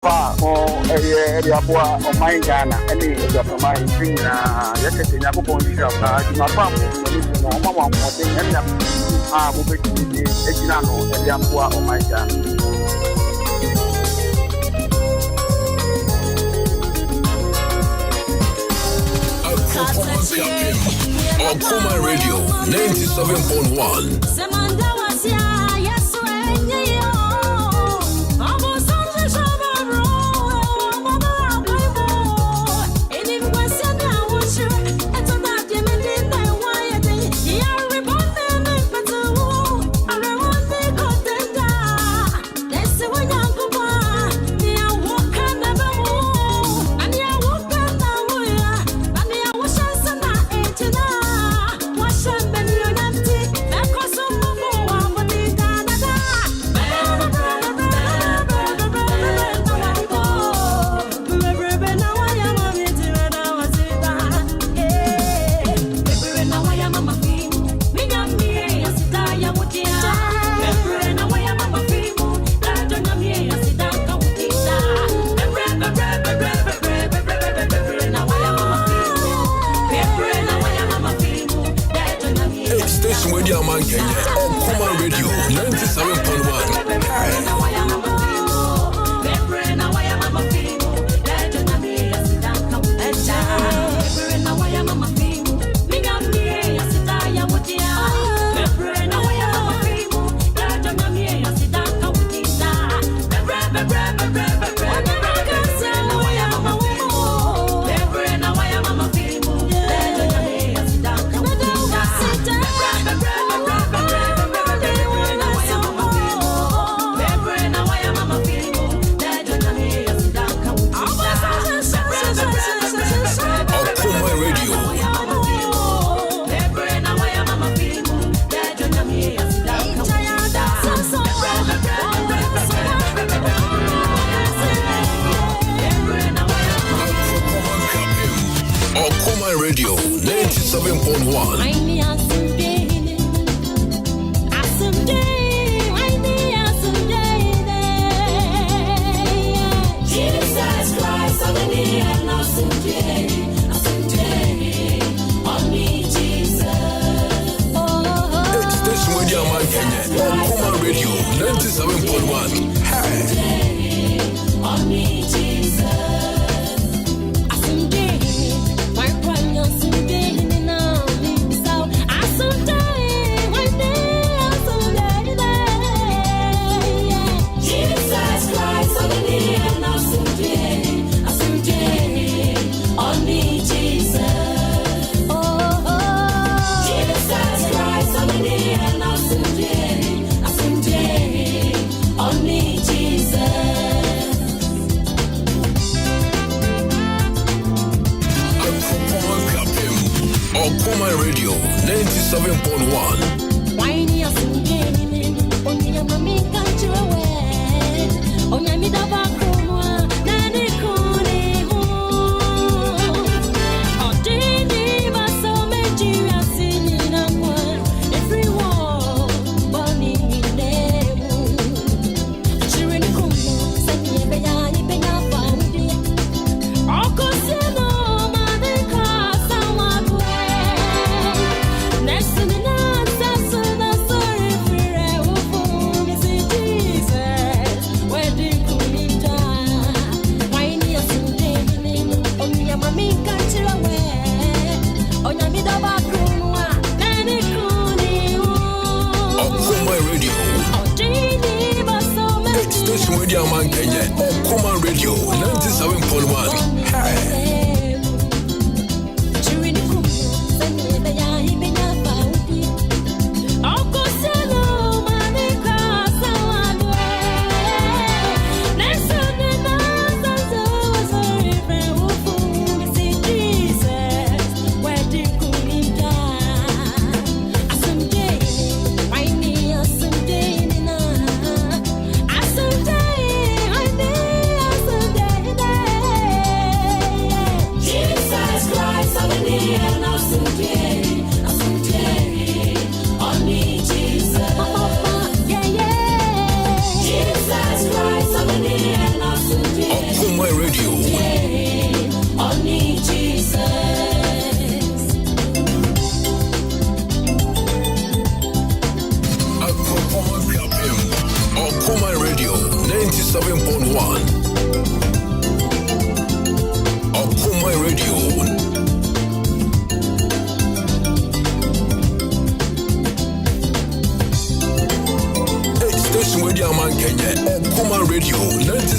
area boa o my Ghana any area from my thing yet in Okoman Kasa my farm no mama mo dey area mo be di ejina no area boa o my Ghana Okoman Radio 97.1. Okoman Radio 97.1. Radio 97.1. Okoman Radio 97.1. Okoman Radio 97.1. Okoman Radio 97.1.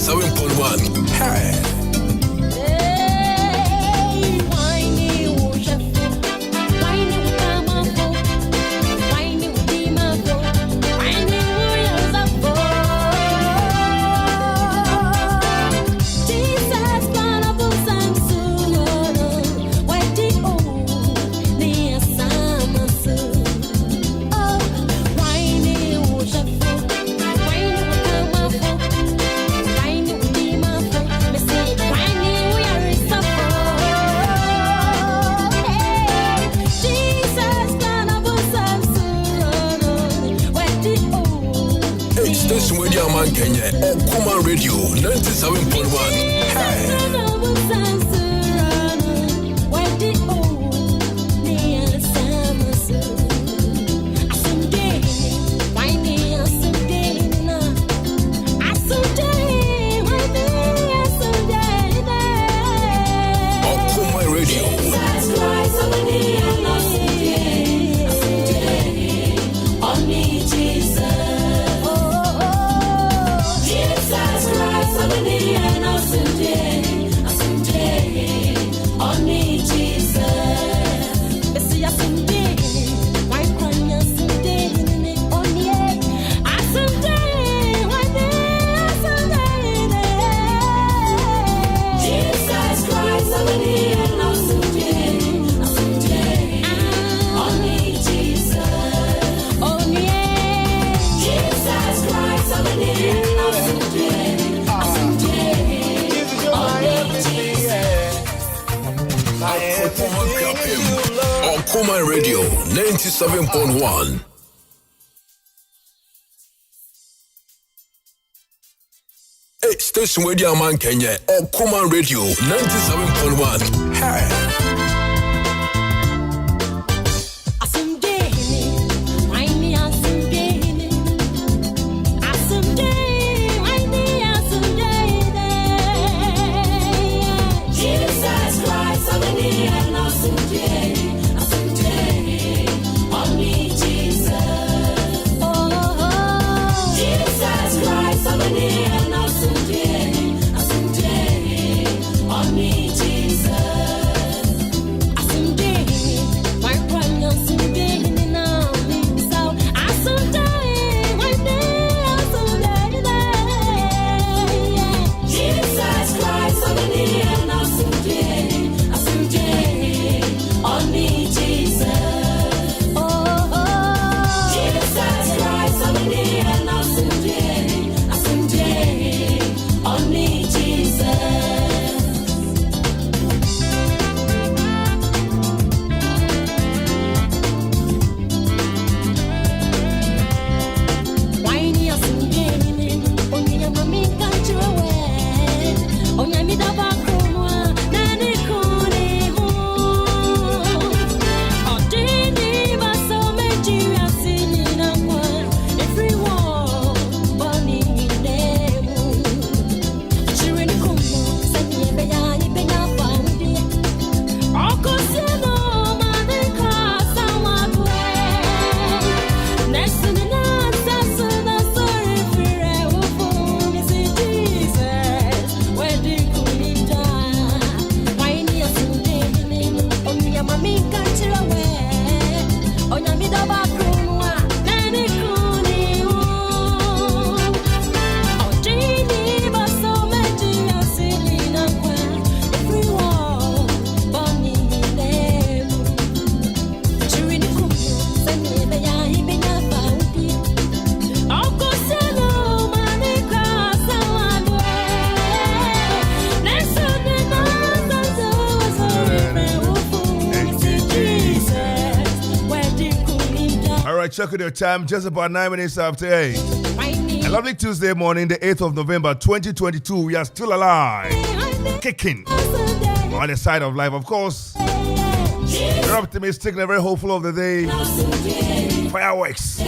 97.1. Hey. Kenya, Okoman Radio 97.1. Hey. Okoman Radio 97.1. Hey, station radio man Kenya, Okoman Radio 97.1. Hey. Check your time, just about 9 minutes after 8. A lovely Tuesday morning, the 8th of November 2022. We are still alive, kicking on the side of life, of course. We're optimistic and very hopeful of the day. Fireworks.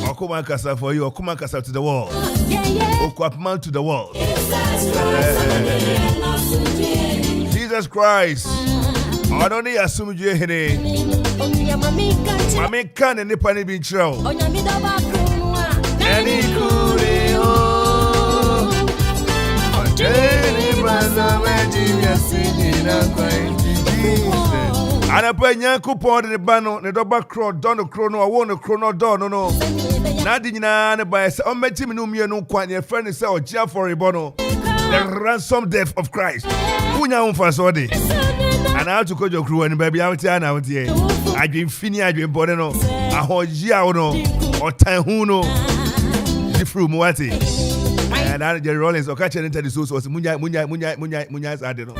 Okoman Kasa for you, Okoman Kasa to the world. Okoman to the world. Jesus Christ. I don't need to assume you here. Mami can and nipa ni bin chiro. Any kure o. And I pray Yanko Pond in the bano, the double crow, Donald Chrono, I won a chrono door, no. Nothing by a meeting no quite your friend is our jail for a bono. The ransom death of Christ. Who now for Sodi? And how to coach your crew and baby out here now, dear. I've been finny, I've been bodeno, a whole Giano, or Tahuno, the fruit Muati. And I get Rollins or catching into the source was Munya. I don't know.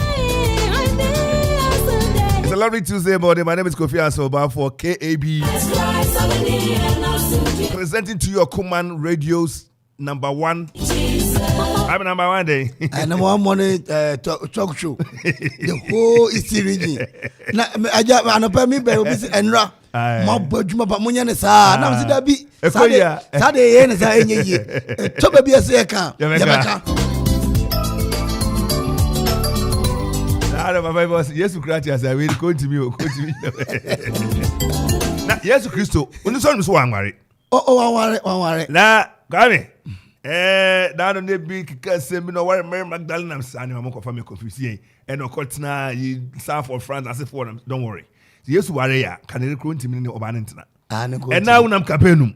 It's a lovely Tuesday morning. My name is Kofi Ansong Baffuor for KAB. Presenting to your Okoman Radio's number one. I'm number one day. And I'm one morning talk show. The whole is region. I just pay me by Enra. My budget, but Munya is now see that be Saturday and Saturday. Top be a second. Yes, Christ, I will go to me. Yes, Christo. When the son was one married. Oh, one. Now, Gary. Down on the big seminar where Mary Magdalene and I'm from confusing and no Cotna, South of France, as if for them. Don't worry. Yes, warrior can recruit him in the Obanentana. And now when I'm Capenum,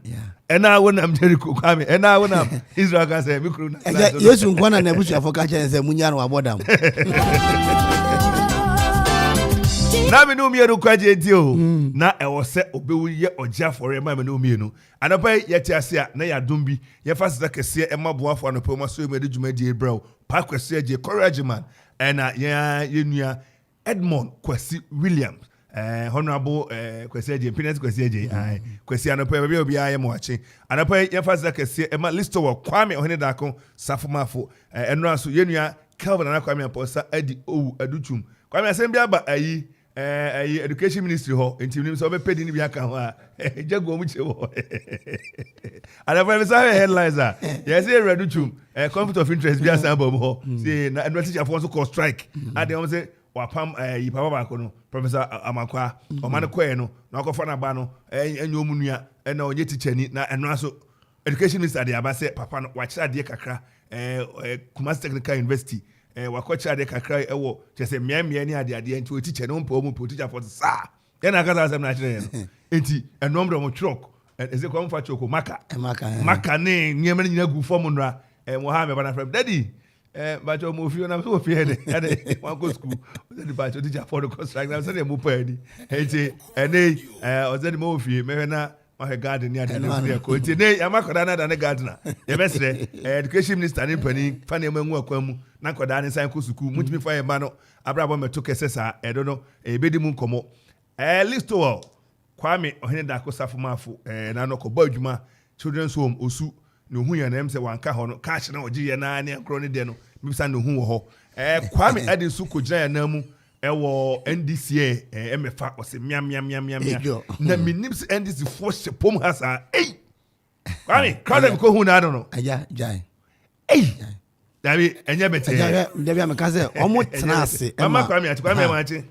and now when I'm Jericho coming, and now when I'm Israel can say, yes, one and never for catching and say Munyano about them. Now we know me to graduate you. Now I was set obey or Jeff for a man no me no. And I pay yet I say na ya dumbi. Ye fast like say e ma boa for no promo so me de djuma die bro. Pa kwese je courage man. And ya yenua Edmond Kwesi Williams. Honorable Kwesi je Penis Kwesi je. Kwesi anope be obi aye mo achi. And I pay ye fast like say e ma listo wo Kwame ohene da ko safomafo. Enra so yenua Calvin na Kwame aposa adi owu adutum. Kwame asem bia ba ayi education ministry ho enti so be pedi ni bi aka ho a jago mu che ho and I find say headlines are yes say redutum conflict of interest bi asa bom ho say na teacher for so call strike and they say wapam yi papa ba ko no professor Amankwa o man ko e no na ko fa na ba no enyo mu nua e na onye teacher ni na eno aso education minister dey aba say papa no wa kira de kakra Kumasi Technical University wakocha de kakra ewo chese miamia ni ade enti o teacher no mpo mu teacher for sa ya na kasa asem na kire no enti enombre mo truck eze ko mfa choko maka ne nyema nyina gu form nra mo ha me bana frem daddy ba cho mo fio na so fie de ade wan go school the ba cho teacher for the construct na say mo pa ni enti ene o ze mo fie me na my garden near the continue. I'm a Kodana than a gardener. The best education minister in Penny, Fanny Mwakwemu, Nakodan and Sanku Suku, Mutmi Fire Mano, Abraham took a sessa, I don't know, a bedi moon como. List to all Kwame or Henedako Safumafu, and Anoko Bojuma, Children's Home, Usu, Nuhu and Emse Wankahono, Cash no Giana and Crony Deno, Missando Huho, Kwame Adi Suku Jaya Namu. Ewo NDCA MFA o se miam na minims NDC force pom hasa kwani crowd ko hu na don't know aja jai dabi enye bete dabi amekaze omo tenase mama kwami ati kwami amachi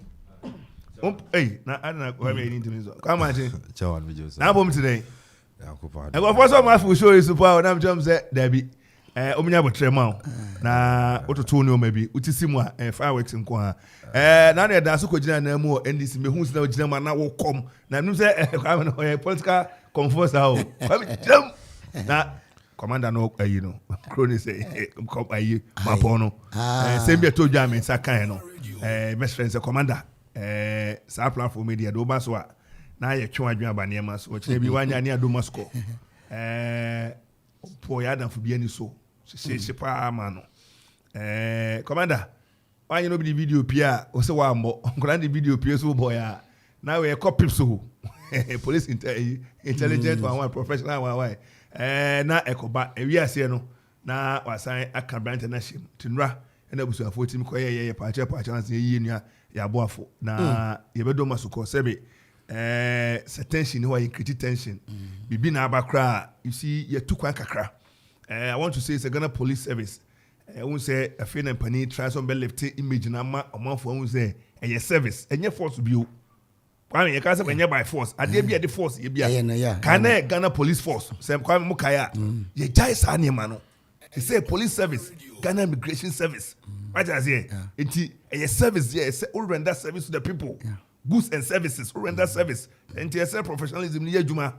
na ana kwami ni ntimizo kwami ati chawan videos na bom today yakupa go for some afu show you super na mjom say dabi omunya botrema na ototo ne o mabi utisi mu a fireworks nko ha na na da so ko gina na mu NDC mehu sina gina ma na wo kom na nu say kwame no political comfort how jam na commander no ayi no crony say kom ayi mapo no sembe to dwa me sakan no best friend say commander sa platform media do ba so a na ye twa adwan ba ne ma so kire bi wanya ne ado masko po ya dan fu bi ani so se pa ma no commander why you no be video pia o se wa mbo nkola the video pia so boy a now we copy so police intelligent one professional one na ekoba ewi ase no na wasan akabra international tinra na busu afo tim ko ye pa chance ye nua ya boafo na ye bedo masoko sebe tension why create tension bibi na abakra you see ye tukwan kakra I want to say it's a Ghana police service. I won't say a fin and penny try some left image na ma a month for say a service and your force be you. I mean, you can't say by force. I dare be at the force. You be can Ghana police force. Sam Kwame Mukaya. Ye jai sani mano. He say police service, Ghana immigration service. What I say? It's a service here. We render service to the people. Goods and services. We render service. And it's a professionalism. Niye juma.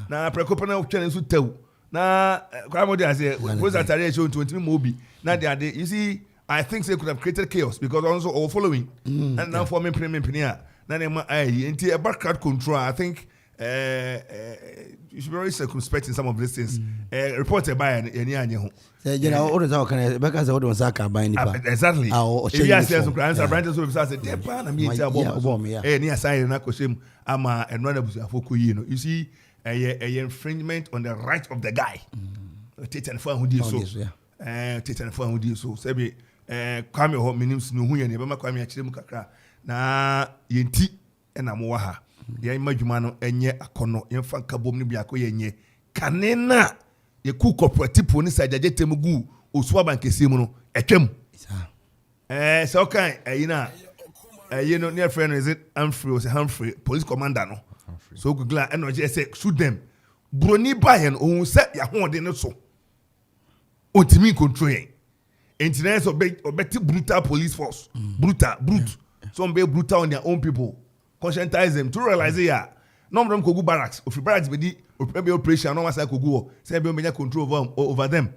Na prekopana uchane su tew. Na kwa mo dey say was at area show 20 mobi. Na they you see I think they could have created chaos because also all following and now forming premium pinia. Na dem into a background control. I think you should be very circumspect in some of these things. Reported by any anya. You know, all the time can because I don't say buy any. Exactly. If you ask some clients, branches will say, "Dear pan, I mean, near sign na koshim ama and run abusuafo you you see a infringement on the right of the guy. Titan fan who did so. Titan fan who did so. Sebi kwame ho minims no hu ye ne be makwame akire mu kakra na yenti na mo ha. Ye madwuma no enye akono ye fa kabom ne bia ko ye nye kanena ye ku cooperative police ajaje temugu osuwa bankese mu no etwam so kan ayina no near friend is it Humphrey police commander no so gugla energy say shoot them broni bayen ohun se ya hoode ne so otimi control yen internet obeti brutal police force brute some be brutal on their own people conscientize them to realize no them kogu barracks of barracks be di operation no masa kogu say be menya control over them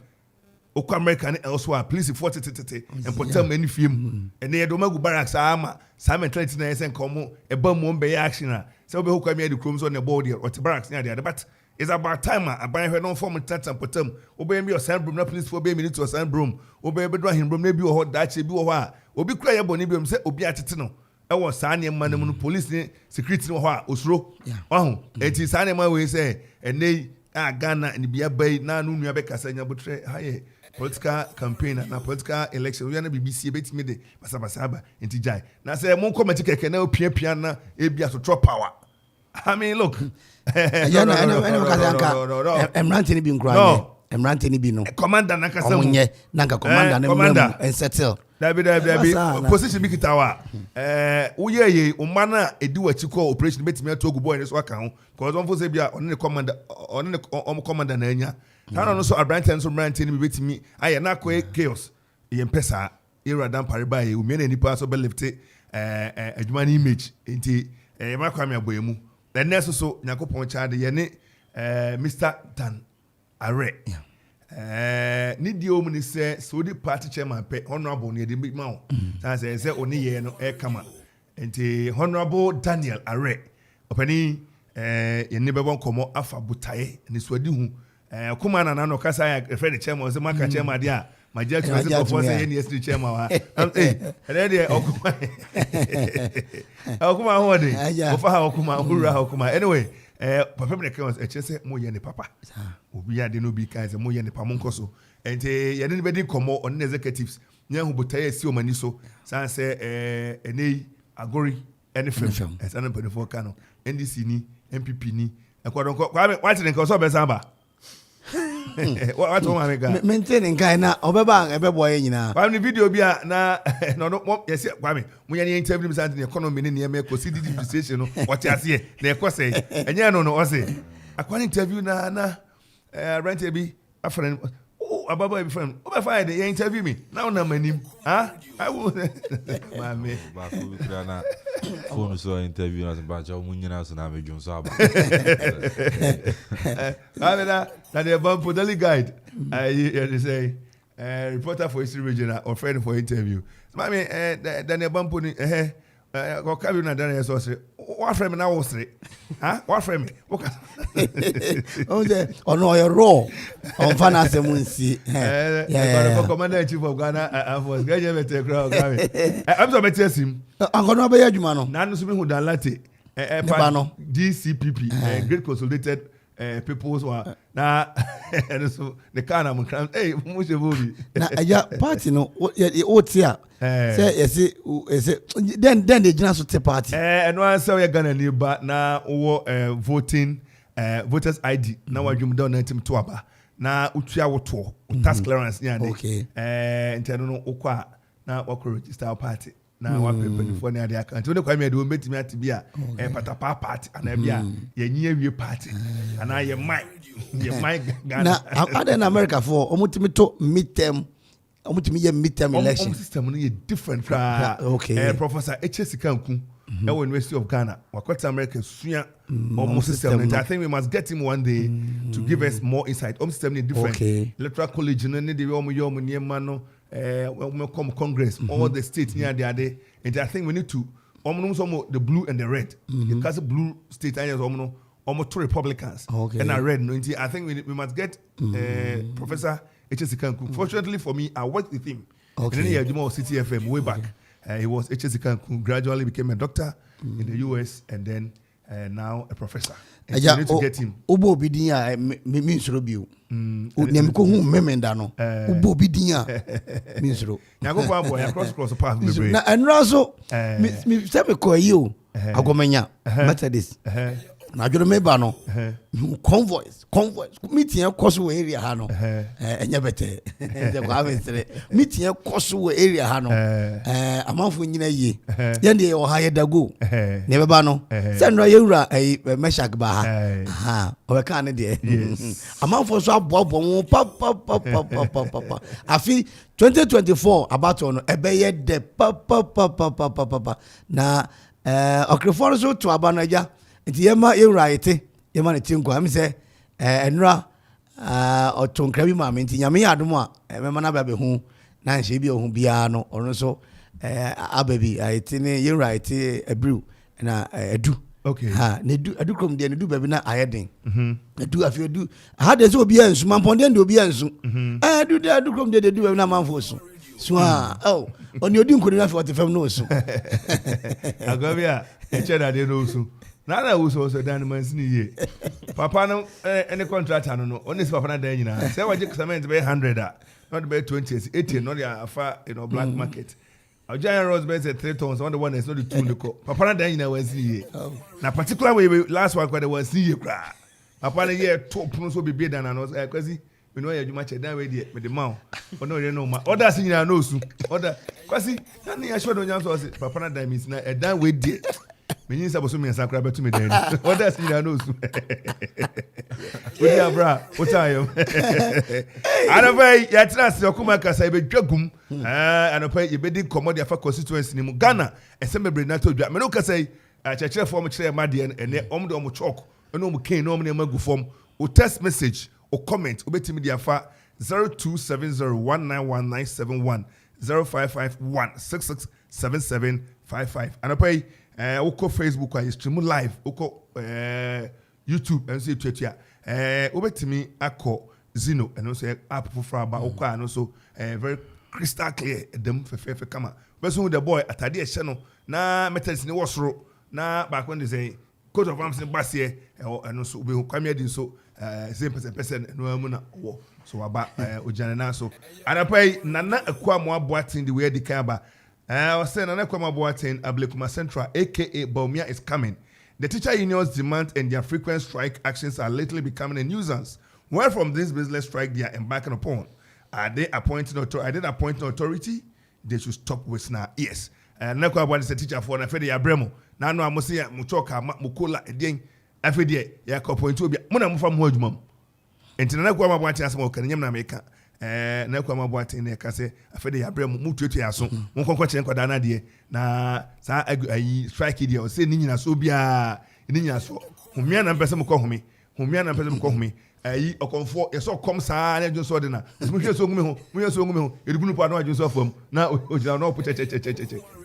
okwa American elsewhere police 40 and put them any film and they do magu barracks ama some mentality na say come e ba mo be action say be hokwa me the chromes on the body or the barracks near there but it's about time aban hwe no form tat and put them obey me your sand broom na police for be minute to sand broom obey be do him broom na bi wo ho dache bi wo ho a obi kura ye boni bi say obi atete no e wo sa ne man mu police ni security no ho a osuro wahu enti sa ne man we say enei Ghana ni bia bay na nu nua be kasa nya botre haye political campaign na political election we na BBC betimi de basabasa ba enti jai na say mon comment keke na opia na e bia so drop power I mean look Emrante ni bi nkura Emrante ni bi no commander na kasa mu na nka commander na mu and settle David position bi kitawa uye umma na edi wachi ko operation betimi atogu boy ne so aka ho because on for say bia on the commander na anya na no so Abrante so Abrante ni betimi aye na ko chaos ye mpesa era dan pariba ye umie na nipa so be lift adwuma ni image enti e makwame aboyemu the next so nyakopon child ye ne Mr. Dan Are ni di omu ni so di party chairman pe honorable ni di ma o say oni ye no e kama enti honorable Daniel Are opani ye ne bebon komo afa butaye ni so di hu kuma na no kasa ya friend chairman so maka chairman dia magia to say for say ye ni SD chairman wa ready okuma ho de ofa ha okuma hura ha okuma anyway papa me kan e chese mo ye ne papa obi ade no bi kan se mo ye ne papa monkoso ente ye ne be di komo on executives nya hu butaye si o mani so san se enei agori ene fem san no for kano NDC ni MPP ni ekwadon ko what think so be samba what want me maintain nkai na obeba ebebo ye nyina kwa ni video bia na no yes kwa me mo ye interview me sant economy ni ne me ko city depreciation no what ase na e ko say enye no o say akwa interview na rent bi afren ababa bi friend o be find the interview me now na manim I will mame ba ko bi na phone so interview na ba ja mu nyina so na me dwon so aba na the bump daily guide you say reporter for history regional or friend for interview mame Daniel bump ni ko kabi na Daniel so say what friend na wo sre what friend me o de ono yo raw on finance mu nsi yeah commander chief of Ghana was gaje better crowd I'm so better sim angono be adwuma no na no so be hu dan late GCPP Great Consolidated people's one na so the kind of hey mo se bobi na aja party no o tia say yes then the general so party and one say we Ghana ni ba na wo voting voters ID na wadwum down na tim to aba na utua woto tax clearance ni ade intendo no okwa na wakọ register party na wa pepe for na ade account we kwa me ade o betimi atibia patapa party ana bia ye nyi awie party ana ye mai Ghana na other in America for omutimi to midterm omutimi ye midterm election system no different Professor H.S. Kanku University of Ghana wakota America suya system. I think we must get him one day to give us more insight. System is different. Electoral college no ne de come Congress all the states near there. And I think we need to the blue and the red. Because the blue state areas almost two Republicans and a red. No, I think we must get Professor H.S. Kanku. Fortunately for me, I worked with him. And then he had City FM way back. He was H.S. Kanku, gradually became a doctor in the US and then now a professor. And so we need to get him. Ubo bidinya minsro bio. Nyamiko hu memenda no. Ubo bidinya minsro. Nyako kwa boy cross path bebre. Na enraso mi se me ko yi o agomenya Methodist. Na adworo meba no convoys meeting koso area ha no enye bete de kwa mesre meeting koso area ha no amanfo nyina yie ye de o ha ye dago ne beba no se no yewura meshak ba ha o be kan ne de amanfo so abobo won pa afi 2024 about no ebe ye de pa na okrefo so to abanaja nti yema yewraite yema ne tinko am se enra otonkra bi ma me nti nyame adom a mema na ba be hu na nhye bi ohun bia no ono so ababi aite ne yewraite abru na edu ha ne edu krom de ne edu babi na ayeden edu afi edu ha de so obi ansu mamponde de obi ansu edu krom de edu babi na manfo so so oni odi nkoni na fi otifam no so agobia echeda de no so Nana was also done man's new year. Papa no any contractor no only papa na dan nyina. Say we just cement be 100 not be 20 80 not the far black market. Our giant rose be 3 tons on the one is not the 2 look. Papa na dan nyina was year. Na particular way last one kwade was year kra. Papa na year top no so be bigger than us kwasi we know you match that way there with the mouth. Oh no you know ma other thing nyina no so. Other kwasi na na sure don yanso say papa na dan means na e dan way there. Meaning saboso me answer crab to me then. What does he know? With your bra, what are you? Anyway, ya trust Okoman Kasa be dwagum. Anyway, you be di commodity for constituency ni Ghana. Esembe na to dwa. Me no ka say church form chere made and omdo omo chalk. No mo ken no mo na magu form. O text message or comment obetimi dia fa 0270191971 0551667755. Anyway, Oko Facebook I stream live Oko YouTube and see Twitter obetimi akọ Zino and also app for aba Oko and also very crystal clear dem fefe kama person with the boy atade e hye no na metals ni wosoro na back when they say coat of arms in basie and also be kwame din so same person no amu na wo so aba ojane na so anapai nana akwa mo aboatin the way the kaba I was saying Nana Kwama Boateng Ablekuma Central, aka Baumia, is coming. The teacher unions' demand and their frequent strike actions are lately becoming a nuisance. Where from this business strike they are embarking upon? Are they appointing authority? They should stop with now. Yes. Nana Kwama is a teacher for Nafedi Abremo. Now no Amosia Muchoka Mukola again. Afedi ya appointed to be Muna Mufam Hojmum. And Nana Kwama Boateng as Mokan Yamna na Kwama Boateng ne ka se afede ya brem mutuetu ya so mon konko kire nkoda na de na sa ayi strike de o se ni nyina so bia ni nyina so humia na mpese mko humi ayi okonfo yeso kom sa na dwon so de na mo hwe so ngume ho edugunu pa na dwon so fam na ojina na opo che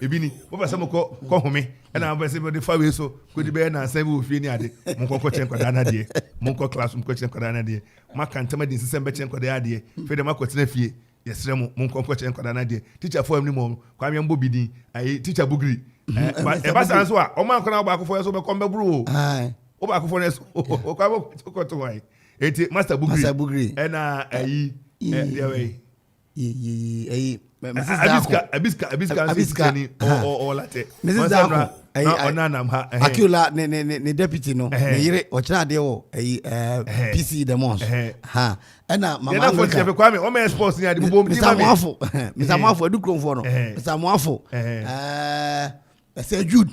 ebi ni mo pese mko humi na mpese mo de fa we so ko di be na san we ofie ni ade mon konko kire nkoda na de mon konko class mko kire nkoda na de maka ntama din sisem be kire nkoda ya de fe de makotena fie yesre mo mon konko kire nkoda na de teacher for ni mo kwa me mbo bidin ayi teacher bugri e ba san so a o man kona ba akofo so be kom be buru o ba akofo ne so o kwa ko to wai eti Master Bugri ena ayi dewe abiska ni o late Mrs. Dako onanam ha Akula ne deputy no ne yire o kira de wo PC demos ha ena mama na for chef kwa me o me sports ni ade bo mti Mr. Mwafo edukronfo no Mr. Mwafo say Jude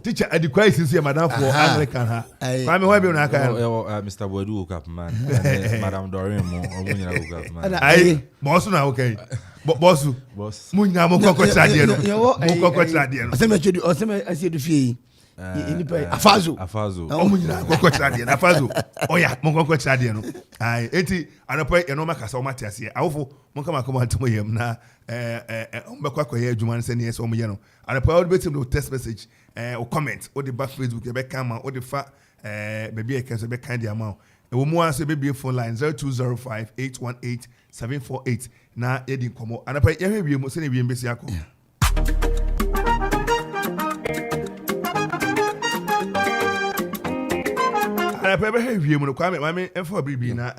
Teacher at the crisis here, madam, for Anglican. I'm away on Mr. Bodu Capman, Madame Dorian, or I, Boston, okay. Bossu, Munya Moko Sadiano, Moko Sadiano. I said the fee. Afazo. Afazo. Oh yeah, Moko Sadiano. I 80, and a point, and no Macasa Matias here. Awful, Monkama to him now. Mbakwa here, Juman send yes, Omiano. And a proud bit of text message or comment or the back Facebook, Quebec camera or the fat baby I can say kind amount. A woman wants a baby phone line 0205 818 748. Na Eddie Como. And I pay every must send a BMBC. I pay every woman, Kwame, and for baby na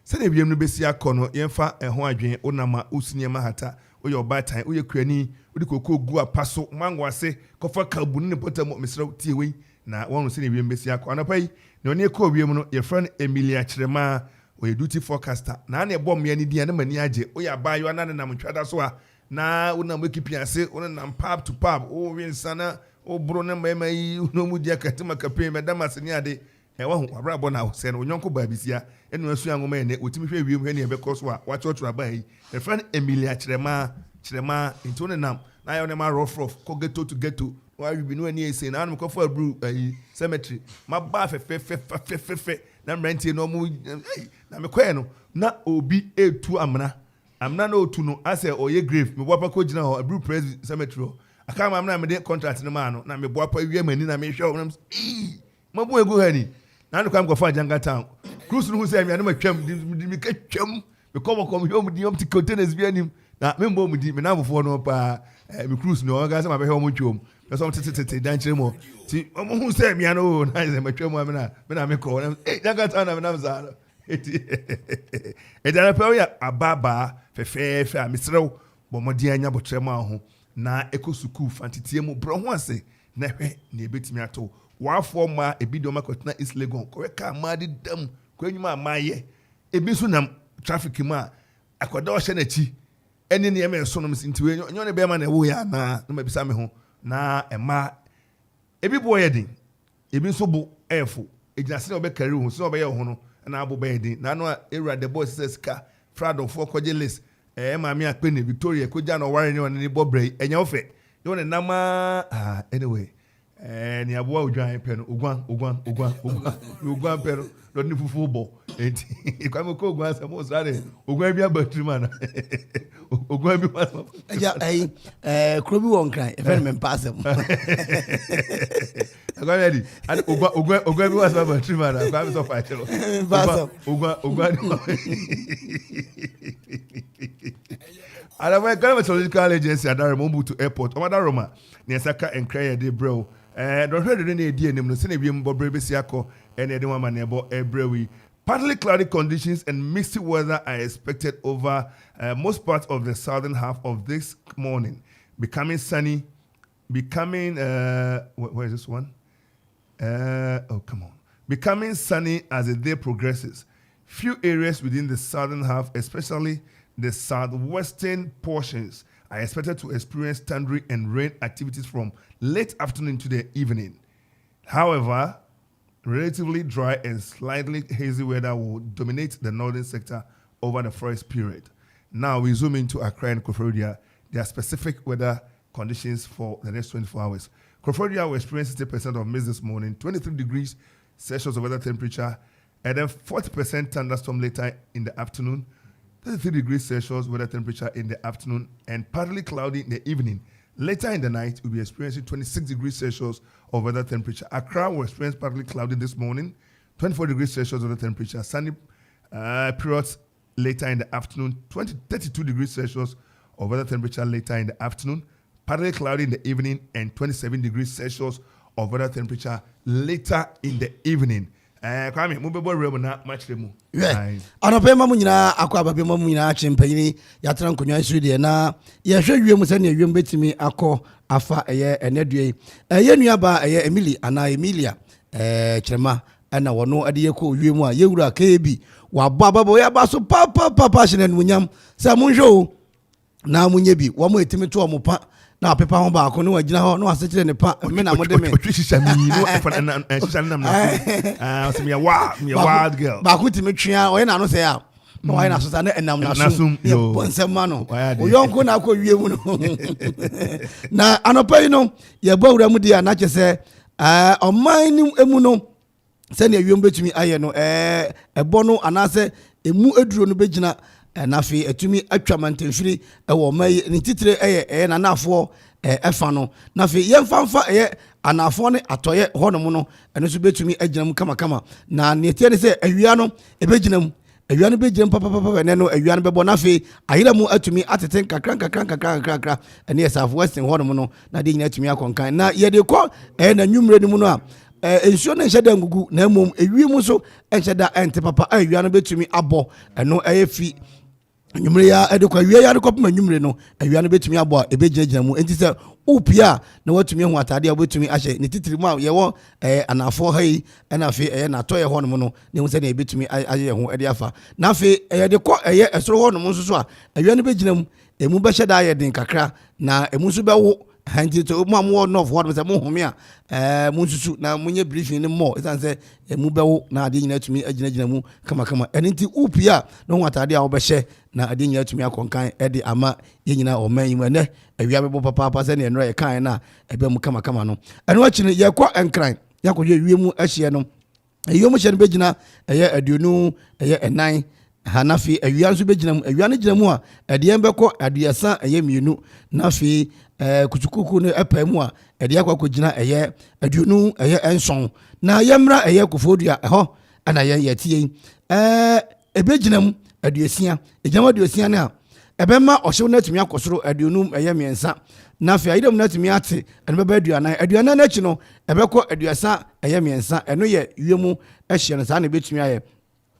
send a BMBC Cono, Yenfa, and Hoadrian, Onama, Usinia Mahata, or your bad time, or your cranny, or the cocoa gua passo, Mangwa say, Kofa Kabun, Potam, Mr. Tiwi. Na one send a BMBC. And I pay no near Kobium, your friend Emilia Trema. We duty forecaster. Na ne bom me ni dia na mani age. O ya ba yo na na mtwada so a na una mo kipiase, una na pub to pub. O wi nsana, o bro na mema yi no mu dia katima kape me da masani ade. E wa hu abra bo na se no nyonko ba bisia. Enu asu angoma ene otimi hwe wiem hwe ne be koso a wa chocho aba yi. E friend Emilia Chirema into ne nam. Na yo ne ma rough ko geto to geto. Wa wi bi no ani ese na anum ko for bru cemetery. Ma ba fe na mrenti no mu na me kwe no na obi etu amna na otu no ase oye grave me boapa ko gina ho abru praise cemetery aka ma amna me de contract no ma no na me boapa wie mani na me hwe wo mabu egu hani na no kwam ko fa janga town cruise no hu se me na matwam me ka twam me kom hwe mu di om ti containers bi anim na me mbo mu di me na bofo no pa me cruise no ga se ma be hwe mu twom na so tete dan kire mo ti omo hu se me ano na se matwam me na me ko na janga town na me na za edara pe ya ababa fefefe a misrew bo modi anya botrema ho na ekosuku fantitie mu bro ho ase na hwe na ebetimi ato wafo ma ebido makotna East Legon ko ka madi dam ko enyuma amaye ebi so nam traffic ma akoda o hye na chi eni ne eme so no msintiwe nyo ne be ma na wo ya na mabisa me ho na ema ebi bo yedin ebi so bo efo ejinase na obekari ho so obeye ho no na abo bedi na no era the boss says ka frado for koje list maami akpene Victoria koja no ware ne ne bobre enya ofe yo ne nama anyway ni abo odwan pe no ogwan pe no ni fufu bo enti kwa me ko ogwan samo sare ogwan bi abatri man ogwan bi was ja krobi won kran e fe me passem agora ready ogwan bi was abatri man kwa me so fa chelo ogwan ala my government political agency adare mo to airport o madaroma ne saka enkran de bro don't heard the idea name no se na biem bobre besi akọ ene de mama nebo ebrewi. Partly cloudy conditions and misty weather are expected over most parts of the southern half of this morning, becoming sunny, where is this one? Becoming sunny as the day progresses. Few areas within the southern half, especially the southwestern portions, are expected to experience thundery and rain activities from late afternoon to the evening. However, relatively dry and slightly hazy weather will dominate the northern sector over the first period. Now we zoom into Accra and Koforidua. There are specific weather conditions for the next 24 hours. Koforidua will experience 60% of mist this morning, 23 degrees Celsius of weather temperature, and then 40% thunderstorm later in the afternoon, 33 degrees Celsius weather temperature in the afternoon, and partly cloudy in the evening. Later in the night, we'll be experiencing 26 degrees Celsius of weather temperature. Accra will experience partly cloudy this morning, 24 degrees Celsius weather temperature. Sunny periods later in the afternoon, 32 degrees Celsius of weather temperature later in the afternoon, partly cloudy in the evening, and 27 degrees Celsius of weather temperature later in the evening. Kwame mubebo remo na machire mu anope ma munyina akwa babe ma munyina chimpanyini yatra nkonwa isu de na ye hwe wiem se ne wiem betimi akọ afa eye enedue eye nuaba eye Emily ana Emilia chirema ana wono ade yekọ wiem a yewura kebi wa bababo ya baso papa shine nunyam se munhwe na munye bi wo mo etimi to mo pa na pepa ho ba ko no wagina ho no ase kire ne pa me na mo de me shisha mi no shisha nam na so me wild girl ba ko timi twia o ye na no se ya no wa na so sa na enam na so ye bonsem ma no o yonko na akọ wie mu no na anopa yi no ye bo wura mu dia na che se oman ni emu no se na wiem betumi aye no ebo no anase emu eduro no begina na fi etumi atwa mantemfiri ewo mai ni titire eye na nafo efa no na fi yemfanfa anafo ne atoye hono no eno so betumi agina mu kama na ne tie ne se awia no ebegina mu awia no begina papa ne no awia no bebo na fi ayira mu atumi ateten kakran ene esafo western hono no na de nyina atumi akonkan na ye de ko na nwumre ni mu no a ensio na nhyeda ngugu na mom ewie mu so enhyeda ente papa awia no betumi abo eno fi nyumre ya edekwa wie ya dekopma nyumre no awia no betumi abo a ebegina mu enti se upia na watumi hu atade a betumi ahye ne titiri mu a ye wo anafo hai na afi na toye ho no no ne hu se na ebetumi aye ho ede afa na afi de ko esoro ho no mo so a awia no begina mu emu be hyeda aye den kakra na emu so be wo hanti to mo am no of what se mo home a mo susu na munye briefing ni mo isan se emu be wo na ade nyina tumi agina mu kama enti upia no hu atade a wo be hye na ade nyina tumi akonkan ede ama ye nyina o man yi mu ne awia bebo papa se ne enra ye kan na ebe mu kama no eno achi ne ye kwa enkran yakwoje wie mu ahye no eyo mu hye no begina aduonu enan hanafi awia nso begina mu awia no gina mu a ede yen beko aduasa mienu na fi kuchukuku ne epa mu a ede akwa gina aduonu enson na yemra kofodua ho ana ye tie ebegina mu aduasia ejama aduasia ne a ebema ohyew na tumi akosoro aduonu miensa na fi ayidam na tumi ate ene beba aduana na chi no ebekọ aduasa miensa eno ye wiemu ehye no sa na betumi aye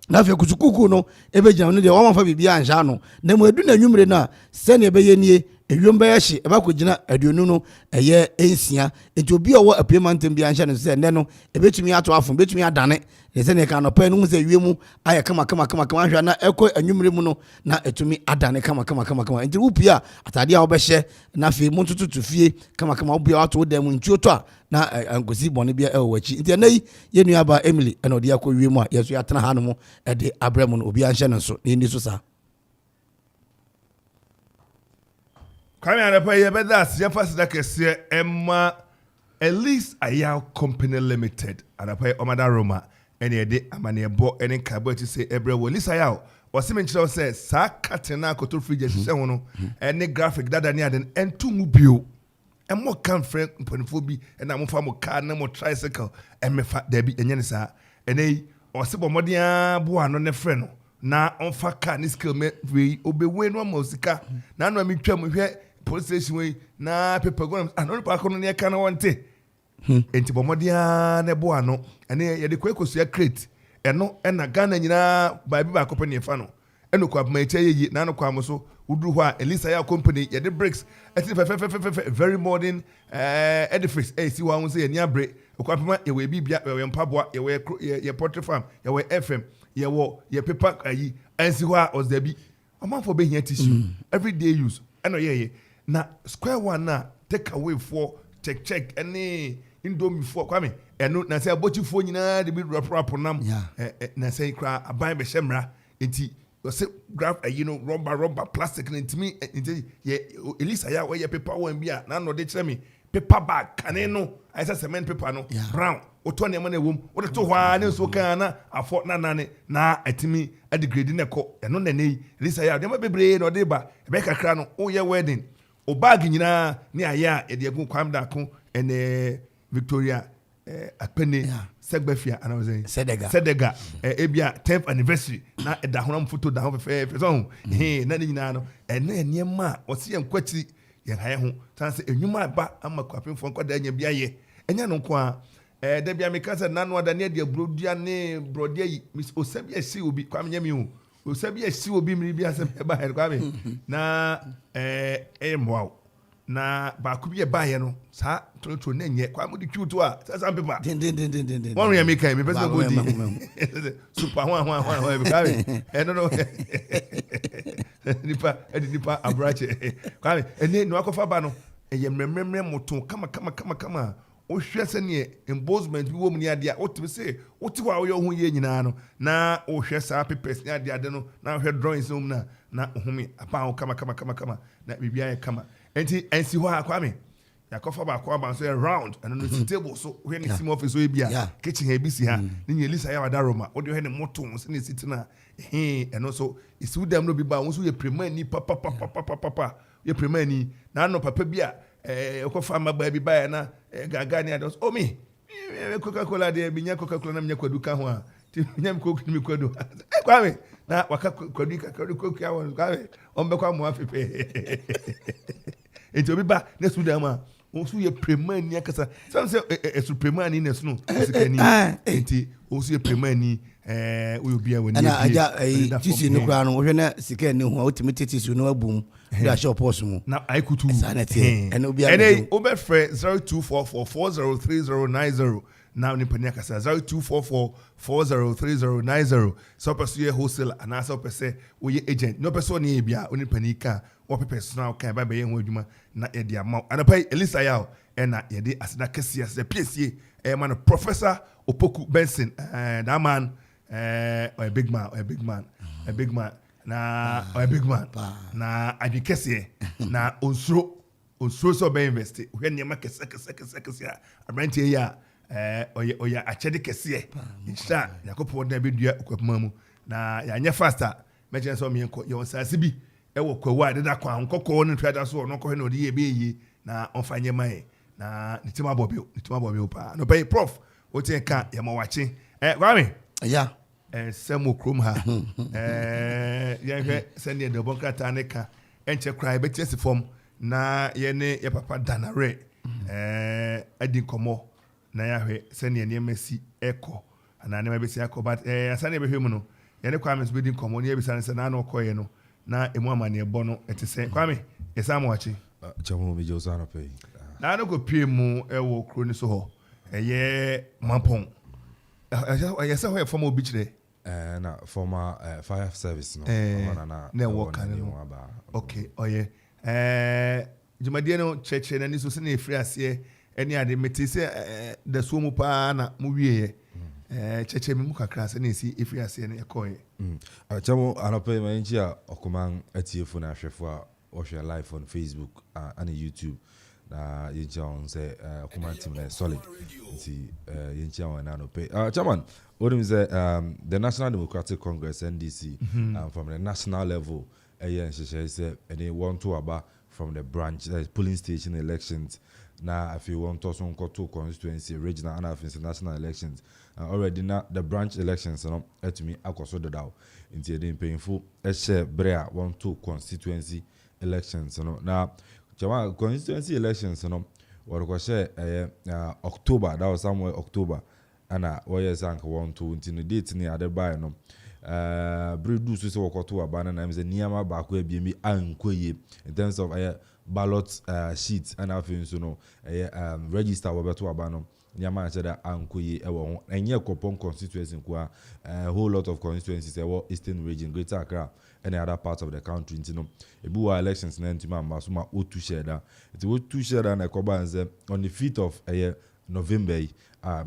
na fi kusukuku no ebegina no de wo manfa bibia anja no na mu edu na nwumre na se na ebeye nie ewiem be yehye ebakọ gina aduonu no ensia enti obi owo apemantem bia anja no se ne no ebetumi ato afon betumi adane se ne ka no pa no se wiemu aye kama hwa na ekọ anwumre mu no na etumi adane kama enti upia atade a wo be hye na fi mu tututu fie kama obia wato dem ntuo to a na angosi bone bia wachi enti na ye nua ba Emily ena odi akọ wiemu a yeso yatena ha no mo de abremu no obi anhye no so ne ndi so sa Kwame Adepa ye bedas ye fasida kese Emma Elise Aya Company Limited Adepa Omada Roma ene de amane bo ene kabo ti se ebre wo Elise Aya o se menchiro se sa katena koto fridge hye ho no ene graphic dada ne aden entu mu bio emmo kan friend mpanifo bi ena mo fa mo car na mo tricycle emefa da bi enye ne sa ene o se bomodia bo ano ne friend no na onfa car ni skill me we obewe no ma osika na no mi twam hwe police station we na paper go no pa ko no ne ka na wonte enti bomodia ne bo ano ene ye de kwekosua crate eno ena Ghana nyina ba bi ba company fa no eno kwa ma eche yeyi na no kwa mo so uduru ho a Elise Aya Company ye de bricks eti very modern edifice si wa ho se ye ni abre kwa pema ye we bibia ye mpaboa ye we ye poultry farm ye we FM ye wo ye paper ayi ansi ho a ozabi omanfo be hia tissue everyday use eno ye na square one na take away for check any indomie for kwame eno na say abochifo nyina de bi rap nam na say kra aban be hyemra enti say graph rubber plastic ntimi enti ye Elise Aya we ye paper one bia na no de kire me paper bag kane no I say cement paper no brown oto ne ma na ewom wo de to hwa ne so kan na afọ na nane na atimi adegrade ne ko eno na nei Elise Aya de ma bebre no de ba be kakra no wo ye wedding o bag nyina ni aya e de agun kwam da ko ene Victoria akpene segbafia and I was saying Sedega ebia 10th anniversary na da honam photo da ho fe so na ni nyina no ene niema o se enkwati ye haye ho tan se enwuma ba ama kwapemfo nkwada anya bia ye enya no nko a da bia me kasa na no da ne de brodua ne brodia yi osabi esi obi kwam nyame hu osabi esi obi miri bia se ba he kwame na mwa na ba ku bi e ba ye no sa to na nye kwa mo di twuto a some people den one we make me person go di super one be carry no nipa abrache kwa ene no akofa ba no eye mremremre moto kama o hwe se ne embossment bi wo mu ne ade a o timi se o ti wa wo yo hu ye nyina no na o hwe sa papers ne ade no na hwe drawings no na ohumi apa o kama na bibia ye kama enti ensi ho akwa me yakofa ba kwa ba so round and no table so hwe ne sim office so e bia kitchen e bi si ha ne nye Lisa ya wada Roma o de hwe ne moto so ne sitina eno so isu dem no bi ba wo so ye premier ni papa ye premier ni na no papa bi a okofa maba bi ba na gaga ni ados o me Coca-Cola de binya Coca-Cola na mnya kwadu ka ho a ti nyam ko mi kwadu kwa me na waka kwadu ko kwa won kwa me on be kwa mo afepe enti obi ba na su dem a o su ye premier ni akasa some say su premier ni na su no sikani enti o su ye premier ni we obi a woni na aja tisi no kra no wo hwe na sikani ho o timi tisi no abum da shop post mu na aikutu sanete ene obi a ene obe frɛ 0244403090 now ni pania kasa 0244403090 so person ye wholesale and so person we ye agent no person ni bia oni panika wo person now kan ba be ye ho adwuma na ye dia ma anapai Elisa yao na ye de asida kese se piesie man Professor Opoku Benson that man a big man na a big man na adikese na onsuro so be invest hwe niam kese abrante ya oya achede kese nsa yakopo na be dua okwapama mu na ya nya faster mechen so me nko yo sase bi e wo kwawa de da kwa nkokko ne twada so no ko he no de ye be yi na onfanye mai na nitima bobio pa no pay prof o te ka ya ma wache kwame ya semo krom ha ya hwe send the bon krata ne ka enche cry be chesi form na ye ne ye papa danare adi komo na ya hwe send ye mesi eko ana ne mabesi eko but asane be hwe mu no ye ne kwame so be di komo ne ye bisa ne na na okoye no na emu amane ebo no etese kwame yesa ma wache chamo mi jo sana pe na no go pie mu ewo kro ni so ho eye mampon yesa ho e former obi kire na former fire service no na work no okay oye jumadie no cheche na ni so se na efiri ase eni ade metise da so mu pa na mu wieye cheche mi mu kakra se na esi efiri ase na ekoye chamo anope manji a Okoman atiefo na hwefo a ohwe live on Facebook and YouTube na yenchi on say Okoman team na solid nti yenchi on na no pay chairman what do you say the National Democratic Congress NDC from the national level she say they want to about from the branch polling station elections now if you want to also go to constituency regional and national elections already now the branch elections to me akoso dodaw nti dey painful share brea want to constituency elections now Jama constituency elections what go share October, that was somewhere October and why sank 1 2 until the date ni adebayo no bredu so say to abana na me niyama ba ko ebiem ankoye in terms of ballot sheets and afin so no register we beto abano niyama say that ankoye e wo ho enye kopon constituency kwa a whole lot of constituencies Eastern region, Greater Accra any other parts of the country ntino ebuwa elections na ntima masuma otu share that it wo tu share na koba nze on the 5th of November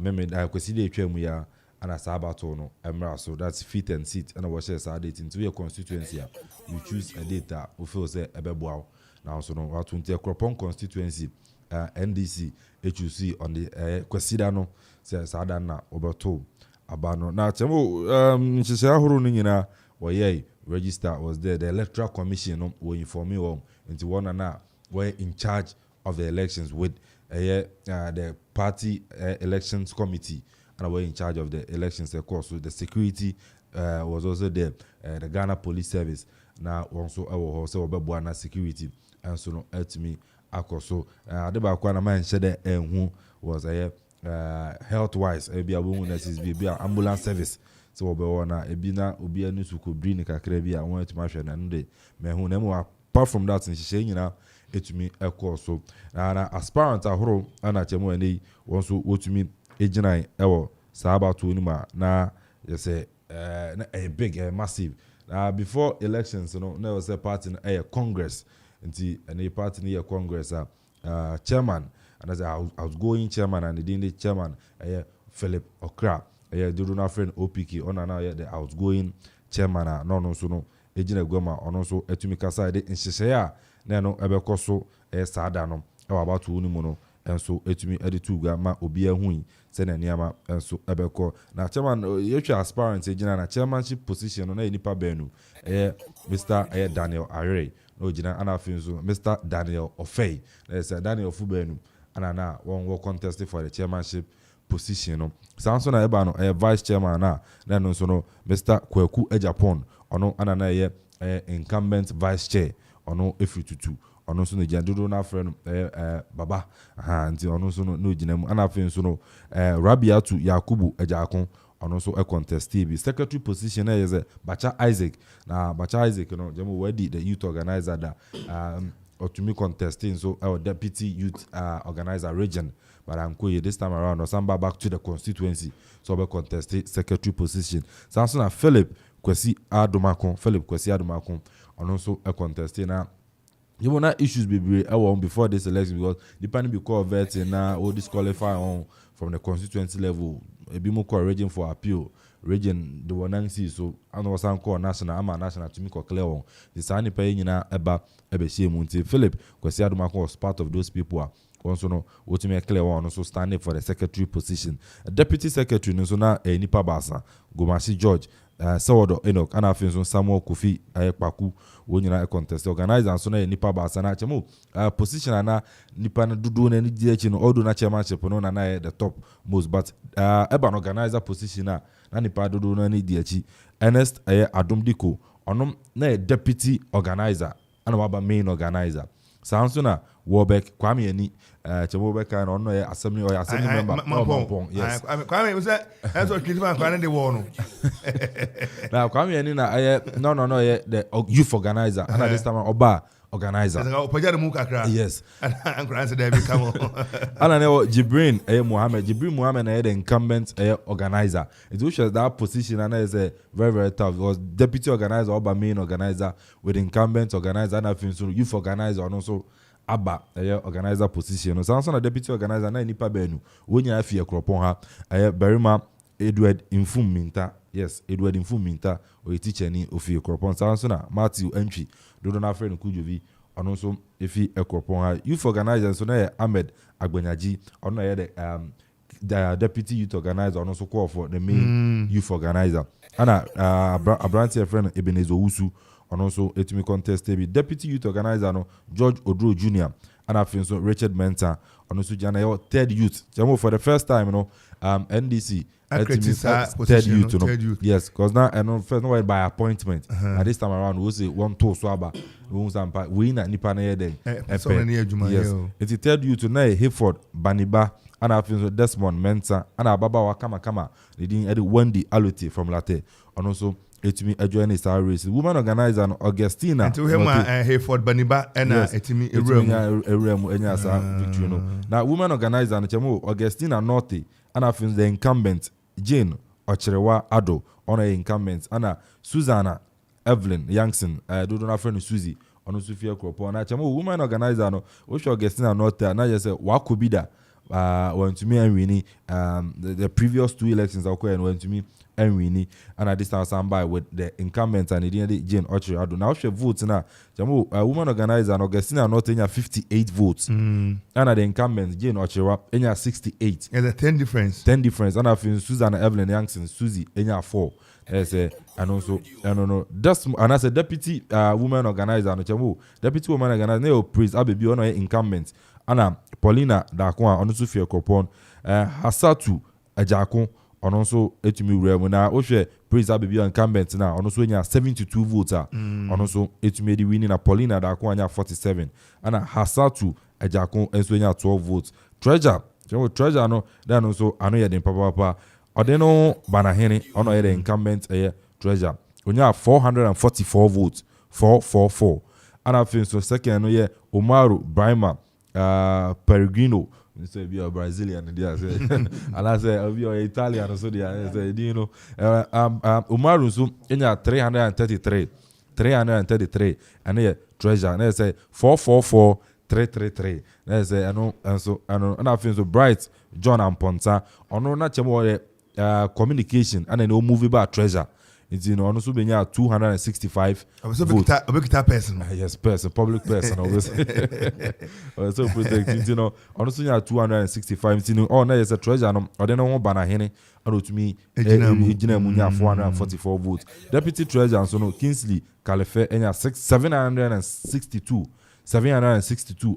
meme da kweside etwam ya ana sabato no emra so that's 5th and 6th and we share that date into your constituency you choose a date that we feel say ebeboa now so no what until Kropon constituency NDC HUC on the kwesida no say sada na obeto abano na chemo nhyehyɛ ahoro no nyina wɔyɛ register was there. The electoral commission will inform you into one and were in charge of the elections with the party elections committee and were in charge of the elections of course. So the security was also there, the Ghana Police Service now also also Buana security and so no to me so the Bakwana man said who was health wise be a woman be ambulance service. So obewana ebina obi anu suko bri ni kakra bi a won atuma hwe na nde me hu na mu apart from that nhyehyɛ nyina etumi ɛkɔ so na aspirant ahoro ana chemo ene wonso wotumi ejina ewo saaba to nima na yese na a big massive before elections na was a party na congress nti ene party na congress chairman and as outgoing chairman and the chairman Philip Okra the na friend OPK on na the outgoing chairman no so no ejina gwama ono so etumi kasa de nhyehyɛ na no ebekoso saada no about to ni mu no enso etumi editu gwa ma obi ahui se na niama enso ebeko na chairman yetwa aspirant ejina na chairmanship position no na enipa benu Mr. Daniel Ayre no jina ana finso Mr. Daniel Ofei Daniel Fubenu ana na won contest for the chairmanship position no sanso na eba no vice chairman na no so no Mr. Kwaku Ejapon ono ana na incumbent vice chair ono efitutu ono so no jandodo na friend baba nti ono so no jinamu ana finso no Rabiatu Yakubu Ejakon ono so contest bi secretary position na is Bacha Isaac na Bacha Isaac no jamo wedi the youth organizer da otumi contesting so our deputy youth organizer region but Ankoye this time around or samba back to the constituency so be contest secretary position Samson Philip Kwesi Adumakon and also a contest na you will not issues be before this election because depending because vetting now or disqualify on from the constituency level a bit more region for appeal region the one see so I know some call national national to me clear on the sign paying na eba munti Philip Kwesi Adumakon was part of those people also no what me clear one also standing for the secretary position a deputy secretary no so na nipa basa Gomasi George Sawodo Enoch ana finso Samuel Kofi Ayekpaku wonyina contest organizer so na nipa basa na chemo position na nipa na dudu na ni die no odo na chairmanship no na the top most but eba organizer position na nipa dudu na ni die Ernest Adom Diko onom na deputy organizer ana waba main organizer sanso na Wobek Kwame Ani chemo beka na ono assembly member Mampong yes Kwame was that that's what Christmas Kwame the war no now Kwame Ani na no the youth organizer and this time oba organizer opajade mu kakra yes and answer there become ana ne Jibrin Mohammed na the incumbent organizer it was that position and is very very tough because deputy organizer oba main organizer with incumbent organizer and finso youth organizer and also Abba organizer position no Samson na deputy organizer na nipa benu wonya afie kropon ha Berima Edward Infuminta yes Edward Infuminta o teacher ni ofie kropon Samson na Matthew Entry dodo na friend Kujovi ono so efi ekropon ha youth organizer so na Ahmed Agbanyaji ono the deputy youth organizer ono so call for the main youth organizer ana Abranti friend Ebenezer Owusu and also etimi contest be deputy youth organizer no George Odro Jr. and afinso Richard Menta and also Jana third youth jamo for the first time you know NDC third youth no yes because now and first no by appointment and this time around we say one to swaba we na nipa na yeden yes it's third youth na Hayford Baniba and afinso Desmond Menta and ababa wa kama leading Wendy Alote from Latte and also etimi adjoin is our race woman organizer no Augustina and to him Hayford Baniba and etimi eremu enya sa victory no na woman organizer no chemo Augustina Norte and afin the incumbent Jane Ocherewa Ado on incumbent and Susanna Evelyn Youngson do na friend Susie on Sophia Kropo na chemo woman organizer no wo Augustina Norte na just say wakobida when to me and winning the previous two elections and when to me and winning and at this time stand by with the incumbent and the Jane Ocherewa now she votes na jamu woman organizer and Augustina Norte enya 58 votes and at the incumbent Jane Ocherewa enya 68 and a 10 difference and I feel Susanna Evelyn Youngson Susie enya 4 and also that's and as a deputy woman organizer no jamu deputy woman organizer no praise abebi ono incumbent ana Paulina Dakwa ono so fie kopon Hasatu Ajakon ono so etumi wura na ohwe praise abebi incumbent na ono so nya 72 votes ono so etumi di winning na Paulina Dakwa nya 47 ana Hasatu Ajakon enso nya 12 votes treasure no then also ano ye den papa odeno banahene ono ye the incumbent treasure onya 444 votes 444 and I think so second no yeah Omaru Brahima Peregrino. So be a Brazilian, and I say be Italian, so they you know Umaru so in 333, and here treasure, and they say 444-333. They say and I feel so bright John and Ponta, or no not more communication, and then no movie about treasure. It's also been 265 votes. A big person. Yes, person, public person, obviously. So protect, also 265. Oh, now it's a treasure. I don't know banner henny. To me, 444 votes. Deputy treasurer, so no Kingsley Calife, and 762,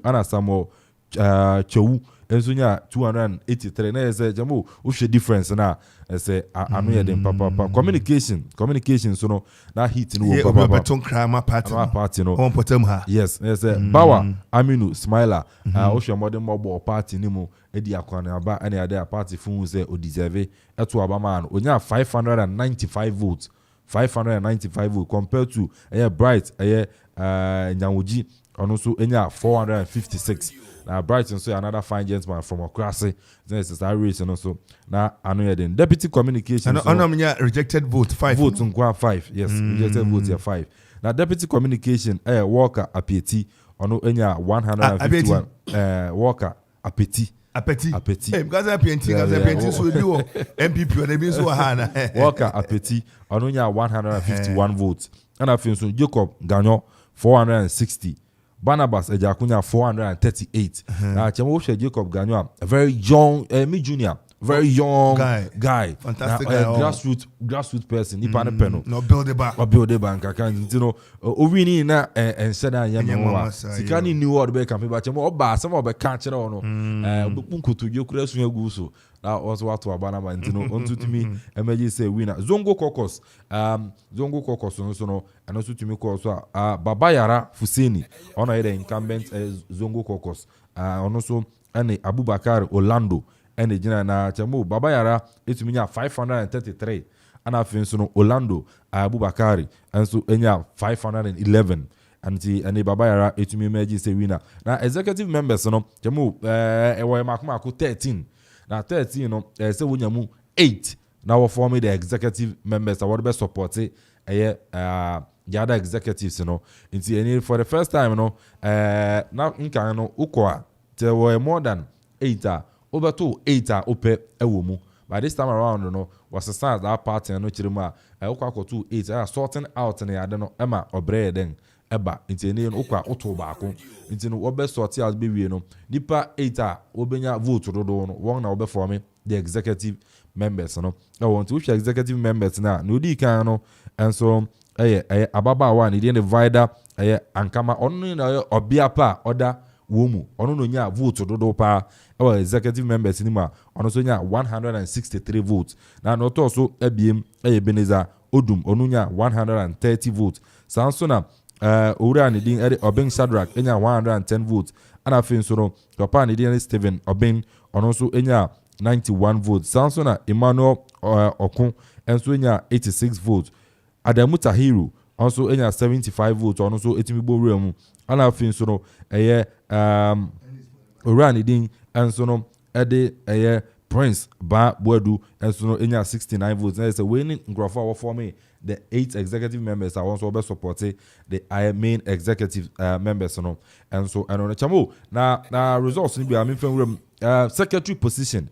and Samuel Chow. And so 283. Now say jamu what's the difference now? I say I know them papa communication so no that hit no papa beton krama party no on potom ha. Yes, say Bawa Aminu Smiler what's modern mobile party ni mo edi akwana aba any other party fun say o deserve eto aba man onya 595 votes. 595 votes compared to Bright Nyanwoji and also 456. Now Brighton so another fine gentleman from Okrasi. This is our race and also now I know then deputy communication. And rejected vote 5. Votes on 5. Yes, rejected votes here 5. Now deputy communication Walker Apeti ono 151 Walker Apeti. Apeti. Because apeti so do MPP or be so hana. Walker Apeti ono 151 votes. And I feel so Jacob Gagnon 460. Barnabas Ejakunya 438. Chemo Jacob Gagnon, a very young junior, very young guy. Fantastic guy. Grassroots person. Nipa ne peno. No build the bank. Owini na and said I am Sikani new word be campaign but chemo oba some obe catch no no. Bunkutu yokura sunya guso. That was what to Abanama and onto to me emergency say winner. Zongo Caucus no and also to me also Babayara Fuseni on the incumbent Zongo Caucus and also and Abubakar Orlando and the general na Chamu Babayara it mean 533 and I think so Orlando Abubakari and so 511 and the Babayara it mean emergency winner. Now executive members no Chamu Makuma 13. Now 13, say when you 8 now forming the executive members. I want to be supported. The other executives, for the first time, now in Kano Ukwa, there were more than 8 over 8 ope ewumu. By this time around, was the size that party and no chirima. Ukwa 2 8 sorting out and I don't know Emma or Bray then. Eba nti ne okwa otobako nti no obe sort out be wie no nipa 8 obenya vote dodo no won na obe form the executive members no I want to executive members na no di kan no enso ababa wa ne dey divider ankama onu na obia pa oda wo mu onu no nya vote dodo pa executive members ni ma onu so nya 163 votes na no to so ebiem Beneza Odum onu nya 130 votes sansona Ura ni din Obeng Shadrack enya 110 votes and I think so no papa ni din Steven Obeng also enya 91 votes Sansona Emmanuel Okun enso enya 86 votes Adamu Tahiru also enya 75 votes also etimibo remu and I think so no Ura ni din enso no Prince Ba Boadu enso no enya 69 votes and say winning ngrofo for me the 8 executive members are also be supported the main executive members and so and on chamo na results ni be am fan secretary position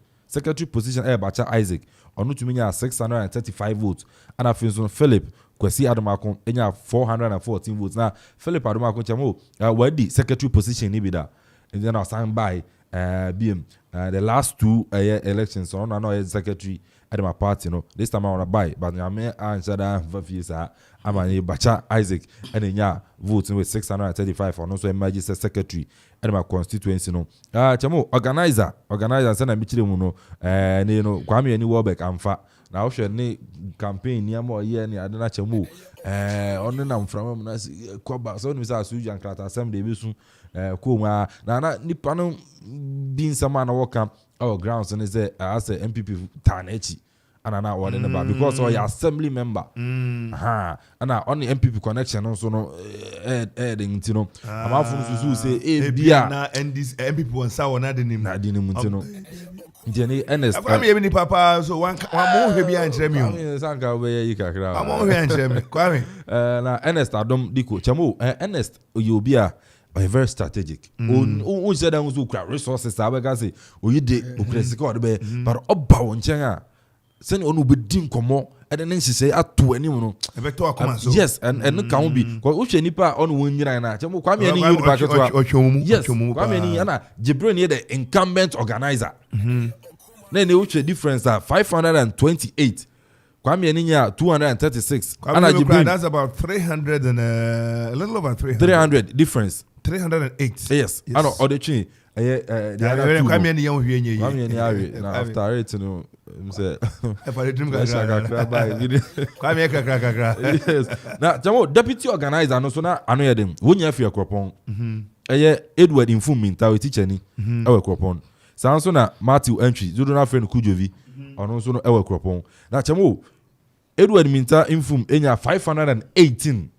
Bacha Isaac onu to me 635 votes and I feel so Philip Kwesi Adomakon enya 414 votes now Philip Adomakon chamo where the secretary position ni be that and then I stand by BM the last 2 elections on no secretary at my party this time I want to buy but I may answer that I'm a Bacha Isaac and then voting with 635 on also emergency secretary at my constituency chamo organizer send a michile mu kwame ani Warbeck amfa na wo hwe ne campaign ni am oye ni adena chamo onu na mframa mu na kwaba so ni say asuju ankrata assembly bi su ko na nipa no bin sama na work our grounds and say as a MPP tanechi and now one in because or your assembly member. And on the MPP connection also no adding you know. I'm out from say na and this MPP one saw na denim. Na denim you know. Jenny Ernest. I'm even papa so one more heavy and tremio. Sanka we you kakra. I'm more heavy and tremio. Kwame. Na Ernest Adom Diko. Chamo Ernest you be a very strategic. On said that was resources I can say you did ukresiko be but oba won chenga. Send on be dim komo and then she say at 20 no. Yes, and no can be because uche nipa on won nyina na. Chamo Kwame ani you back to. Yes. Kwame ani ana Jibril near the incumbent organizer. Then the uche difference are 528. Kwame ani nya 236. Ana Jibril that's about 300 and a little over 300. 300 difference. 308. Yes. I know other chain. Kwame ani yon hwie nye. Kwame ani awe. Now after it you know say Kwame kakra. Yes. Now Jamo deputy organizer no so na ano ye dem. Wonya fi akropon. Edward Infum Minta we teacher ni e we kropon. Sanso na Matthew Entry zodo na friend Kujovi. Ono so no e we kropon. Na Jamo Edward Minta Infum enya 518.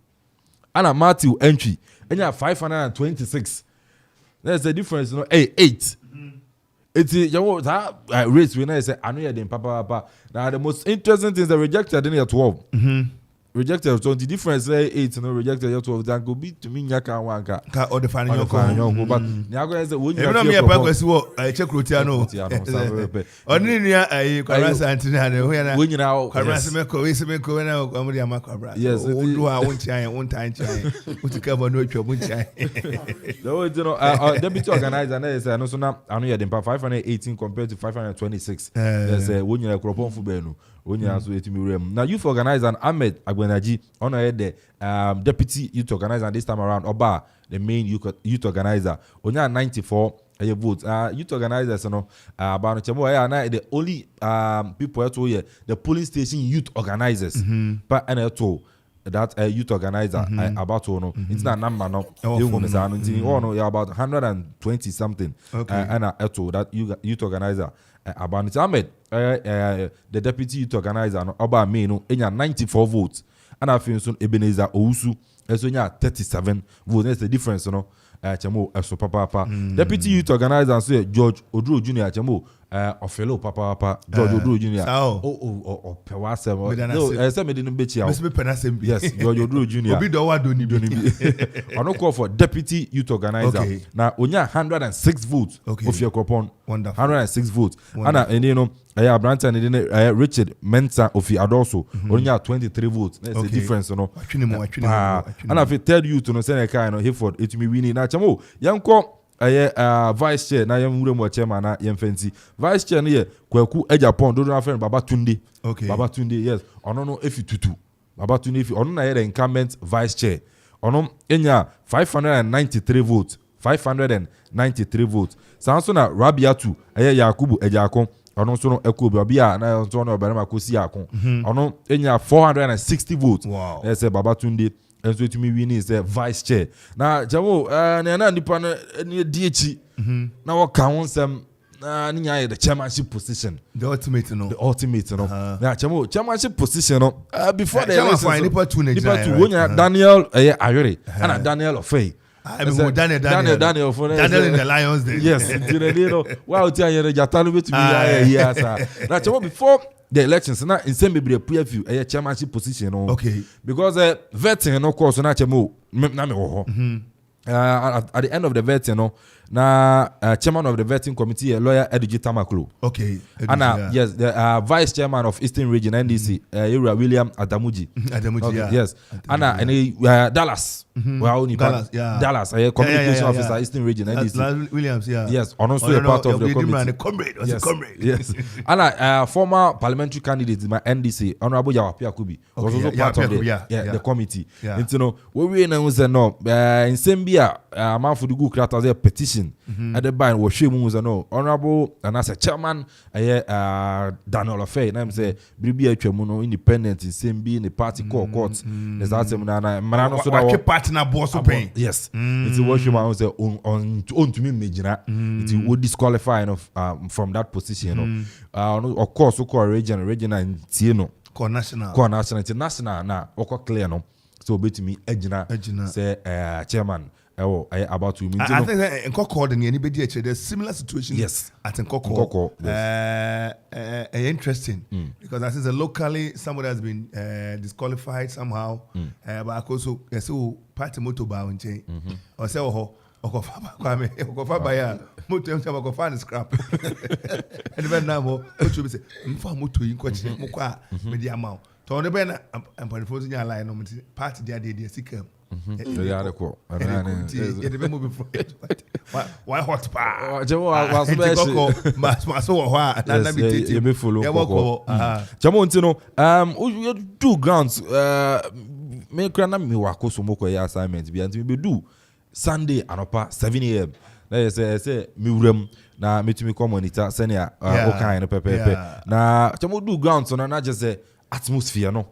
Ana Matthew Entry enya 526. There's a difference, you know. 8. It's you know that race when I say I know you didn't papa. Now the most interesting thing is the rejected in 12. Rejected, so the difference say 8 no rejected 12 that go be to me nyaka wanka Ka or the final your but nyago say when you have me pa si wo check rotiano oni nua kwara santina na ho na when you now kwara se me ko na amuri amakwara yes o do a won tan utika bo no twa mun chan no you know deputy organizer na say no so na anu ye dem pa 518 compared to 526 there's when you kropon fu be no when you so etimi rem na youth organizer Ahmed Agbenaji on the deputy youth organizer this time around Oba the main youth organizer onya 94 votes youth organizers no about chemo na the only people to here the police station youth organizers but and to that youth organizer about to no it's not number no you know about 120 something and to that youth organizer about Ahmed the deputy youth organizer no Oba me no enya 94 votes and I feel soon Ebenezer Owusu eso nya 37 votes. That's the difference no chemo eso papa deputy youth organizer so George Oduro Junior chemo ofelo papa George Oduro Junior pewasem no say me didn't bet you yes George Oduro Junior obi do wado ni bi ono call for deputy youth organizer na onya 106 votes of your coupon 106 votes and you know Branton and Richard Mensa of Adoso only 23 votes. That's the difference, you know. And I third youth to no say kind of Hayford it me winning na chamo yanko vice chair na yam wure mo chairman na yam fancy vice chair na Kwaku Ejapon do na friend Baba Tunde yes ono no efi Baba Tunde efi ono na the incumbent vice chair ono enya 593 votes 593 votes sanso na Rabiatu Yakubu Ejakon ono so no ekobi obia na so no oberema kosi akon ono enya 460 votes yes Baba Tunde and so to me win is the vice chair na jamo na nipa na DH na wo ka won sem na nya the chairmanship position the ultimate no na jamo chairmanship position no before the election nipa two wonya Daniel Ayore and Daniel Ofei Daniel in the Lions Day. Yes, you know. Wow, tell you Jatalo to me here, sir. Now, before the elections, now in some be a preview a chairmanship position. Okay, because vetting, of course, not at the end of the vetting, no. Na chairman of the vetting committee, lawyer Edigi Tamaklo. Okay. And yes, the vice chairman of Eastern Region NDC, William Adamuji. Yes. And Dallas. Dallas, a communication officer, Eastern Region NDC. Williams, yes, also a part of the committee. Comrade. Yes. And former parliamentary candidate in my NDC, Honorable Yawapia Kubi, was also part of the committee. You know, we know no in Zambia. man for the good create as a petition at the bind was shame was no honorable and as a chairman Daniel Ofei na say bribi atwa no independent same be in the party court there's that seminar na so that partner boss pay yes it's what you man say on to me megina it will disqualify from that position of course so call region in Tieno national international na oko clear no so betimi agina say chairman about to mean I think in Koko anybody there's similar situation yes at Koko yes. Interesting because I think locally somebody has been disqualified somehow but also so party motor bow chain or say Okofa buyer motor Okofa scrap and then now what you say mfa motor in kwachi mukwa media amount to the ben and proposing your line no party there sick why hot pa do grounds me kra na me wako so moko ya assignment bi anti me do Sunday anopa 7 a.m. na say me wuram na metumi come monitor senior okay no pepe na chamo do grounds so na just say atmosphere no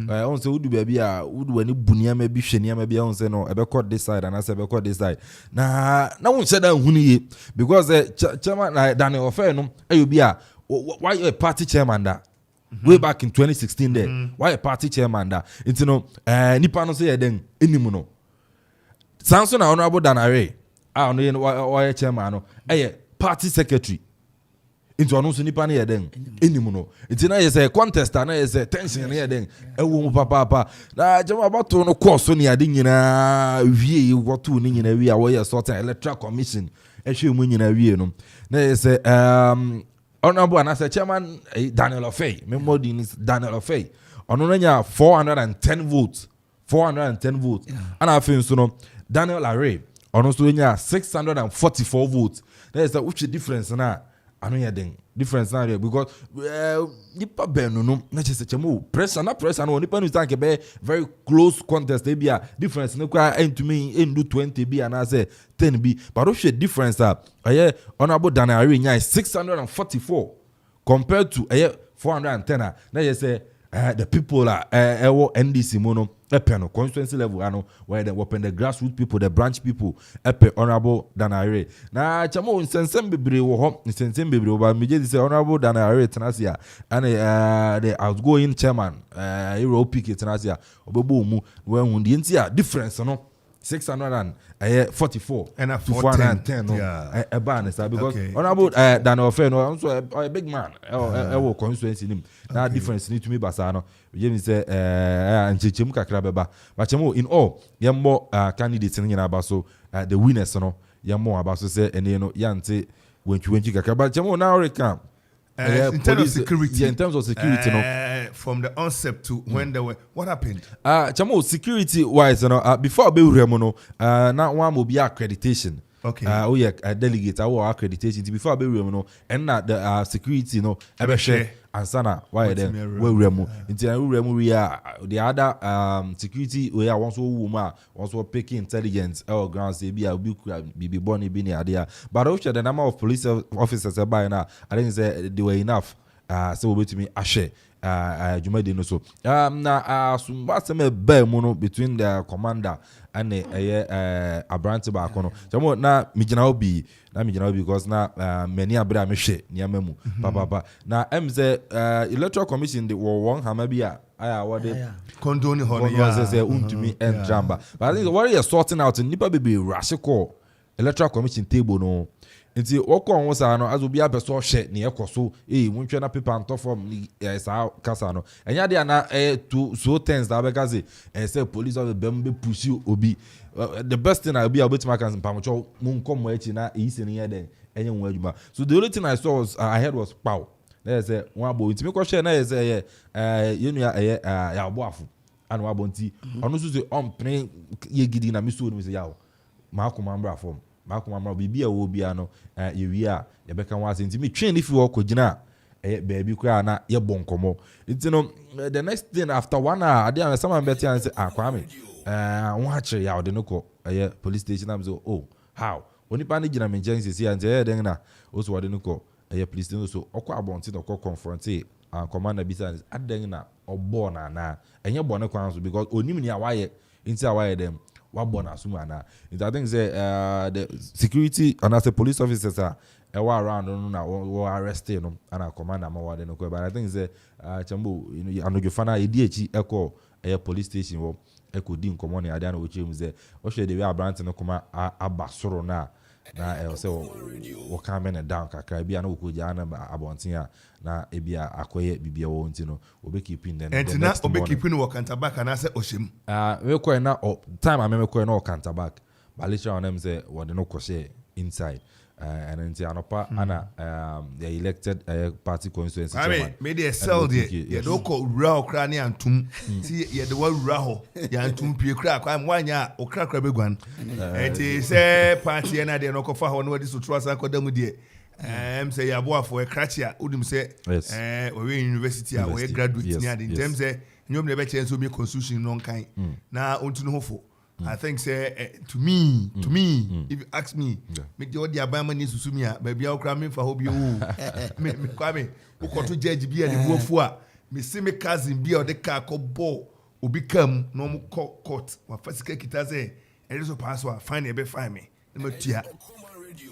on say udu baby a udu ani bunia ma bi hwenia ma bi on say no ebe call this side and I say ebe call this side na won say that huni because chairman Daniel Ofei no ayobi a why a party chairman da way back in 2016 there why a party chairman da you know nipa no say ye den enimu no Samson na honorable Danare no why chairman no party secretary into anunso nipa na yeden enimu no nti na yese contest na yese tension na yeden ewo mu papa na jama bato no course ni ade nyina wie woto ni nyina wie a wo sort electoral commission ehwe mu nyina wie no na yese honorable anasa chairman Daniel Ofei memody is Daniel Ofei ono na nya 410 votes and afin so no Daniel Array ono so nya 644 votes na yese which difference na ano ya den difference na because nipa benu no na chese chemo pressure no nipa no stand ke be very close contest e bia difference no kwa entumi endu 20 bi and say 10 bi but o share difference honorable Danari nya 644 compared to 410 na you say the people ewo NDC mono epeno constituency level ano where they open the grassroots people the branch people epe honorable Danare na chamo nsensem bebre wo ho nsensem bebre ba meje say honorable Danare tenasia and the outgoing chairman Euro PK tenasia obebo mu when hundi ntia difference no 644 and 410 no a ban is because honorable Daniel Ofei no also a big man ewo constituency nim na difference need to me basa no we say nchechemu kakra beba but chemo in all yemmo candidates ni nyina baso the winners no yemmo abaso say ene no yante wenchi kakra but chemo na recap in terms of security. Yeah, in terms of security, from the onset to when they were, what happened? Chamo security wise, before be remono, now one will be accreditation. Okay. Delegate our accreditation before be remono, and the security, ever share and sana why then we remo. Into remo we are the other security we are once woman, once picking intelligence or grounds be born be near there. But also the number of police officers by now, I didn't say they were enough. So we to me ashe Jumadi no so na what's a bear mono between the commander and the Abrante Bacono. Jamo na mijina obi because na many abra meshe niamemu papa na MZ electoral commission the one hamabia what they condone say untumi and dramba. But I think what you're sorting out in nipa baby rashiko electoral commission table no. Nti woko on sa no azo bia beso hye ne ekoso wonhwe na paper anto form ni sa kasa no enya dia na to so things that be say say police of the bembe push obi the best thing I be able to make am pamocho mun kom echi na isi ne yeden enya won adwuma so the only thing I saw was I heard was pow na say won abo ntimi ko hye na say yenu ya aboafo anu abo nti onu so say on pray ye gidi na mi so no say yawo ma akoma mbra form Makuma bibia wo bia no yewi a ye beka wa ase ntimi twen if wo kogina baby kura na ye bonkomo nti no the next thing after 1 hour ade am some better and say Kwame won ha kire ya ode no ko a police station am so oh how oni pa na gina me nchen sisi ante e den na o so wode no ko a police station so okwa abonti no ko confront commander bisa aden na obo na enye bo ne kwan so because onim ni awaye inti awaye dem wa bo na sumu na I think say the security and as the police officers are around no na we arrest no and commander ma wade no ko but I think say chambo you know anogefana edi echi eko a police station wo eko di nkomo ne ade na wo chem say o hwe de we abrant no koma abasoro na say wo come in down kakra bia na wo ko ja na abonten a na ebia akoye bibia wo ntino obe keeping them and na obe keeping wo kanta back and say oshem we ko na time am ko na kanta back but later on them say what no ko share inside and then anopa ana the elected party constituency chairman me dey sell there ye do ko ura okra ne antum ti ye de wa ura ho ya antum pie kra kwa mwanya okra kra begwan enti say party na de no ko fa ho no wadi so trasa ko damu de say ya boa for a crachia udim say we university a we graduate ni ade dem say nyom ne be chen so me constitution no kan na ontu no hofo I think say to me if you ask me me the odia bama ni susumi a ba bia okra me fa ho bi o me kwa me ko to judge bia de buofu a me see me cousin bia o de ka ko ball obi kam no mo court wa fasika kita say e so pass wa fine e be fine me na matua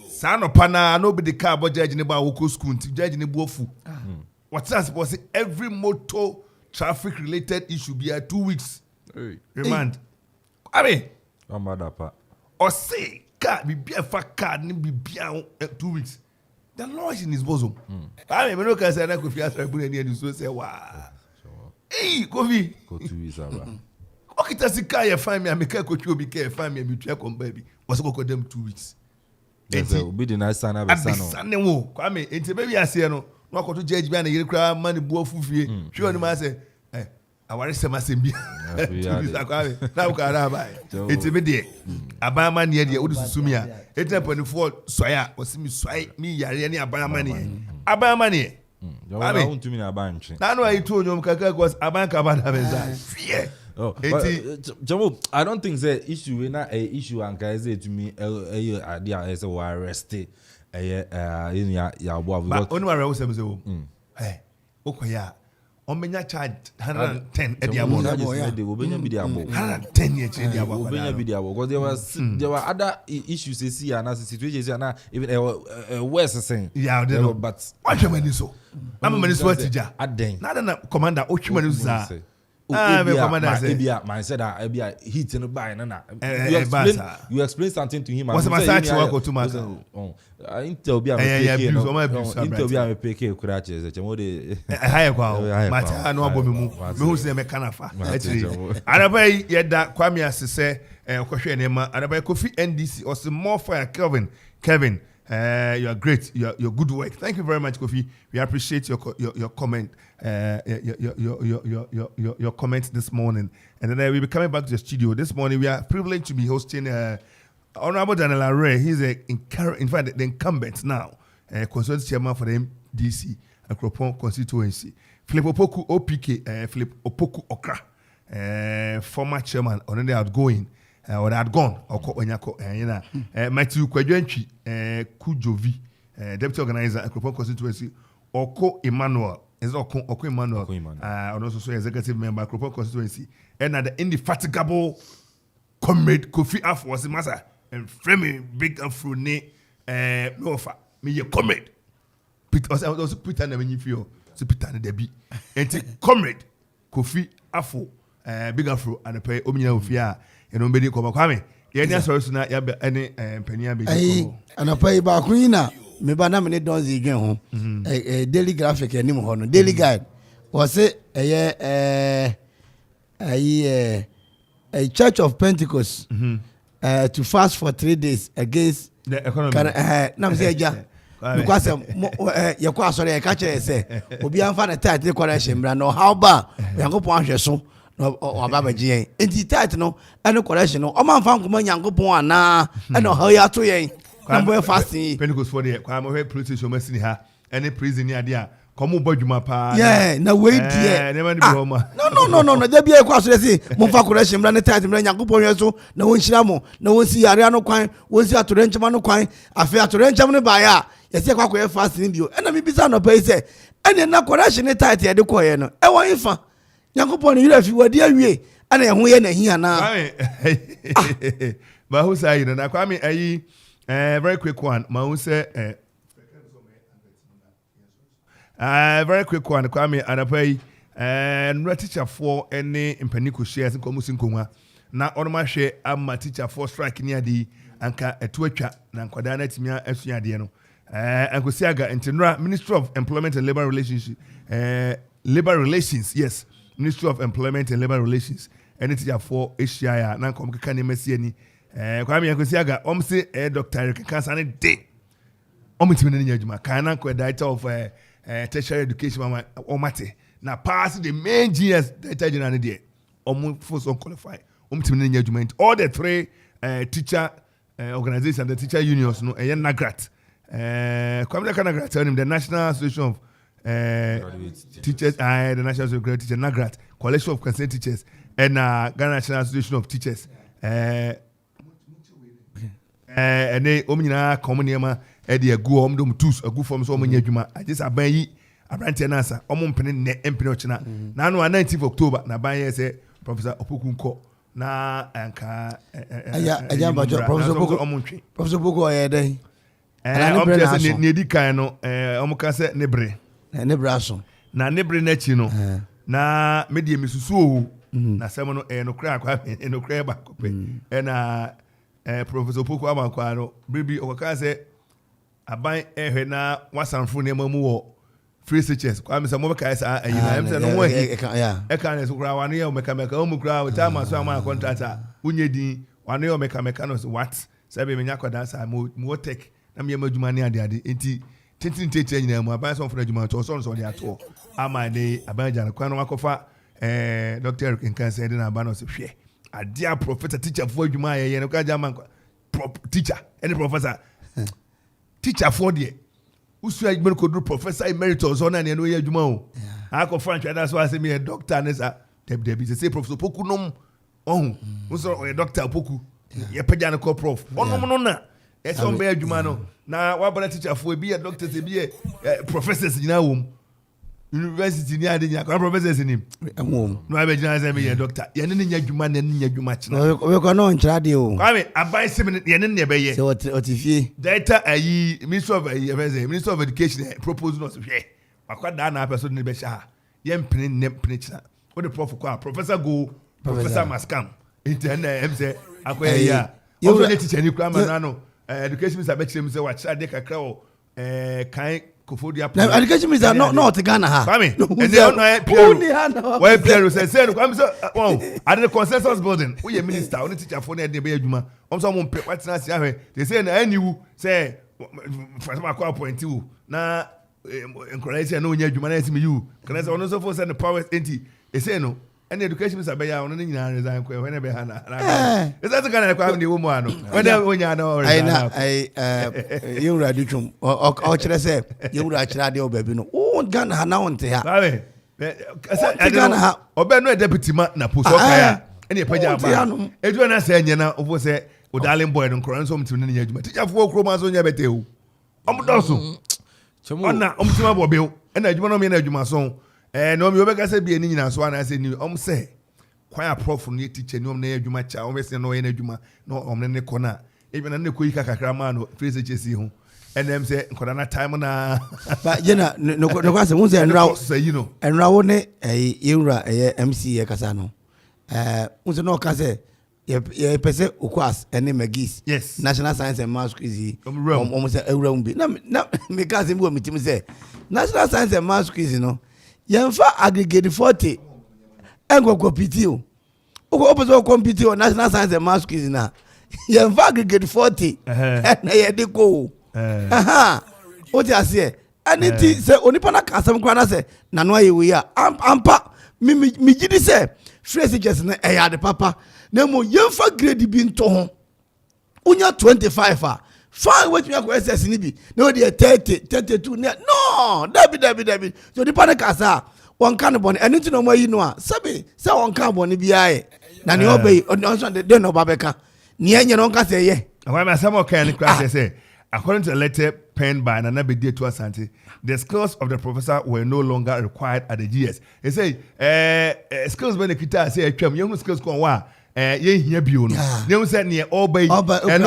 Sano pana nobody car but judge ne ba woko school judge ne buofu. What's that supposed every motor traffic related issue be 2 weeks. Remand. I mean, or say car be a fat card ni be 2 weeks. The law is in his bosom. I mean, no can say that Kofi Ansong Baffuor so say wow. Hey, Kofi. Go 2 weeks aba. Okay, that's the car you find me and make Kofi obi care find me and be try come baby. Was go them 2 weeks. Be the nice son wo kwame enti baby ase no no akoto judge bia na yere kra man bu afufie hwe no ma say aware semasem bia kwame na wo kara ba enti be de abama ne de wo susumi a etempanifo soya osimi soy mi yare ne abama ne Wala untumi na banchi. Na no ayi to nyom kaka cause abanka ba na benza fear. Oh, Jamo, I don't think the issue na a issue and guys to me idea as a arrest in ya bo because only my rule say hey okoya on menya charge 110 e dia bo they will be dia bo 110 ye che dia bo because there were other issues see and as situations and even a worse thing yeah but what many so am many so tija na commander o chimani so man said that heat in the buy na you explain something to him and say I intel be am PK kura che che mo de high kwa mata no abo me hu se me kanafa actually arabai yeda kwame asese kwhwe ne ma arabai Kofi NDC or some more fire Kevin you are great. Your good work. Thank you very much, Kofi. We appreciate your comment. Your comment this morning. And then we'll be coming back to the studio this morning. We are privileged to be hosting Honorable Daniel Array. He's in fact the incumbent now, consultant chairman for the MDC and Kropon constituency. Philip Opoku OPK. Philip Opoku Okra, former chairman, already outgoing. Or had gone or Matthew Kwadwentwi Kujovi deputy organizer Akropon constituency Oko Emmanuel is Oko Emmanuel and also executive member Akropon constituency and the indefatigable comrade Kofi Ansong was the master and framing big afro ne no offer me your comrade also Peter na when you feel so Peter na debi and comrade Kofi Ansong big afro and pay ominya ofia eno mbedi ko kwame ye ni asoro na ya ene pania be ko ana pay ba kuina me ba na me don zi dwen ho daily graphic enim ho no daily guide was say a church of Pentecost to fast for 3 days against the economy na say ja because ye ko asoro ye ka kire say obi anfa na title correction bra no how ba yankopon ahwe so or Baba G. And the title no, and no correction. No, man found Yankopon ana, and no how you to ye. Number fasting. Pentecost for the Kwame police show messing her, any prison idea. Komu Bojuma pa. Yeah, na wait there. Never knew Homa. No. There be a question. Say, Monfa correction. Run the time. Run Yankupon so. No one shiramo. No one see Ariano Quine. One see a Torrentamano Quine. A fair Torrentamano buyer. Yes, I quite fast in you. And I mean, Bizarro pay say. And then na correction the tight at the choir. No, I want if Yankupon you if you were dear way. And then we are here now. But who say you? Na kwame ayi very quick one. Ma who say very quick one. Kwame anapai no teacher for any impanico shares in komusin kunwa. Na onoma hwe ama teacher for strike ni adi anka etwatwa na nkwada na timia asua ade no. Ankosiaga Internal Ministry of Employment and Labor Relations yes. Ministry of Employment and Labor Relations. Any teacher for Asia na kom keka ne masi ani kwame Ankosiaga omse Dr. Eric Kasa ne de omitimi ne nyadwuma kana ko director of tertiary education mama omate na pass the main GS data general there force on qualify omitimi ne nyadwuma all the three teacher organizations the teacher unions no nagrat kwame nagrat tell him the National Association of teachers the National Association of Graduate Teachers nagrat Coalition of Concerned Teachers and Ghana National Association of Teachers and they omina communiama edi agu omdom tools agu form so omanya adwuma agisa aban yi abrante na asa omompene ne empene ochina na no 19th October na ban ye say Professor Opokunko na anka aya bajo Professor Boko oyede omtese ne di kan no omka se nebre aso na nebre na chi no na medie misusu o na semo no no kra akwa no kra ba kope na Professor Opoku amankwa no bibi okaka se aban ehwe na wasanfo ne mamu wo free teachers kwa me se mo beka sa ayina em se no wo hi e kan ne so kra wane ye meka o mu kra o time so ama contractor unye din wane ye meka no what se be menya kwada sa mo tech na me madwuma ne ade enti tintin tete nyina mu aban so fo adwuma to so de ato ama ne aban jana kwa no makofa Dr. Eric Kasa de na aban no se hwe adia professor teacher for adwuma ye no ka jama teacher any professor teacher for there usu adwuma ko do professor emeritus on na no ye adwuma o akọ French that's why say me a doctor nesa debi say Professor Opoku nom ohun usu o doctor Opoku ye pagya no ko prof onom no na e so be adwuma no na wa bana teacher for be a doctor say be professors nyina wom university ni ade nya professors ni no abe jina say be doctor ye ne nya adwuma na nya adwuma china we ko no nchra de o kwame abai sim ye ne be ye so otifie data ayi Ministry of Education propose no so hwe akwada na person ne be sha ye mpene china what the prof kwa professor go professor maskam internet em say akwaya ya also the teacher ni kwa ma no education minister be chere me say wa chira de kakra o kan Kofodia education minister not Ghana ha kwame and they no why Pierre say no kwame so at the consensus building we your minister only teacher for na dey be adwuma so mo what na sia hwe they say na aniwu say for my call point you na encourage na onya adwuma na esi me you can say ono so for say the powers enti they say no and education minister be ya ono na nyina resign kwa when be ha na is that Ghana kwa me wo mu ano when onya na you ready to o chere say you ra chere de obabi no o Ghana ha na wonte ha Ghana ha obe no deputy ma na post okaya ene pagya ba edu na say nya na ofo say o darling boy no nkron so mtim ne nya adwuma teacher fo okro so nya bete o omdoso ona omtima bo be ena adwuma no me na adwuma so no me obeka say bi eni nyina so ana say ni say kwaya prof no teacher ni na adwuma cha say no ye na adwuma no ne kona even na ko yika kakra ma no free HC ho enem say nkoda na time na ba je na no kwa say won say enra wo ne yewura MC ye kasa no won say no ka say ye pese okwas ene magis yes National Science and Maths quiz say ewura mbi na me ka say mbi o mitim say National Science and Maths quiz no yemfa aggregate 40 engo compete o opposite compete o National Science and Maths quiz na yemfa aggregate 40 na ye de ko o ti ase anything say onipa na kasam kwa na say na no aye we ampa mi gidi say phrase just na e ya de papa na mo yemfa grade bi nto ho unya 25 fine what me ko SS ni bi na o de 30 32 no no dabi so the panic asa one can born and into no more you know sabi say one can born bi na ne obey on the no babeka ne anya no kan say ye why me some can class say according to a letter penned by Nana Bedi to Asante, the skills of the professor were no longer required at the GS. They say skills when the guitar say young skills go wa ye here bi onu dem say near obey and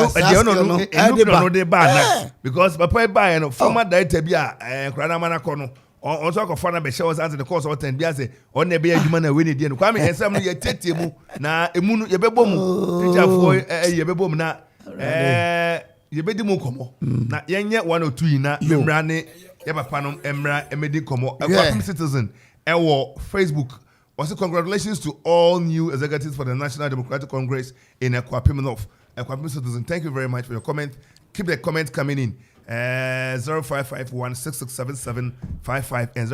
no dey bad because papa buy no former director bi a krana mana ko no on talk of former be show us answer the course of 10 bi say on na be adwuma na we ne die no kwame ensam no ye tete mu na emu no ye bebo mu teacher for ye bebo mu na ye bedi mu komo na yenye 102 na memra ne ye papa no emra emedi komo a citizen ewo Facebook. Also, congratulations to all new executives for the National Democratic Congress in Ekwapim North. Ekwapim citizen, thank you very much for your comment. Keep the comments coming in. 0551667755 and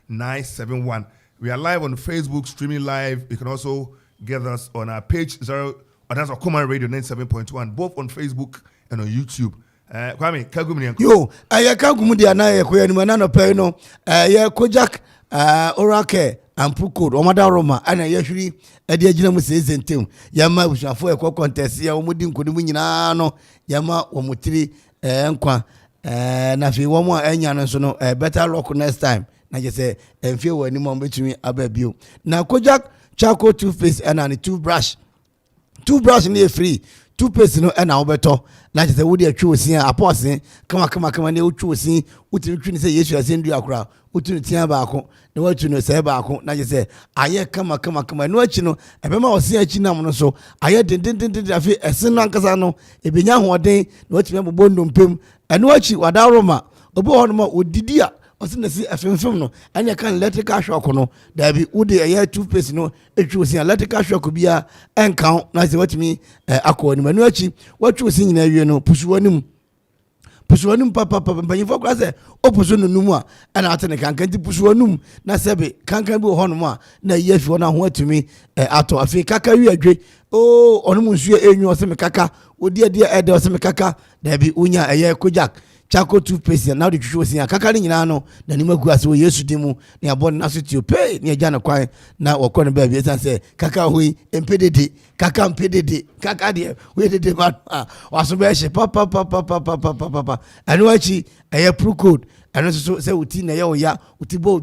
0270191971. We are live on Facebook, streaming live. You can also get us on our page, that's Okoman Radio 97.1, both on Facebook and on YouTube. Kwame, kagumuni. Yo, kagumudi anaye kwe ni manano pe no. Kojak Orake and Pukod, Omada Roma, and I usually a dear General says and Tim, Yama, which are for a contest, Yamudin Kudiminano, Yama, Omutri, Enqua, Nafi, one more Enyan, so no, better rock next time. I just say, and feel any more between me, Abebu. Now, Kojak, charcoal toothpaste, and a toothbrush near free. Toothpaste no and Alberto. Like the woody choosing a person, come on, you choosing, Utin say yes, you are sending you a crowd, Utin Tiabako, the word to know Sabako. Now you say, I come, no, you know, a member of Siachinam so. I didn't a sin Casano, a binyang one day, what you remember Bondum Pim, and watch you, what Roma, a board with Didia. Osin see a film no and you can electrical shock no there be woody a year toothpaste no it was electrical shock could be a and count na say what me akọ ni manuachi what you see na wie no pusuanum papa banyi class e opusu no numu a na atene kankan ti pusuanum na sebe kankan bi ho no mu a na yefi wona ho atumi ato afi kaka wi adwe oh onum nsu enyu o se me kaka odi ede o se me kaka there be unya eye kojak Chako toothpaste now the chuchu was in a kakari no the Nimaguas who used to demo near born nasu to pay near Jana Quine now or corner baby and say Kaka hui impeded Kaka impeded Kaka dear waited the man was a bear papa and watchy a pro code and also say Utina ya Utibo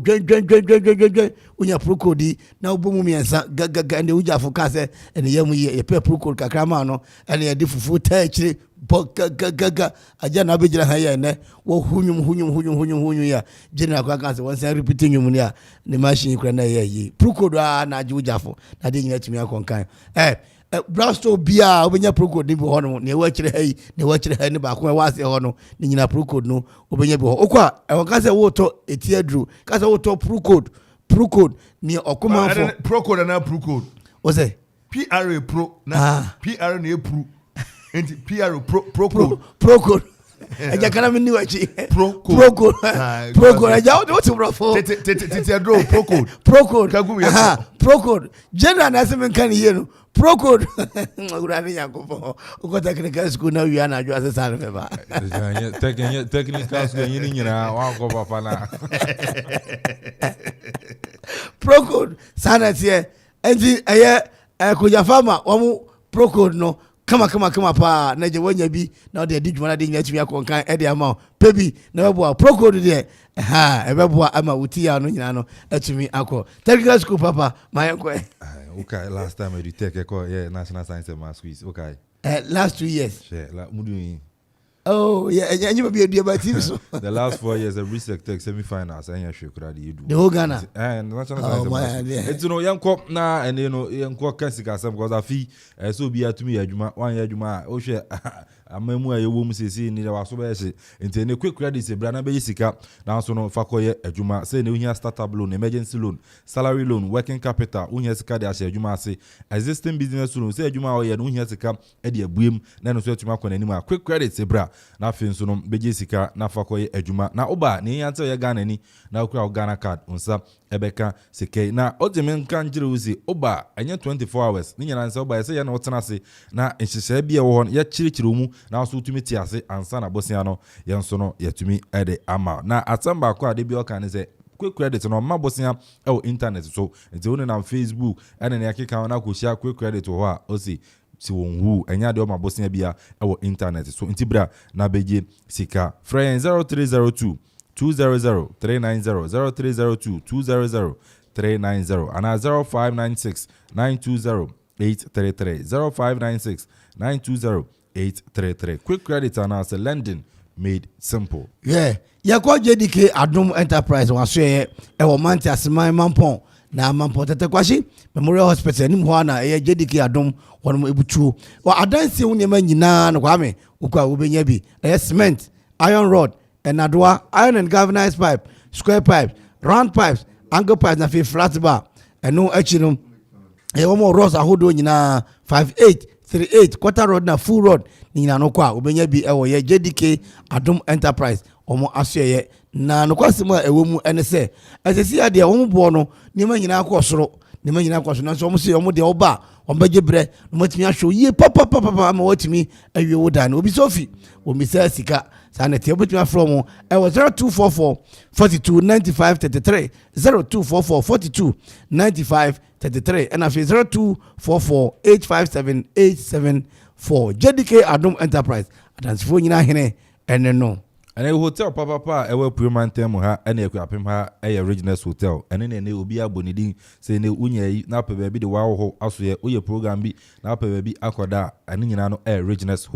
unya pro code now booming and gaga and the Uja for Casa and the Yamu a pair pro code Kakramano and a different foot actually. Gaga ajana abejira haya ne wo hunyum ya general kwa kanse won say repeating yum ya ne machine kura na yi procode na ajujafo na de nyina tumi akonkan brasto bia obenya procode ni bi ho no ne wachire hayi ne ba ko wa se ho no ne nyina procode no obenya bi ho okwa e kanse wo to etiadru kanse wo to procode ni Okoman fo procode na procode o say PRA pro na PR na pro enti PR pro code eja kana mi ni wachi pro code eja what you bro for tete draw pro code kagu ya pro code general na se men kan ye no pro code urani yakofo uko technical school na wi ana jo ase sare ba technical school yin nyina wa ko papa na pro code sana tie enti eye koja farmer wo pro code no Kama pa na je wanya bi na de dijuma na de nyatumi akonkan e de ama pebi na bebo pro code de e bebo ama wuti ya no nyina no atumi akọ technical school papa my enko okay last time I take national science and math quiz okay last 2 years la mudu oh yeah you be do about team so the last 4 years the research tech semi-finals and you shukra the the whole Ghana and national science it's no yanko na and yanko kasika some because afi so be atumi adwuma wan ya adwuma o hwe amamu ayewo mu sesi ni da waso be hye enti ne quick credit se bra na be sika na so no fa koye adwuma say ne uhia startup loan emergency loan salary loan working capital uhia sika de ahye adwuma ase existing business loan say adwuma o ye no uhia sika e de abuem na no so atuma kwana ni ma quick credit se bra na afin so no beje sika na fa koye adwuma na oba ne yante ye Ghana ni na okura Ghana card unsa ebeka sike na odemen kan jire uzi oba anya 24 hours ni nyana nsa oba ye se ye na otena se na nhyehyɛ bia wo ho ye kyirikyiri mu na so tumi ti ase ansa na bosia no yenso no yetumi ede ama na atamba kwa de bi o kan say quick credit no ma bosia e internet so nti woni na Facebook ene ne akeka na ko share quick credit ho a o si wonhu enya de o ma bosia bia e internet so nti bra na beje sika friend 0302 200 390 0302 200 390 and 0596 920 833 0596 920 833 quick credit and as a lending made simple. Yeah, yakwa JDK Adum Enterprise was share e wo manti asman mampon na mampon tete kwashi Memorial Hospital nim ho na e JDK Adum wono ebutu wa adanse wo nyema nyina no kwame ukwa obenya bi e cement iron rod enadoa iron and galvanized pipe square pipes round pipes angle pipes na flat bar eno achi no e wo mo rods ahodo nyina 58 38 quarter rod na full rod nyina no kwa obenya bi e wo ye JDK Adum Enterprise omo asoye na no kwasem a ewo mu ene se asesi ade wo mo bo no nyima nyina akosoro nyima nyina akosoro na so omo se omo de oba ombeje bre no matimi ahwo ye papa ma watimi awie wo dan obi sofi wo mi se sika sana tie obetimi from e wo 0244 42 95 33 0244 42 95 33 and after 0244 857 874 JDK Adum Enterprise atansifo nyina hene ene no and a hotel papa ewe Primantem ha ene ekwapem ha Regionals Hotel ene ne obi abonidi say ne unye na pe bi de wa ho asoye oye program bi na pe bi akoda ene nyina no Regionals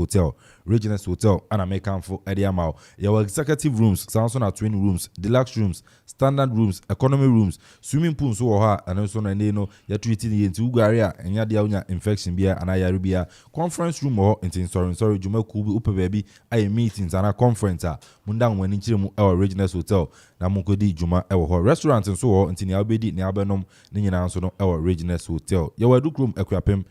Hotel and American for Ediamao. Your executive rooms, Samson are twin rooms, deluxe rooms, standard rooms, economy rooms, swimming pools so ha and also no you're treating the into Ugaria and yadia infection beer and ayaribia conference room or in sorry Jumo Kubi Upe baby I meetings and a conference Mundang when in Chimu our Regionals Hotel na Mukodi Juma our restaurant and so on until Albedi Niabenom Nina so no our Regionals Hotel. Your room equipem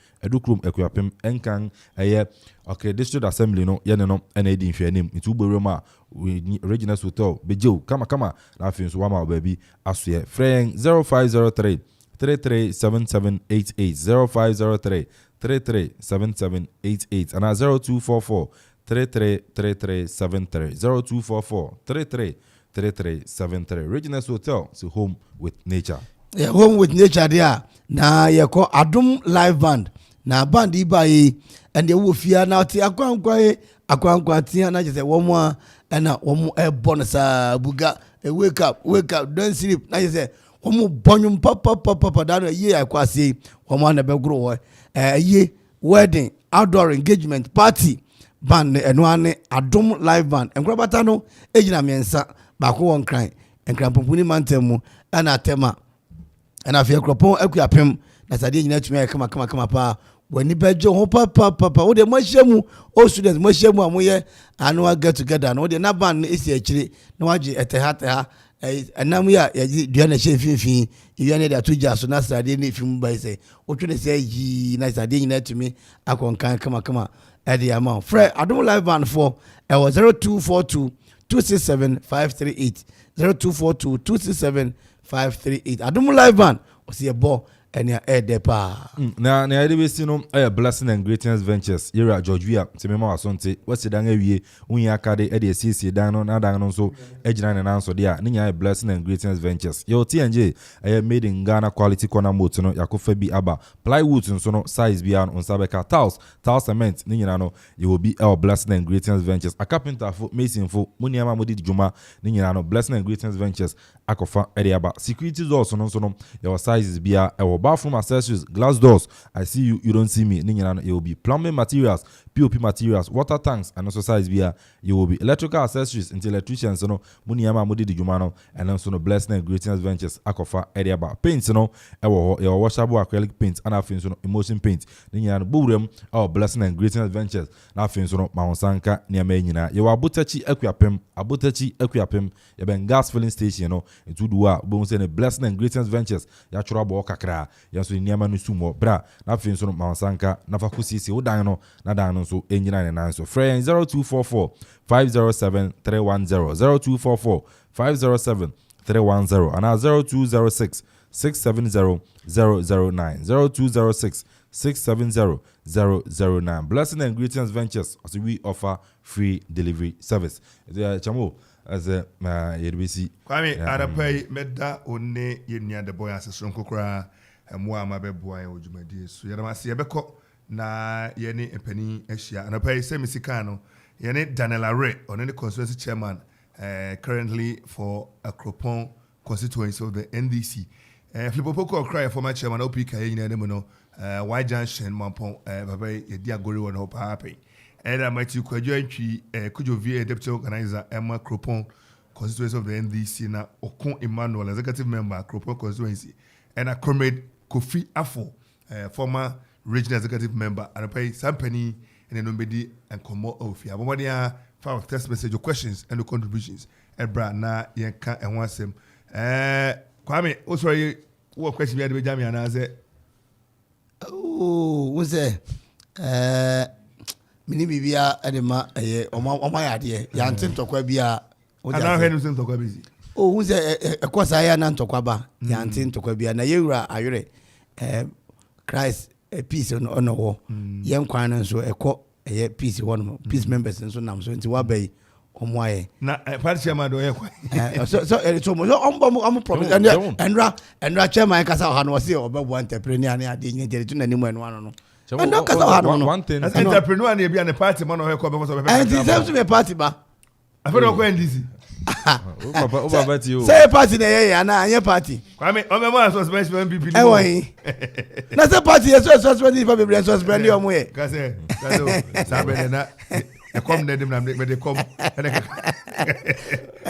enkang aye okay district assembly no yene no ene di nhwenim itu boroma Regionals Hotel bejo kama na afin so wama baby asoye friend 0503 337788 0503 337788 and 0244 333373 0244 333373 Regionals Hotel so home with nature. Yeah, home with nature there. Na yeko Adum live band. Na band ibaye and the wofia na ti akwankwa ti na je wo mo na wo mo e bonsa buga wake up don't sleep na je wo mo bonyum papa da no ye akwase wo mo na be gro wo ye wedding outdoor engagement party band eno ane Adum live band enkrabata no ejina miensa ba ko won kran enkrampopuni mantemu na tema and afia kropon akuapem na sade nyina tumi kama pa wani bejo ho papa wo de mohyiamu o students mohyiamu amoye annual get together no de na ban na esi akire na waje eteha anam ya dua na hye dua na de atoja so na sade na fim ba ise o twene se yi na sade nyina tumi akonkan kama ade ama Fred Adum live band for 0242 267 538 0242 267 538 Adum live band osi ebo enya edepa na ide be si no Blessing and Greatness Ventures yera George Wia temema wasonte wasi dan awie unya akade ede sisi dan no na dan no so ejina ne nan so dia ne nya Blessing and Greatness Ventures yo TNJ made in Ghana quality corner motor no yakofa bi aba plywood nso no size bia on sabeka tiles cement ne nyina no you will be our Blessing and Greatness Ventures a carpenter fo mason fo muniama modi djuma ne nyina no Blessing and Greatness Ventures akofa ede aba security doors no so no your sizes bia bathroom accessories, glass doors. I see you, you don't see me. It will be plumbing materials, POP materials, water tanks, and also size beer. You will be electrical accessories into electricians, you know, Muniama Mudi Jumano, and also no Blessing and Greatness Ventures, Akofa, area bar paints, you know, your washable acrylic paint, and I think so emotion paint. Nian Burem, our Blessing and Greatness Ventures, now think so Mount Sanka, near Menina. You are Butachi Equiapem, you been gas filling station, you know, into Dua, Bones and Blessing and Greatness Ventures, Yatrabo Kakra. Yaso nyama no sumo bra na fin so mawansanka na fakusisi odan no na dan no so enjina ne nan so friend 0244 507 310 0244 507 310 and 0206 670 009 0206 670-009. Blessing and Greetings Ventures, as we offer free delivery service. Chamo, as a YDBC. Kwame, Arapay, Meda, One, Yenya, the boy, as a strong cocra, and Wama Beboy, or Jumadi. So Yamasi Abeko, na Yenny and Penny Asia, and a pay Semisicano, Yenny Daniela Ray, on any constituency chairman, currently for a Cropon constituency of the NDC. Flipopoko cry for my chairman, OPK, Nemono, Y Junction, Mampon, Baby, Diagori, and Hope Happy. And I might you could you via deputy organizer Emma Cropon, constituency of the NDC, na Okon Emmanuel, executive member, Cropon constituency, and a comrade Kofi Ansong, former regional executive member, and I pay some penny and then nobody and come more of you. But for text message, your questions and the contributions, and Brad na Yanka and one sem. Kwame, also, what question you had with Jamie and I said, oh, what's that? Mini bibia edema oma yade ya ntem tokwa bia I now heard you talk busy. oh who's a kwasa ya na ntokwa ba ya ntem tokwa bia na yewura ayere Christ a peace on wo yen kwan no so ekọ peace one peace members nso nam so nti wa bai omoaye Na party chairman do ekwa. so I'm promise and chairman kasa ha no say obebu entrepreneur na ade nyere tu na nimu eno ano no. And don't one thing. As entrepreneur and be an party man or a couple of and it seems to be a party ba. I don't know this. Say a party na na party. Kwame, o me mo suspension people. Eh won. Na say party so suspend if people suspend you omo here. Kase sabe na e come na dem na me dey come.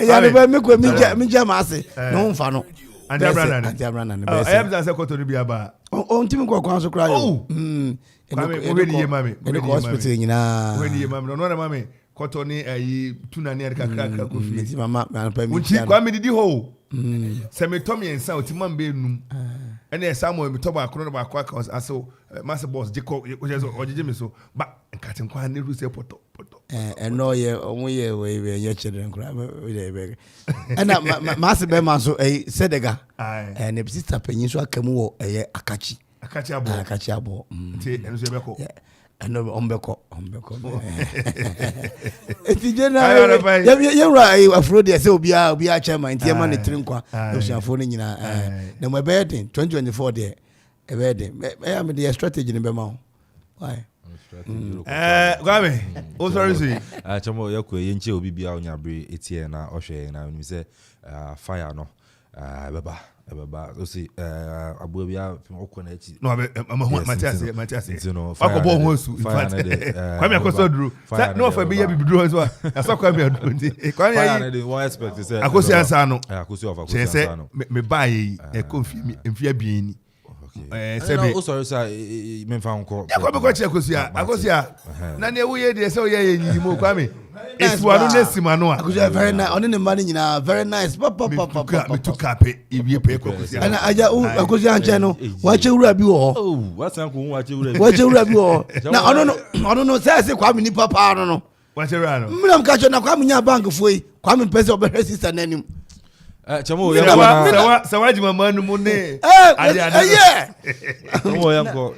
Ya be me ko mi jama ase. No mfa no. Anti Abrana. I am say koto bi aba. On timi ko kwan so kra yo. Kwame, we ni ye mami. We go hospital nyina. We ni ye mami. No na mami. Koto ni ayi tuna ni kakra kofi. Meti mama na pa mi. Unchi Kwame didi ho. Se me tomi ensa otimam be num. Ene Samuel me toba akono ba akwa ka aso master boss Jacob ojeje me so ba nkate nkwa ne ruse poto. No ye omo ye we ye children kra we dey be. Ena master be man so Sedega. Ne sister panyin so akamu wo Akachi. Akachi abo. Nti eno so beko. Eno ombeko. Eti general ye afro dey say obi a chairman nti e ma ne trinkwa no siafo ne nyina na mo be den 2024 dey e be den me dey strategy ne be ma why Kwame, o sorry say chamo yakọ yenche obi bia onyabre etie na ohwe na nim say fire no baba o say abo bia okọ na echi no Matias akobo ho su Kwame akoso duru no for be ya bibiduru so asa Kwame aduru nti Kwame yi one expect say akosi ansa no akosi no me ba yi e konfi mfia bieni sebe o sorry say me fa nko ya Kwame ko che akosi a na ne wo ye de say o ye yi mo Kwame esu anu na sima no a akosi very nice on the man nyina very nice papa me to kape iwie pe akosi ana aja akosi anche no wa che wura bi wo oh what san ko wa che wura bi wo na ono no say Kwame ni papa no wa che wura no mlam ka che na Kwame nya bank foi Kwame pese obere sister nanim chamo ya sawaji mama nu mu ne yeah chamo yanko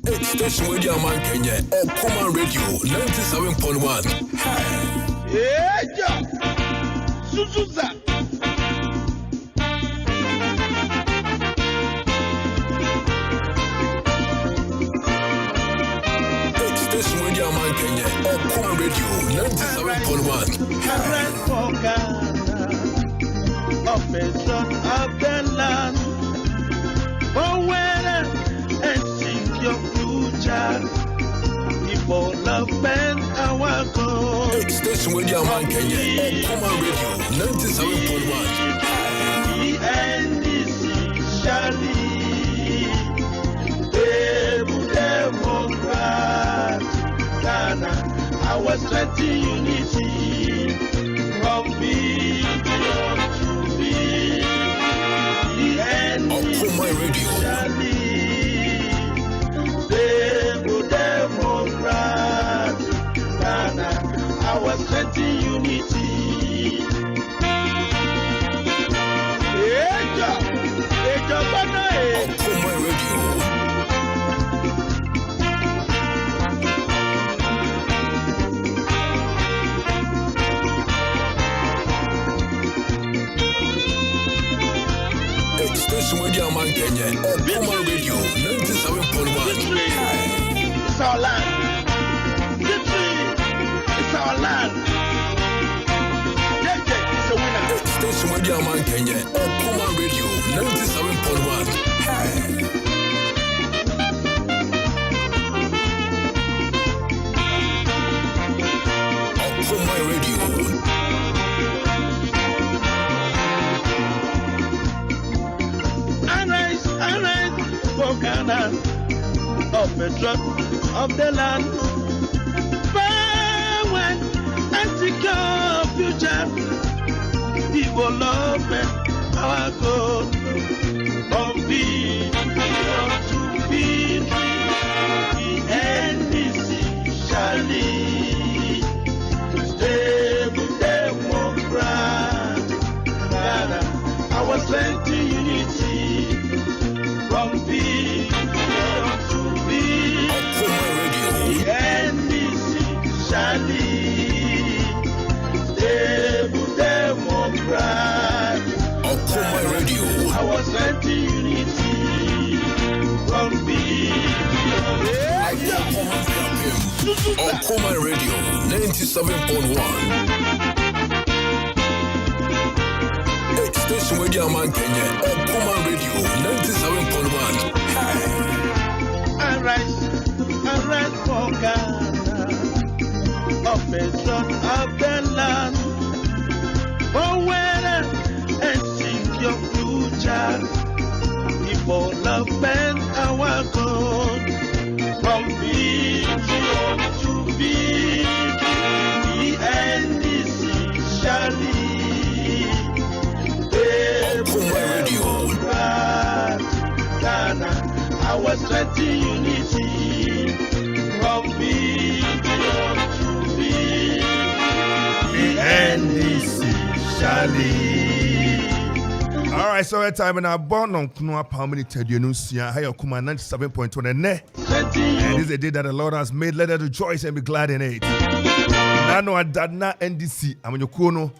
Station Radio Man Kenya, Okoman Radio 97.1. Eja Suzuza Station Radio Man Kenya, Okoman Radio 97.1. Operation of the land. For where and seek your future. People love men our God. Station Radio Man Kenya, Okoman Radio 97.1. The end is surely. Our strength unity from vision to be the end Okoman Radio. Stable Democrat, our strength unity. Kenya, Okoman Radio, 97.1. It's our land. Victory. It's our land. JJ is a winner. Station Radio Man Kenya, Okoman Radio, 97.1. Okoman Radio. Arise, for Ghana, of the drop of the land. Forward and secure future. People love our God. From victory to victory, the NDC shall lead. Stable democrat, Ghana, our strength in unity. From victory to victory, the NDC shall lead. Stable democrat, Okoman Radio. our strength in unity. From victory. Okoman Radio, 97.1. Station Radio Man Kenya, Okoman Radio, 97.1. Arise for Ghana, of the throne of the land. Forward and seek your future. People love our God. From victory to victory, the NDC shall lead. Okoman Radio. Ghana, our strength in unity. From victory to victory, the NDC shall lead. All right, so that time in our born on Knua Palmini Tedunusia, Hey Okoman 97.1 and this is a day that the Lord has made. Let us rejoice and be glad in it. Nano Adana NDC, I'm your Kuno.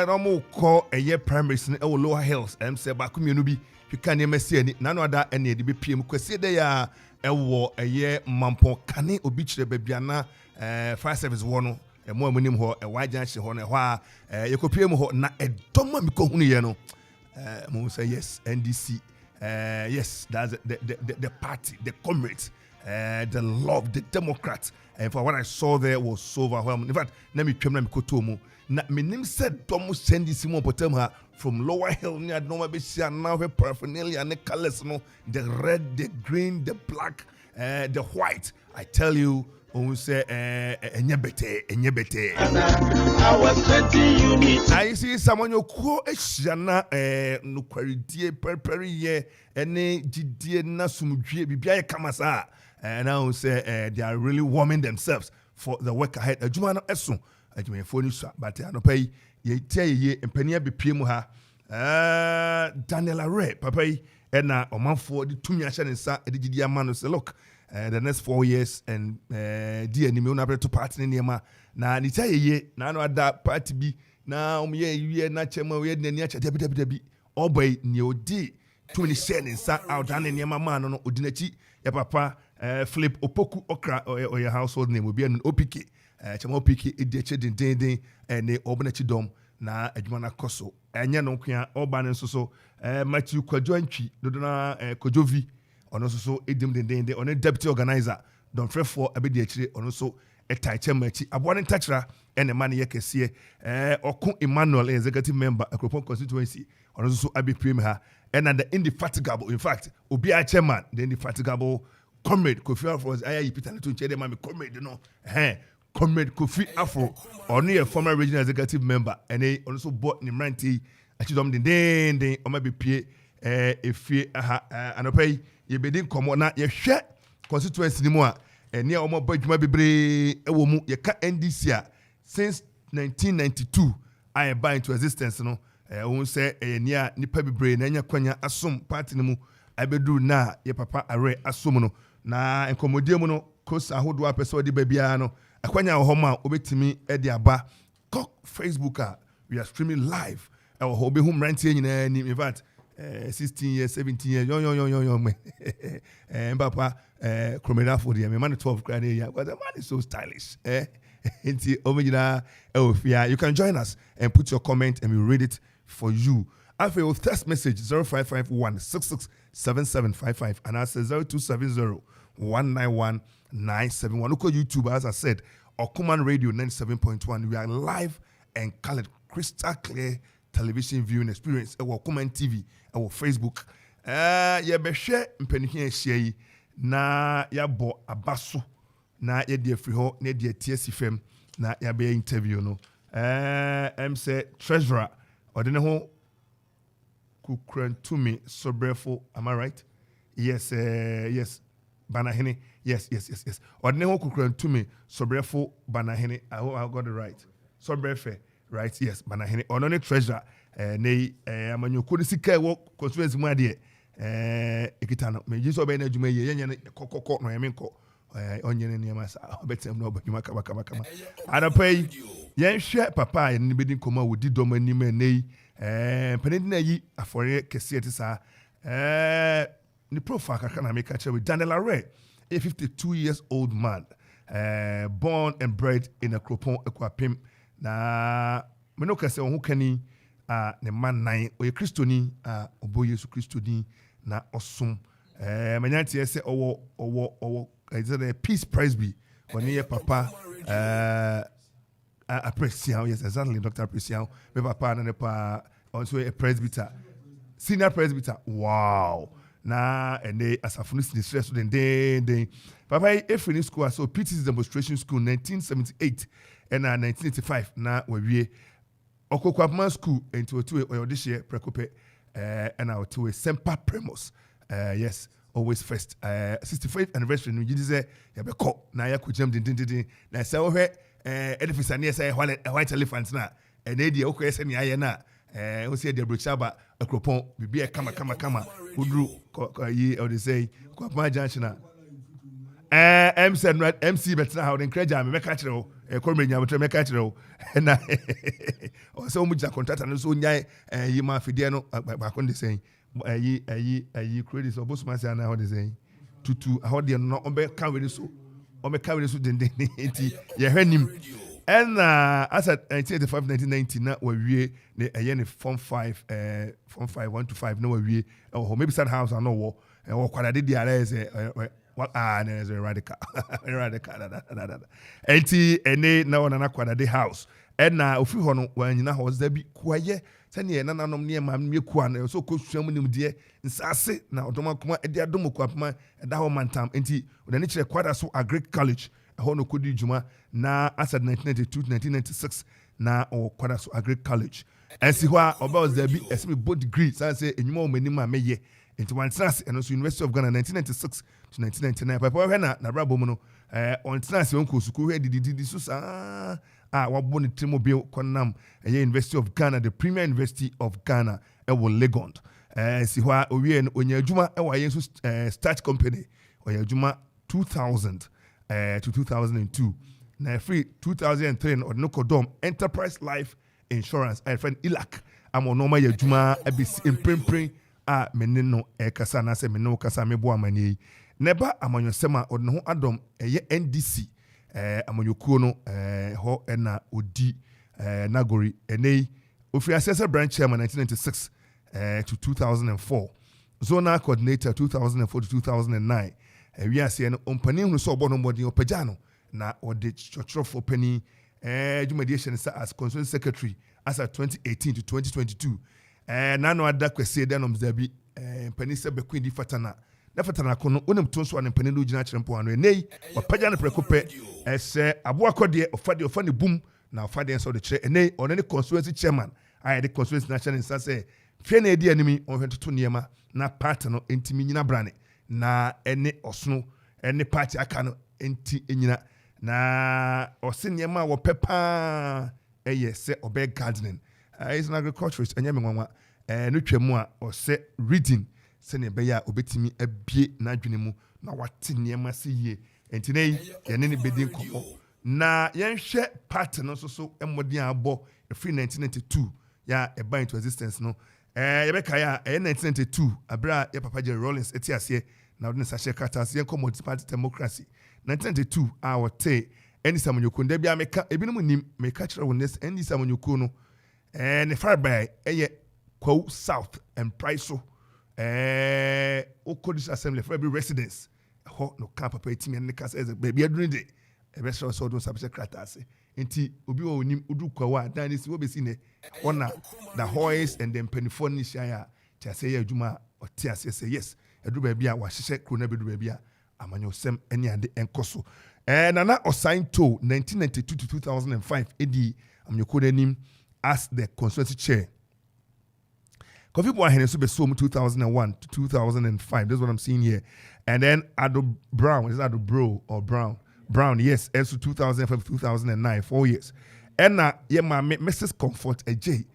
Romo call a year primary in our lower hills. I'm say Bakuminubi, you can't even see any. Nano Ada any the BPM. Kwesi they are a war a year Mampo Kane Obich the Babiana fire service one. A more minimum ho a wide junction ho na you could pay mo na a doma miko huni mo say yes NDC yes that's the party, the comrades, the love, the Democrats. And for what I saw there was so overwhelming. In fact, let me tell you kotomo na minim said domo send this mo potem from lower hill near no be now her paraphernalia and the colors, no, the red, the green, the black, the white. I tell you, who say enyebete. Our strength in unity. I see someone you call a shana no quality per year any GD na sumdue bibia kamasa. And now say they are really warming themselves for the work ahead. Adwuma no eso. Adwuma phone so but no pay ye tie ye empania bepiem ha. Daniel Array papa yi na omanfo de tumi ahye ne nsa de gidi ama no say look the next 4 years and di anime una to party ne ma na ni tie ye na no ada party bi na ye na chema we de ni acha dabi oboy ni odi tumi share ne nsa out and ne ma no odinachi ya papa Philip Opoku Okra or your household name will be an OPK chama OPK ediche den ne obonachi dom na adwuma na koso enye no kwa oba ne so Matthew Kwadwantwi dodona Kojovi ono so edim den ono deputy organizer don frefo abedi akire ono so etaiche machi abone ntachira ene man ye kese Okun Emmanuel executive member Akropon constituency ono so abepiem ha and the indefatigable, in fact obi a chairman the indefatigable comrade Kofi Ansong ayi Peter to nche dem comrade you know comrade Kofi Afro only a former regional executive member and he also bought ni mranti achidom den o ma be pie efie anopai ye bedin komo na ye hwe constituency ni mu a ene o mo badwuma bebre ewo mu ye ka NDC a since 1992 I buy into existence no won say ene a nipa bebre na nya kwanya asom party ni mu abedu na ye papa are asom no na enkomodie mu no kosa ahodo apese odi babia no akwanya ho ma obetimi e de aba Facebook we are streaming live ho be home rent nyina ni in fact 16 years, 17 years, young man. And Papa, Cromeda for the man 12 grand a year. But the man is so stylish. You can join us and put your comment and we read it for you. After your text message 0551 667755 and I say 0270 191 971. Look at YouTube, as I said, Okoman Radio 97.1. We are live and colored, crystal clear television viewing experience. Our Okoman TV, our Facebook. Ya be share mpenihin share na ya bo abaso na ya die free ho na die TSFM na ya be interview no. Say treasurer odene ho kukrantumi sobrefo, am I right? Yes, yes. Banahene, yes. Odene ho kukrantumi sobrefo banahene. I hope I got it right. Sobrefe, right? Yes, banahene. Onone treasurer ne amanyoku ni sika wo constituency mu ade ekitano. Me jiso be na adwuma ye yenye kokoko no yemenko onyene ne masa obetem no obadwuma kama. Adapai yenhwe papa ne bedin koma wodi dom anim nei panedi na yi afore kese ti sa the profile kakana make catch with Daniel Array, a 52 years old man, born and bred in a Kropon Equapim. Na menoka se who kani ne man nine or a Christoni obo Yesu Christoni na osum. Manyanti se owo is a peace presby when ye papa Aprecian, yes, exactly, Dr. Aprecian, me papa and pa also a presbyter, senior presbyter. Wow. Na and they as a funny distress then papa if in school so PT's demonstration school 1978 and 1985 na we Okokwapman school into two or this year precope and our to a Semper Primus yes always first 65th anniversary you say ya be call na ya ku jam din na say wo edifice na say white elephant na and dey okwe say ya na we say the brochaba akropon bibi kama udru yi or they say Kwapman junction MC better how the encourage me make catch o me make catch o na o so mu ja contract no so nyai yi ma fidie no ba kon dey say ayi credit so boss man say na how dey say tutu how dey no on be kan we so den enti ye hwanim and as at 1985 1990 na we wie ne aye form 5 1 to 5 na we wie maybe sad house I know wo kwada de dia is there's a radical enti ene na wona na kwada de house and na ofi ho no wanyina house da bi kwaye sane na nanom ne ma meku an so kosuam nim de nsase na odoma kuma e de adom kwapma e da ho mantam enti o da ne kire kwada so agric college ho no kodi djuma na asad 1992 1996 na o kwada so agric college ensi ho a oba was there bi esme both degree say enyuma o manim a meye into one class and also University of Ghana 1996 to 1999 papa we na brabo mu no on class won ko suku we didi so sa wabo ne trimobile konam University of Ghana, the premier university of Ghana e wo Legon si ho a owie no onya adwuma e wa yenso start company onya adwuma 2000 to 2002 na free 2003 or no kodom enterprise life insurance I friend ilak amo no ma adwuma abisi emprempren menino kasa na se menino kasa mebo amani neba amanyosema odno ho adom NDC amanyokuo no ho na odi Nagori enei ofri assessor branch chairman 1996 to 2004 zonal coordinator 2004 to 2009 we are saying ompani hu so obono modi opagano na odi church for penny jumadiation as concerned secretary as at 2018 to 2022 na no ada kwese de nom zabi pani se be kwindi fatana na fatana kono onem tonso an pani no gina kyerempo ano nei wapaja na prekope ese aboa kode ofade bum na ofade so de kyere nei ono ne constituency chairman I the constituency national instance hwe na edi animi on hwetoto niema na party no entimi nyina brane na ene osno ene party aka no enti enyina na ose niema wo pepa se obe gardening is an agriculturist enya me nwanwa no twemu a ose reading se ne be ya obetimi abie na adwene mu na wate niema se yie enti nei ye ne bedin komo na yenhwe party no so emodin abo free 1992 ya eba into existence no Yebekaya 1992 abra ye papa Jerry Rawlings etiase na odin sahye kratas ye commodity party democracy 1992 wote eni samonyoko nda bia meka ebinom nim meka kire wonnes eni samonyoko no ne farby eye Kwa South and Price so Okoman Assembly for every residence ho no camp papa etimi ne kasa eze baby aduni de ebe so do sabse kratase enti obi wo nim udu kwa wa dan si wo be si ne ona the hoist and then penifon ni shaya cha say adwuma ote ase say yes edu ba bia wa hyehyɛ krona bedu ba bia amanyosem eni ade enkoso nana osign to 1992 to 2005 edi amnyoko nanim as the constituency chair. Kofi Ansong Baffuor 2001 to 2005. That's what I'm seeing here. And then Ado Brown, is Ado Bro or Brown? Brown, yes, also 2005 2009, 4 years. And now, Mrs. Comfort AJ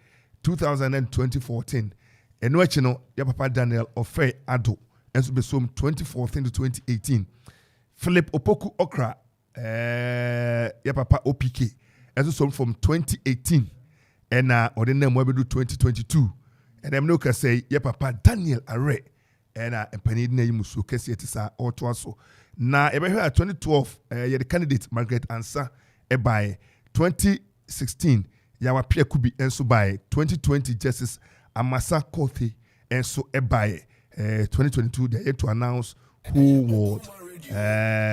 2014. And no, you know, Papa Daniel Ofe Ado, Ansong Baffuor 2014 to 2018. Philip Opoku Okra, Papa OPK, also from 2018. And now, or then we do 2022. And I'm no say, yeah, Papa Daniel Array, and Penny name Musu Kessietisa or Twaso. Now, ever 2012, the candidate Margaret Ansa, by 2016, Yawa Pierre Kubi, and so by 2020, Justice Amasa Kofi, and so by 2022, they're yet to announce who would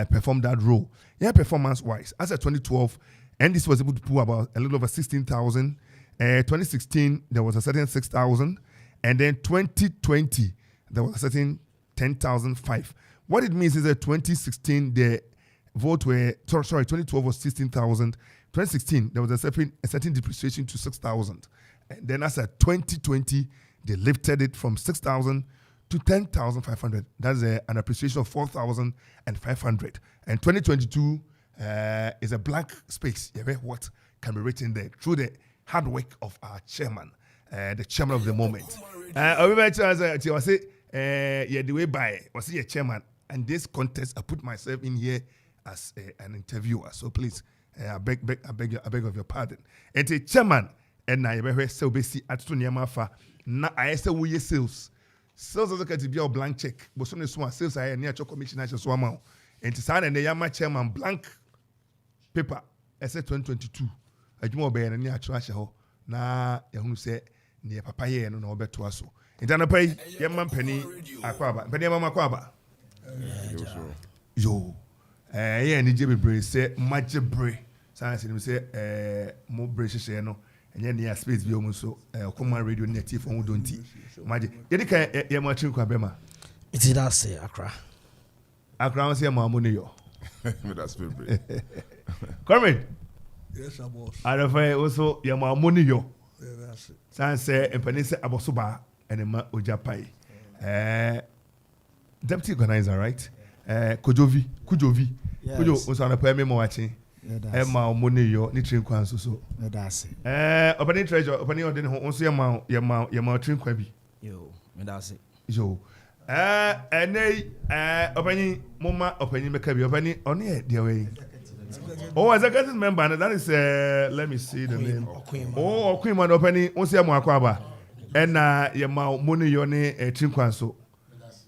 perform that role. Yeah, performance wise, as at 2012, and this was able to pull about a little over 16,000. 2016 there was a certain 6,000, and then 2020 there was a certain 10,005. What it means is that 2016 the vote were 2012 was 16,000. 2016 there was a certain depreciation to 6,000, and then as at 2020 they lifted it from 6,000 to 10,500. That's an appreciation of 4,500. And 2022 is a blank space. What can be written there through the hard work of our chairman, the chairman of the moment. I say, the way by was he a chairman, and this contest I put myself in here as an interviewer. So please, I beg of your pardon. And the chairman, and I ever so busy at Tuniamafa. Na I say we sales. Sales also can be a blank check, but some sales I near to commission as so amount. And to sign and the Yama chairman blank paper. I said 2022. Adwuma obey na nia trash ho na ehunu se ne papa ye no na obeto aso intana pai ye mampani akwaba mpani mama akwaba yo ye ni je bebre se majebre science ni se mo bre hye no enye ne space bi o mu so Okoman radio native on donti maje ye de kan ye ma trin kwa bema it is that say Accra on se ma mo ne yo me that's bebre Comrade. Yes, I was. I refer also Yama money yo. Yeah, that's it. Sanse Empanese Abosuba and Emma Ojapai. Deputy organizer, right? Kujovi. Yes. Kujo was on a payment watching. Emma money yo, Nitrin Kwanso so. That's it. Opening treasure, opening order, also Yama Trin Kwabi. Yo, that's it. Yo. And they opening Moma, opening Makabi, opening on the dear way. Oh, as a executive member, and that is let me see the name. Okoman opening Osia Mwakwaba. And Yama Moni Yone Chinkwanso.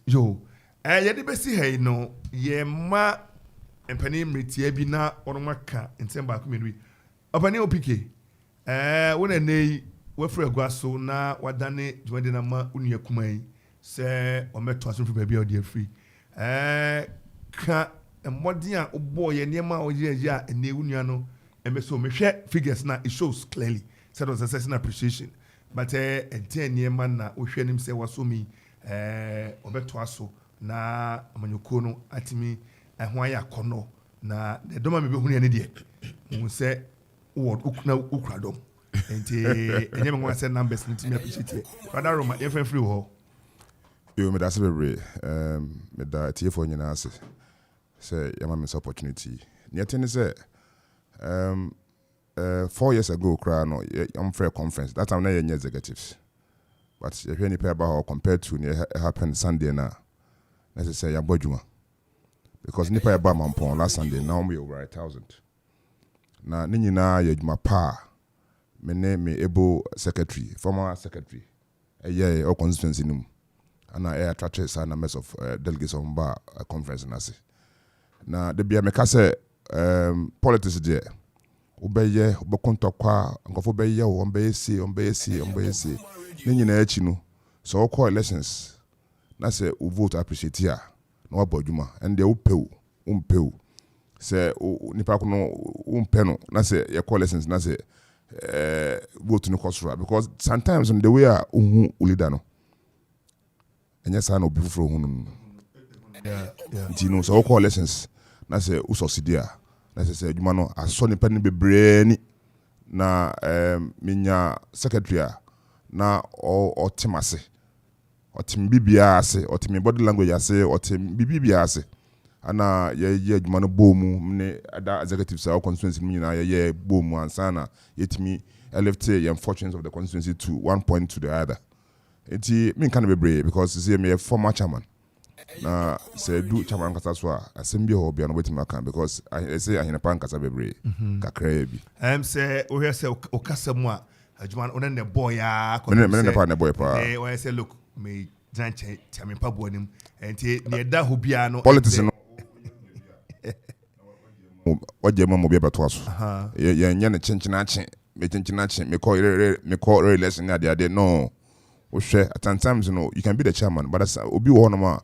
Yo. Yadi besi hey no, Yema and Penny Mitiabina or Maka in Semba community. Opening OPK. When a nay, Wefre Guaso na Wadane, Joanna Unia Kumai, say, or met to baby or dear free. And what dear boy and Yama or ya and Neuniano and so me share figures now it shows clearly set was assessing appreciation. But a 10 year man na Ocean himself was so me Obetuaso na Amanyukono at me and why I kono na the doma me be huni an idiot. We say what Ukna Ukradom and Yama said numbers need to me appreciate it. But I Roma if free ho. You me that's very me da tie for nyina ase. Say yama miss opportunity. Nyetene say 4 years ago cry no I'm for a conference. That time na ye executives. But if any paper about compared to it happened Sunday na let's say ya bodjuma. Because nipa ya ba mampon last Sunday now we over 1,000. Na nyina ya djuma pa me able secretary, former secretary yeah, or constituency num. And I attracted some numbers of delegates on bar conference nasi. Now the be say politics there. Obeye obokonto kwa nkofo beye o ombeye ni nyina achi no so we call elections na say we vote appreciate here na wa bodwuma and they umpew say nipa ko no umpe no na say ye call elections na say vote no cost because sometimes on the way a uhu leader no enya sa na obi fufuro hu no yeah no so we call elections na say u succeed na say adwuma no aso nipa ni bebre ni na minya secretary na otimase otim bibia ase otim body language ase otim bibia ase ana ye adwuma no bomu ne ada executives our constituency nyina ye bomu ansana yetimi elevate the unfortunates of the constituency to one point to the other enti me kan bebre because say me former chairman na say do chairman kasa so asem bi ho bia no wetin aka because I say ahina pan kasa bebre kakra bi say o hear say o kasa mu a adwuma on ne boy ya me ne pa ne boy pa when say look me janche chairman pa bo nim enti ne da ho bia no politics no oje mo bia beto aso ye nya ne chenchinache me call relation na dey no o hwe at times you can be the chairman but that's obi wo no ma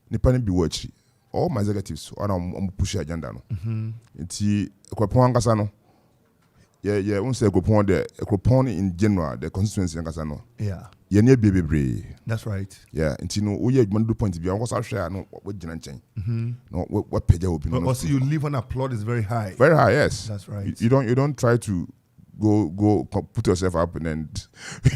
nipa ne bi wo achi all my executives on push agenda no nti ekopon ankasa no ye won say ekopon de ekopon in general the constituency ankasa no ye ne bebre that's right nti no wo ye adwuma do point bi an kosa hwe no wo gina nchen no wo peja obi no also you live on applaud is very high yes that's right you don't try to go put yourself up and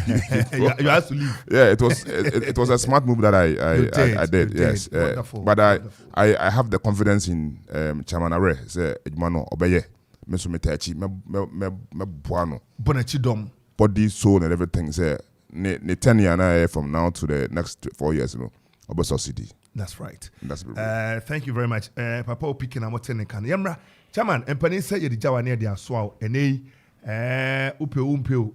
you have to leave. Yeah, it was a smart move that I did. Yes, but I have the confidence in Chairman Are. Say Edmano Obeye, Meso Metachi, me buano. Bonachidom. Body, soul, and everything. Say ne 10 years from now to the next 4 years. Oboso City. That's right. That's thank you very much. Papa Opikin Amotene Kan. Yamra, Chairman, Empani say you the Jawa near the Aswao, and umpeo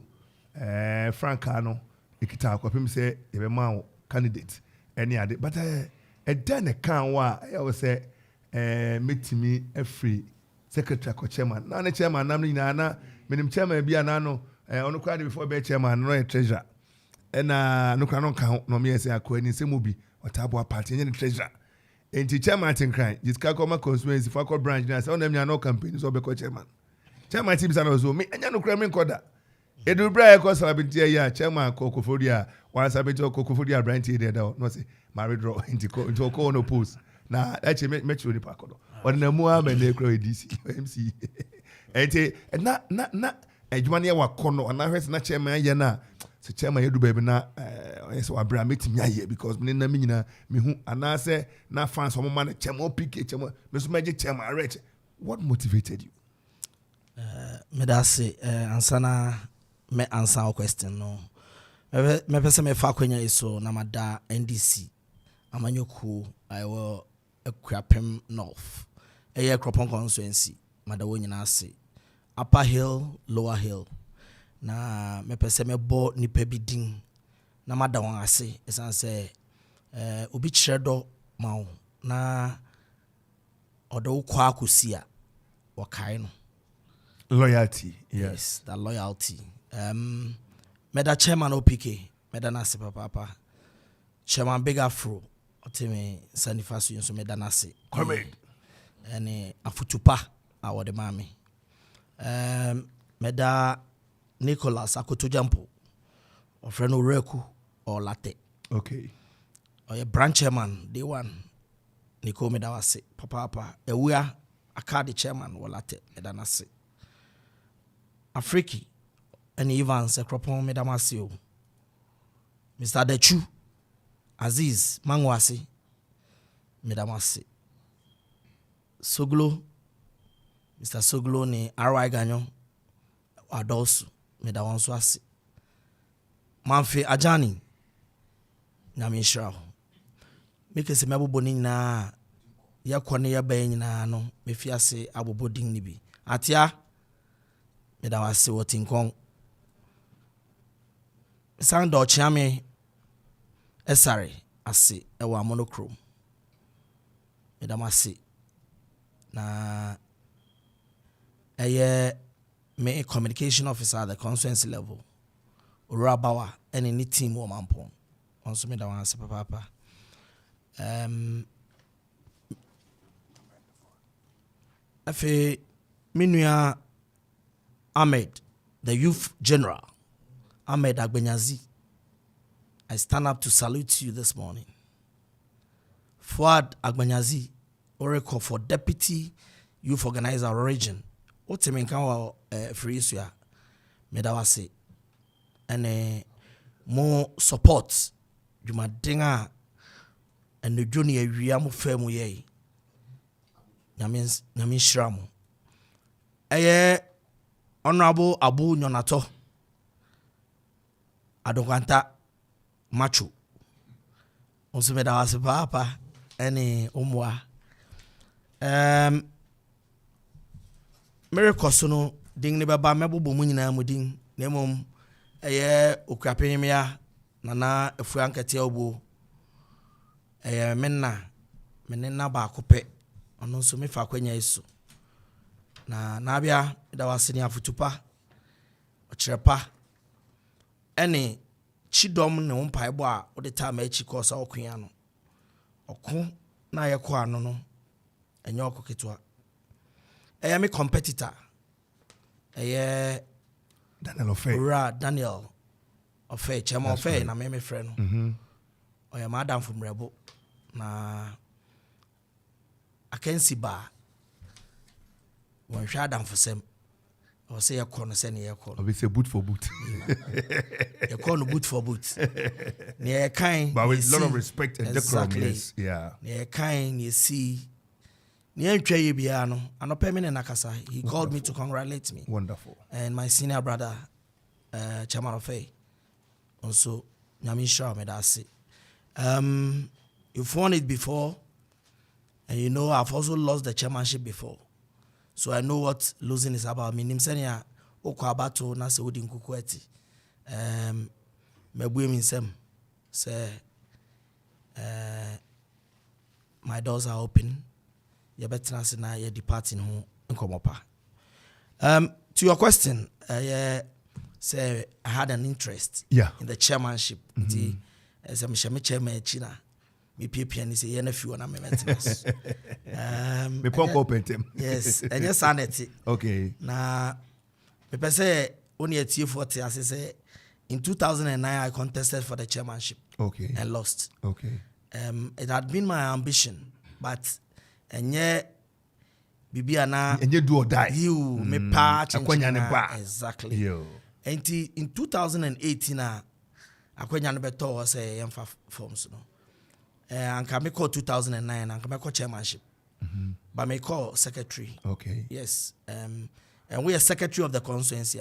Francano ikita kwapem say ebema candidate any ade but then a can wa I say metimi free secretary ko chairman na ne chairman nam nyina na menim chairman bia na no ono kwa de before be chairman no treasurer na no kwa no kan no me say akwani se mobi otabo party nye treasurer enti chairman tin cry jiska koma constituency for branch na say onam nya no campaign so be ko chairman chairman team sana so me anya no kra me nkoda edu bra e ko celebrity ya chairman kokofodia wan celebrity kokofodia branch there no say marry draw into ko no post na eche me churi pa kodo ona mu a me na kra DC MC ente na adwuma ne wa kono na hwese na chairman ya na se chairman edu ba bi na so abra metimi aye because me na me nyina me hu ana se na fans o mo ma na chairman PK chairman me so meje chairman rich. What motivated you? Me da say ansana me answer our question no me pese me fa kwanya iso na mada NDC amanyoku I will Ekrapem North eye Kropon constituency mada wo nyina ase Upper Hill Lower Hill na me pese me bo nipa bidin na mada won ase esan say obi chiredo mawo na odo kwa akosia wakai no loyalty yes that loyalty meda chairman OPK meda nase papa chairman Big Afro otime sanifaso yinso meda nase come ene afutupa awode mame meda Nicholas Akotojampo ofreno Reku or Latte okay oye branch chairman day one Nico meda wase papa ewia akade chairman or Latte meda nase Afriki and Evans a cropon medamasio. Mr. Dechu Aziz Mangwasi Medamasi Soglo Mr. Soglo ni R.I. Ganyo Adosu Medawanswasi Manfe Ajani Namishrao Mike se maboboni na yakwane ya bayi na no mefiase abobodin ni bi atia meda wase wotinkon san do chiame esare ase ewa monochrome medam ase na me communication officer at the constituency level Urabawa and any team wo mampon onso medam ase papa afe minua Ahmed, the youth general, Ahmed Agbenyazi, I stand up to salute you this morning. Fuad Agbenyazi, Oracle for Deputy Youth Organizer Region. What's the main kind free issue? Medawase. And more support. You might dinga and the junior Riamu Femu ye. Namin Shramu. Honorable Abu Nyonato Adoganta Machu Onsumeda was papa any umwa Miracle Sono ding ne baba mebo bomunyina mudin nemom okrapemia nana efuankete obo menna ba kope ono so mefa kwanya iso na nabia da wasini afutupa ochrepa ene chidom ne mpaebo a ode ta ma echi kosa okua no oku na yekọ ano no enye okoketwa me competitor Daniel Ofe Daniel Ofe chema Ofe na me friend no oya madam from Rebo na akensi ba one shot down for some or say a corner send a call. Obviously boot for boot. You call boot for boot. Near kind but with a lot of respect and exactly. decorum, yes. Yeah. Near kind you see near Jay Biano and a permanent Nakasa. He called me to congratulate me. Wonderful. And my senior brother, Chairman of A. Also Nyamisha Medasi. You've won it before, and you know I've also lost the chairmanship before. So I know what losing is about. Me nimsenia okwabato na se wodi nkukwati. Mebuye minsem say my doors are open. You better say na you departing ho nkomopa. To your question, say I had an interest in the chairmanship. As I'm chairman China. Me PPN is a nephew and I'm a maintenance. Me punk open him. Yes, and yes, sanity. Okay. Now, me say only a T40. As I say, in 2009 I contested for the chairmanship. Okay. And lost. Okay. It had been my ambition, but and yet, Bibiana and you do or die. You me patch exactly. Yo. And in 2018, I akwenya no beto was a forms no. And can make call 2009 and can make call chairmanship. But may call secretary. Okay. Yes. And we are secretary of the constituency.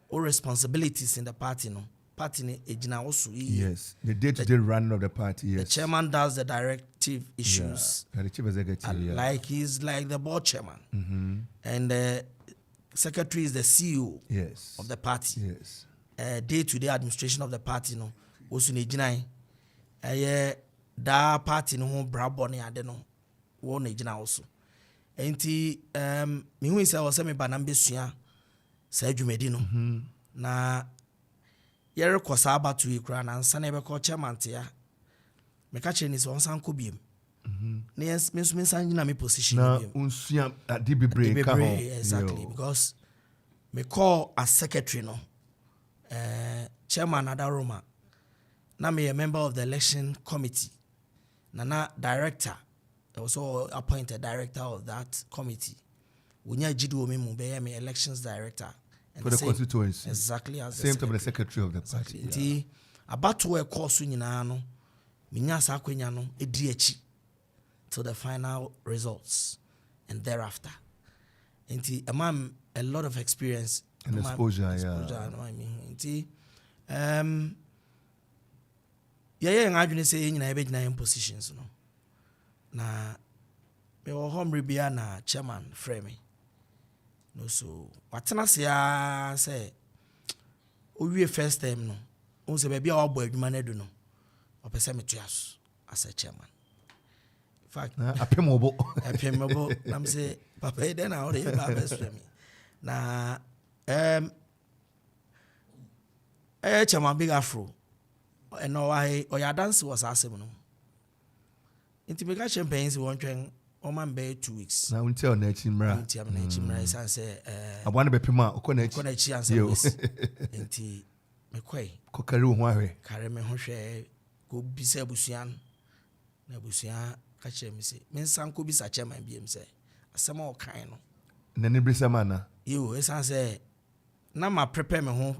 All responsibilities in the party, no. Party ejina also. Yes. The day-to-day running of the party. Yes. The chairman does the directive issues. Yeah. The chief executive. Like he's like the board chairman. And the secretary is the CEO. Yes. Of the party. Yes. Day-to-day administration of the party, no. Also ejina. Da party no brabo ne ade no wo na gina also enti me hu isa wo se me ba na mbesua sa adwumadi no na yere kosa abatu ikura na nsa na be ko chairman ya me ka che ni so nsan ko biem na yes me so me nsan gina me position na biem unsua adibebre ka ho exactly because me call as secretary no chairman Adaroma na me a member of the election committee. Nana director, also appointed director of that committee. Unya jidu me mube me elections director for the constituency. Exactly as same time the secretary of the party. Exactly. About to a course nyina no, minya sa kwenya no edi echi till the final results and thereafter. Nti amam a lot of experience and exposure, no, I mean. Nti yeah, I say in a positions, no. Na me were home ribia na chairman frame. No, so what's say, oh, we first time, no. Also, baby, our boy, man, I don't know. opese me tuas as a chairman. In fact, apembo. I'm say papa then I already best me. Na chairman big afro. And no I or your dance was asem no. Inti me ka champagnes won twen o man be 2 weeks. Na unti on na chimra. Unti am na chimra san say abwana be pema okona Kona chi answer this. Inti me kwai ko kare ho ahwe. Kare me ho hwe go bisa busuan. Na busuan ka che me say me san ko bisa chairman biem say asem o kan no. Na ne brisa mana. You san say na ma prepare me ho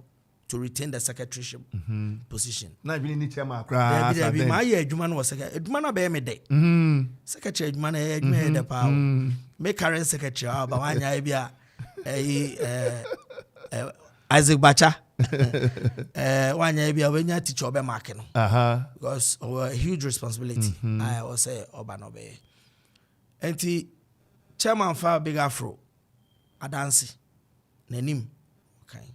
to retain the secretaryship position. Na bi ni chairman akra. There my adwuma no was secretary. Adwuma na be me dey. Secretary adwuma na adwuma dey pa. Me current secretary ba wanya bia Isaac Bacha. Wanya bia we nya teacher obe mark no. Because a huge responsibility. I was say oba no be. Enti chairman fa big afro adansi nanim. Okay.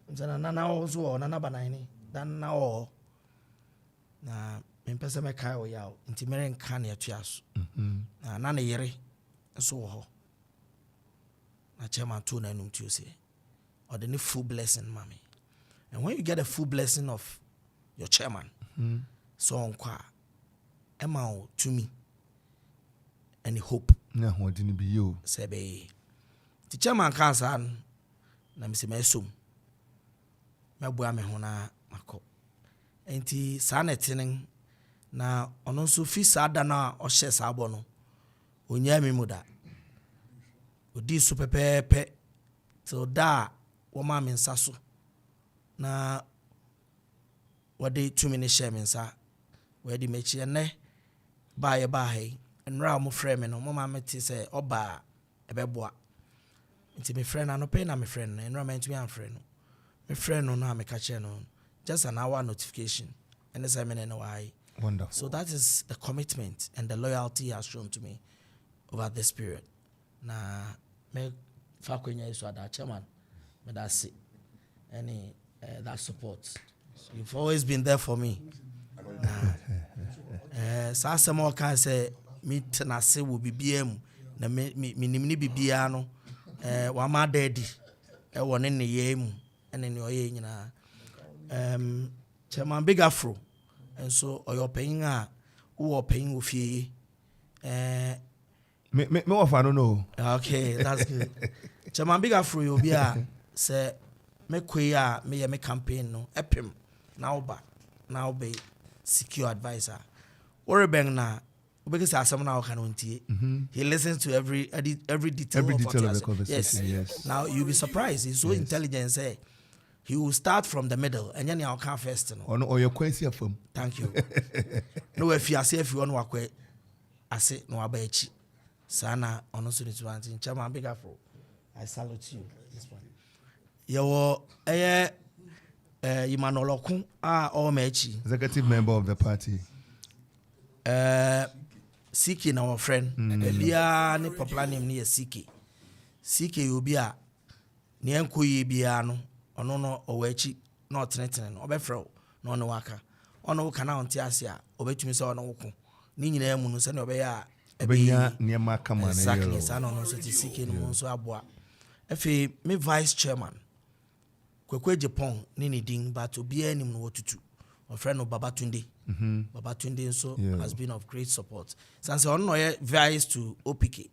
Nana also nana banani dan na o na mpesa me kai o yawo nti mere nka na atuaso na na yere so ho na chairman to na num to say or the full blessing mommy. And when you get a full blessing of your chairman so on kwa ema to me any hope na ho didn't be you sebe the chairman Kasa na me se me sum mabua me ho na mako enti saa netinen na ono nso fi saa da na o hye saa bo no onya me muda odi so pepepe till da wo ma me nsa so na wode tumi ne share me nsa wede me chi ne ba ye ba hai enra mo frɛ me no mo ma me ti sɛ oba ebeboa enti me frɛ na no pe na me frɛ no enra me ntumi an frɛ no my friend no me catch no just an hour notification and the same no why. Wonderful. So that is the commitment and the loyalty he has shown to me over this period. Na me fa kwenya iso ada chairman me that see any that support. You've always been there for me. Sa asemo kan say me na se wo bibiem na me nimni bibia no wa ma daddy e woni ne yemu and then oye nyina chairman big afro and so oyo paying who paying wo fie me wafa no no. Okay, that's good. Chairman big afro you be a say me kwea me campaign no epim now be secure advisor or bang na because asem na kan wontie he listens to every detail of the conversation. Yes. Now you'll be surprised he's so intelligent say he will start from the middle and then I'll come first no or your question from thank you no if you say if you want wakwe ase no abachi sana ono so to antin chairman big afro I salute you this one yo Imanoloku Omechi executive member of the party CK na our friend bia ne popular name ne CK obi a ne enkoyi bia no ono no owachi na otenetene no obefrɛ no no waka ono ka na onte ase a obetumi sɛ ono woko ni nyina mu no sɛ ne obeya ebenya niema kama na exactly sɛ no so ti CK no so aboa efe me vice chairman Kwekwe Japan ni ni ding but obi anim no wotutu my friend no Babatunde Babatunde so has been of great support since on no vice to OPK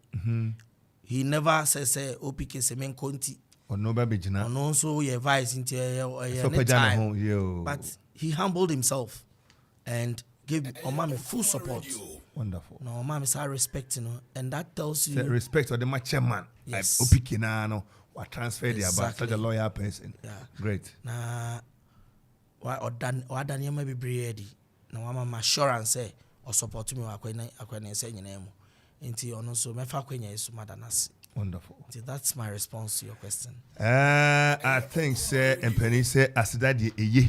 he never says OPK semen konti or no baby jina no so ye vice into but he humbled himself and gave Omami full support. Wonderful. No Omami sa respect and that tells you respect or the chairman yes. OPK na no what transferred exactly. About such a loyal person. Yeah. Great. Na wa Daniel may be ready. Na wa assurance say or support me akwane say nyina mu. Nti ono so me fa kwenya isu madanas. Wonderful. Nti that's my response to your question. I think say empany say asida de eye.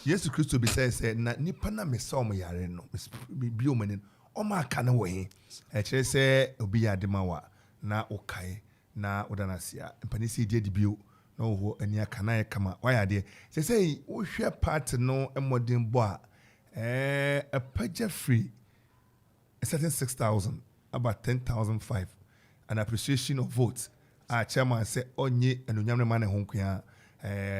Yesu Christo be say na nipa na me so mo yare no. Bi o manin o ma aka na wo he. E kire say obi ya de mawa na okae na udanasia empany say die bio na wo ani aka na kama why ade say wo hwe part no emodin bo a A pager free, a certain 6,000, about 10,005, an appreciation of votes. Our chairman said, "Onye and Unyamne man and Honkia."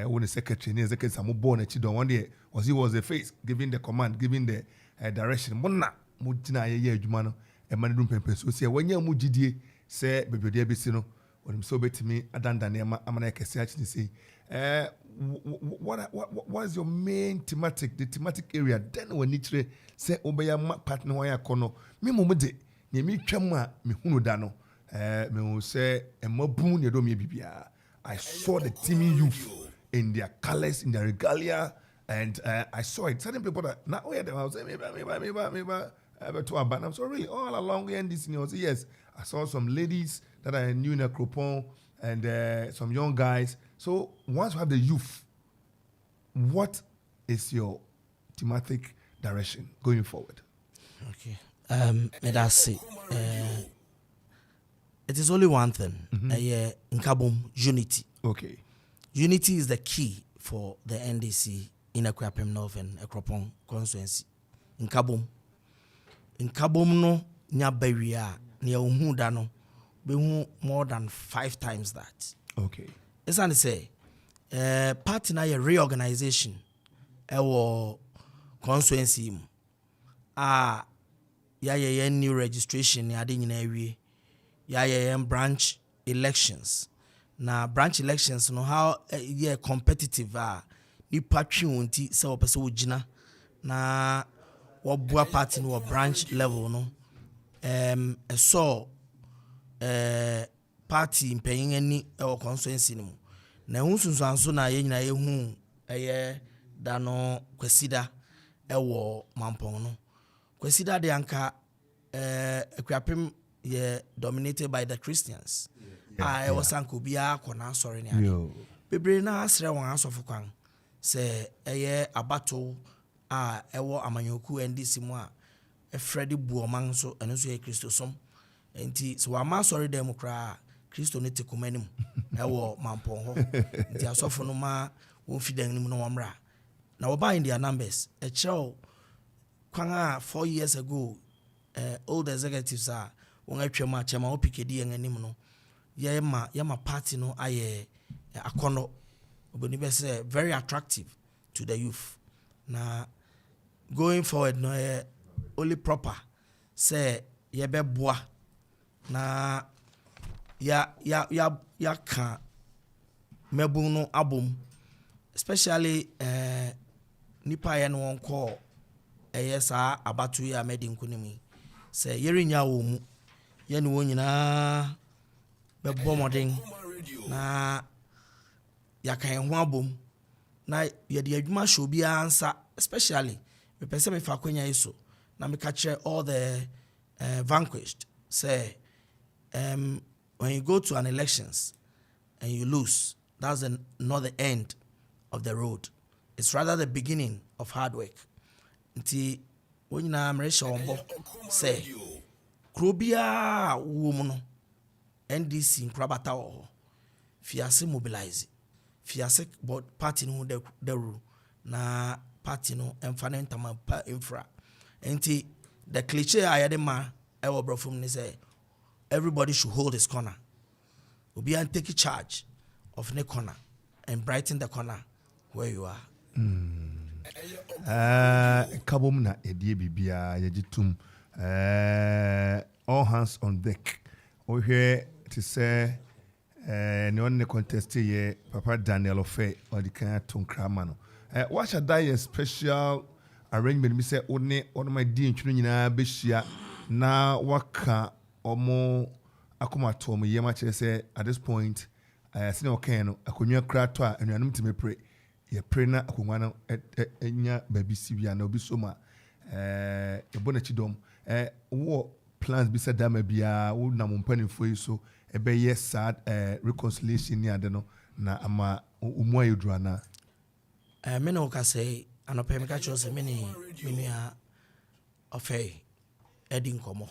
When the secretary near the case, I'm born at Chidon one day, was he was the face, giving the command, giving the direction. Mona, Mujina, ye, Jumano, and Manadum Pempe. So, say, when you Mujidi, say, Baby Debisino, when I'm so bet me, Adandanema, Amanaka, say, what is your main thematic, the thematic area? Then when Nitre say, Obeya partner, Waya Kono, me Mumade, Yemi Chama, me Hunudano, me will say, and Mobun, you don't me bibia. I saw the teaming youth in their colors, in their regalia, and I saw it. Certain people that now where they were saying, maybe, but I'm so really all along here in this news. Yes, I saw some ladies that I knew in a Cropon and some young guys. So once you have the youth, what is your thematic direction going forward? Okay, that's it. It is only one thing. In Kabum, unity. Okay. Unity is the key for the NDC in Akwapem North and Akropong constituency. In Kabum no nya barrier near Umudano, be more than 5 times that. Okay. It's only say, party na a reorganization, our constituency. Ya new registration, ya ding in area. Yeah, branch elections. Now branch elections, no how competitive ni patri wonti se opese wogina na wobua party no branch level no party mpanyin ani e constituency no na hunsunso anso na ye nyina ye hu da no kwasida e wo mampong no kwasida de anka akwapem dominated by the Christians. I was Uncle Bia Kona sorry. Bebre na asre wan asofo kwan se a battle ewo amanyoku ndc mu a Freddy Buoman so eno so ye Christo som enti so wa ma sorry dem kra Christo ne tekumanim ewo mampon ho enti asofo no ma won fidan nim no womra na wo ba in their numbers e chero kwan 4 years ago old executives are when I chema chema opikedi en anim no yema party no aye akono oboni be say very attractive to the youth na going forward no only proper say ye be boa na ya ka mebun no abom especially nipa ye no won call sa abatu ya medin kunimi say yerinya wo mu ye no nyina be bomodin na ya kan ho abom na ye de adwuma show bi ansa especially me pese me fa kwanya iso na me catch all the vanquished say when you go to an elections and you lose, that's not the end of the road. It's rather the beginning of hard work. Nti when you na amresha ombo say krobia woman NDC nkrabata wo fiase mobilize fiase board party no the rule na party no emfa ntama pa infra nti the cliche ayedema e wo brofum ni say everybody should hold his corner. Obi and take charge of the corner and brighten the corner where you are. Kabom na edie bibia yejitum all hands on deck. O here to say ne on the contest here Papa Daniel Ofe or the kind of Krama no. What should I special arrangement me say one my dean nyina behia na waka omo akoma to mo yema kire say at this point sine okan no akonwa kra to a anuanum time pre ye pre na akonwa no enya baby sibia na obi soma ebona chidom wo plans bi sadama bia wo na mo mpanifo yi so ebe yes sad reconciliation ni ade no na ama umu ayedru na me no ka say anope me ka cho say me nua Ofe edin komo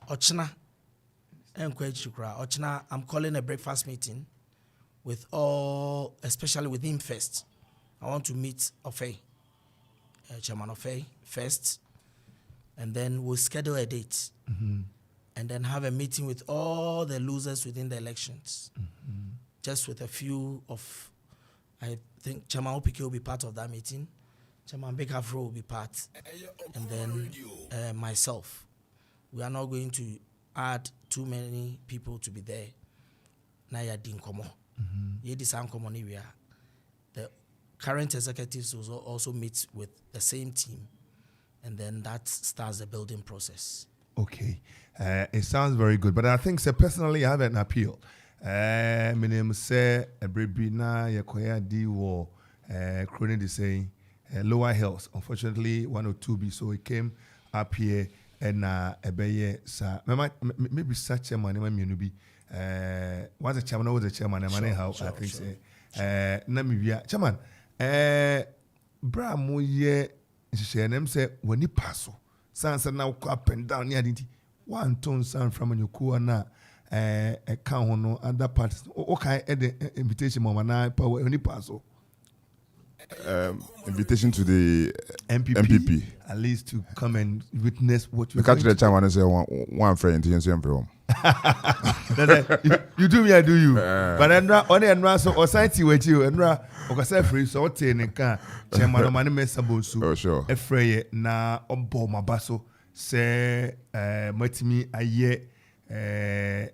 Ochina Ochina, I'm calling a breakfast meeting with all, especially with him first. I want to meet Ofe Chairman Ofei first, and then we'll schedule a date, and then have a meeting with all the losers within the elections, just with a few of, I think Chairman Opike will be part of that meeting, Chairman Bekafro will be part, and then myself. We are not going to add too many people to be there. Na ya dinkomo. Ye disankomo ni wia. The current executives will also meet with the same team, and then that starts the building process. Okay, it sounds very good, but I think personally I have an appeal. My name is Ebrebina Yakoya Diwo Crony is saying Lower Hills. Unfortunately, 102B, so it came up here and Ebeye sa maybe such a man may be once a chairman was a chairman, and how I think say Namibia chairman bra mo ye them say when you pass sansa now up and down near the one tone sound from your kuana a count no other parts okay invitation mama na power when you pass invitation to the MPP at least to come and witness what you catch the chairman and say one friend to you home. You do me, I do you. But only and so or society with you and or free so ten can chairman of money messabosu. Oh sure. Efrey na ombo mabaso say matimi aye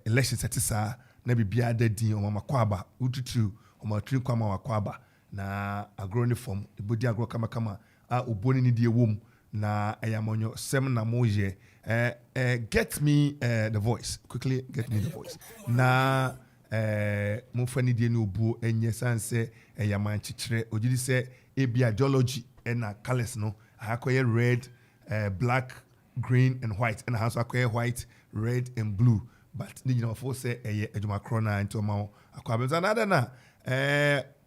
election setisa na bibia dadin o mama kwaba ututu o matri kwama wakwaba na agroni form ibodi agro kama oboni ni die wom na ayamonyo sem na moje get me the voice quickly, get me the voice na mufani die no bu enye sanse ayaman chichire ojidi se ebi ideology na colors no akoye red, black, green and white and has akoye white, red and blue, but ni you know for say ejuma krona into ma akwa another na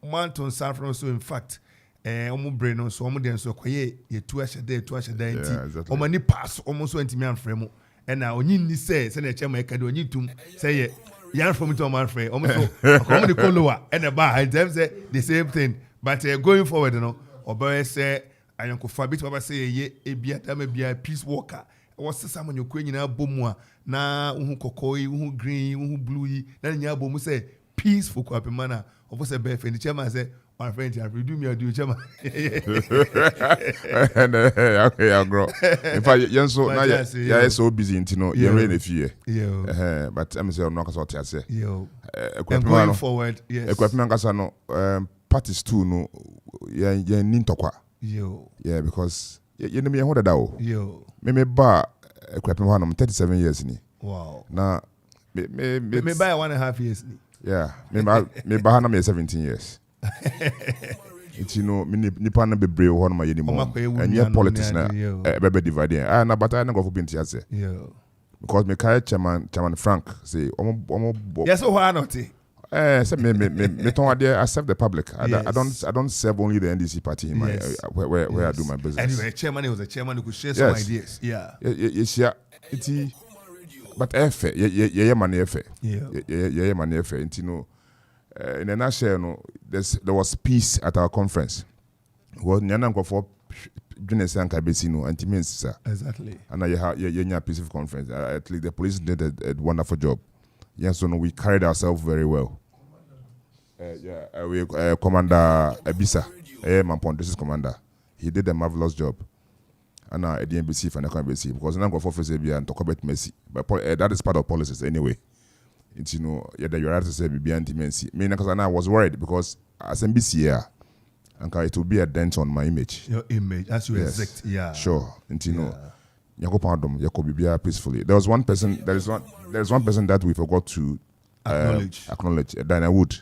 Mountain San Francisco, in fact, omo brain on so omo den so koye ye tu ahede nti omo ni pass omo so ntimi anfremo and na onyi ni say na chema ekade onyi tum say ye yan from to omo anfre omo so omo the kolowa and the bar in terms say the same thing, but going forward no obo say ayonko fa bit baba say ye ebia dama bia peace walker was some on your queen na bomu na uhu kokoi uhu green uhu blue na nya bomu say peaceful kwapemana of course, the chairman said, my friend, I do me, I do, chairman. Okay, I'll grow. In fact, you're so now you're so busy, you know, you're in a fear. But I'm saying, no, because what I say. And going forward, yes. Equipment, because I know parties too, no, you're in Tokwa. Yeah, because you know me, I heard that. Me bar equipment, I'm 37 years in. Wow. Now, me buy 1.5 years. Yeah, me bahana me 17 years. It's you know, me nipa na be brave one my anymore. And yeah, politics na be dividing. Na but I na go for binti ase. Because me carry chairman Frank say omo. Yes, so why not? Say me ton I serve the public. I don't serve only the NDC party in my where I do my business. Anyway, chairman was a chairman who could share some ideas. Yes, yeah. It's but effort, yeah, money effort. Yeah, money effort. And you know, in a nutshell, no, there was peace at our conference. Well, Nyana go for Guinness and Cabesino and Timens, exactly. And I had peaceful conference. At least the police did a wonderful job. Yes, so no, we carried ourselves very well. We Commander Ebisa, my point. This is Commander. He did a marvelous job. And at the NBC for the NBC because I'm going for Fezebia and talk about Messi. But that is part of policies anyway. It's you know, you're right to say behind Messi. Me because I was worried because as NBC here, and it will be a dent on my image. Your image, as you exact, yeah. Sure. And you know, Yakob be peacefully. There is one person that we forgot to acknowledge. Diana Wood.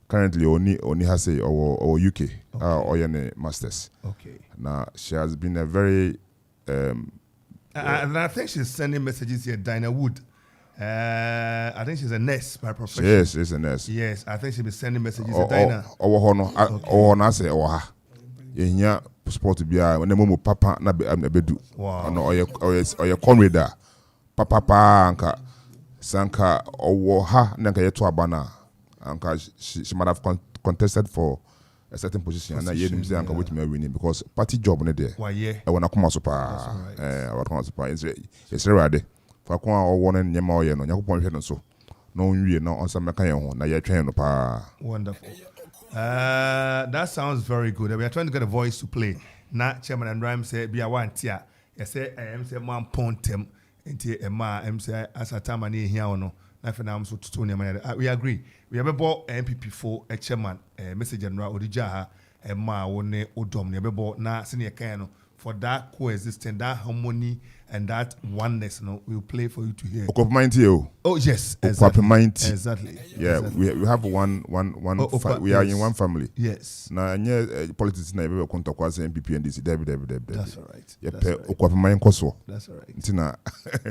Currently, only has a or UK or masters. Okay. Now she has been a very. And I think she's sending messages here. Diana Wood. I think she's a nurse by profession. Yes, she's a nurse. Yes, I think she'll be sending messages. Diana. Or say ha. Yenya supposed to be a when the papa na bedu. Wow. No, or your comrade. Papa anka sanka or ha nanka yetu abana. She might have contested for a certain position and I say I'm with me winning because party job no there. Why yeah. I wanna come so pa. I wanna come so pa. It's ready. For kwa o won en nyema o ye no Yakobon hwe no so. No nwie no on some meka ye ho na ye twen no pa. Wonderful. That sounds very good. We are trying to get a voice to play. Na Chairman and Rhyme say be a one tia. You say I am say man pontem into a ma am say as a time ani here no. Na fe na am so tutu ne we agree. We have about MPP4 a chairman Mr. General Odijaha e ma woni odom ne bebo na senior kan no for that coexistence, that harmony and that oneness, we'll play for you to hear. Oh yes, exactly. Exactly. Yeah, exactly. We have one. We are in one family. Yes. Now, politics na ebe konta kwa MPP and DC. That's all right. That's all right. That's all right. Tina.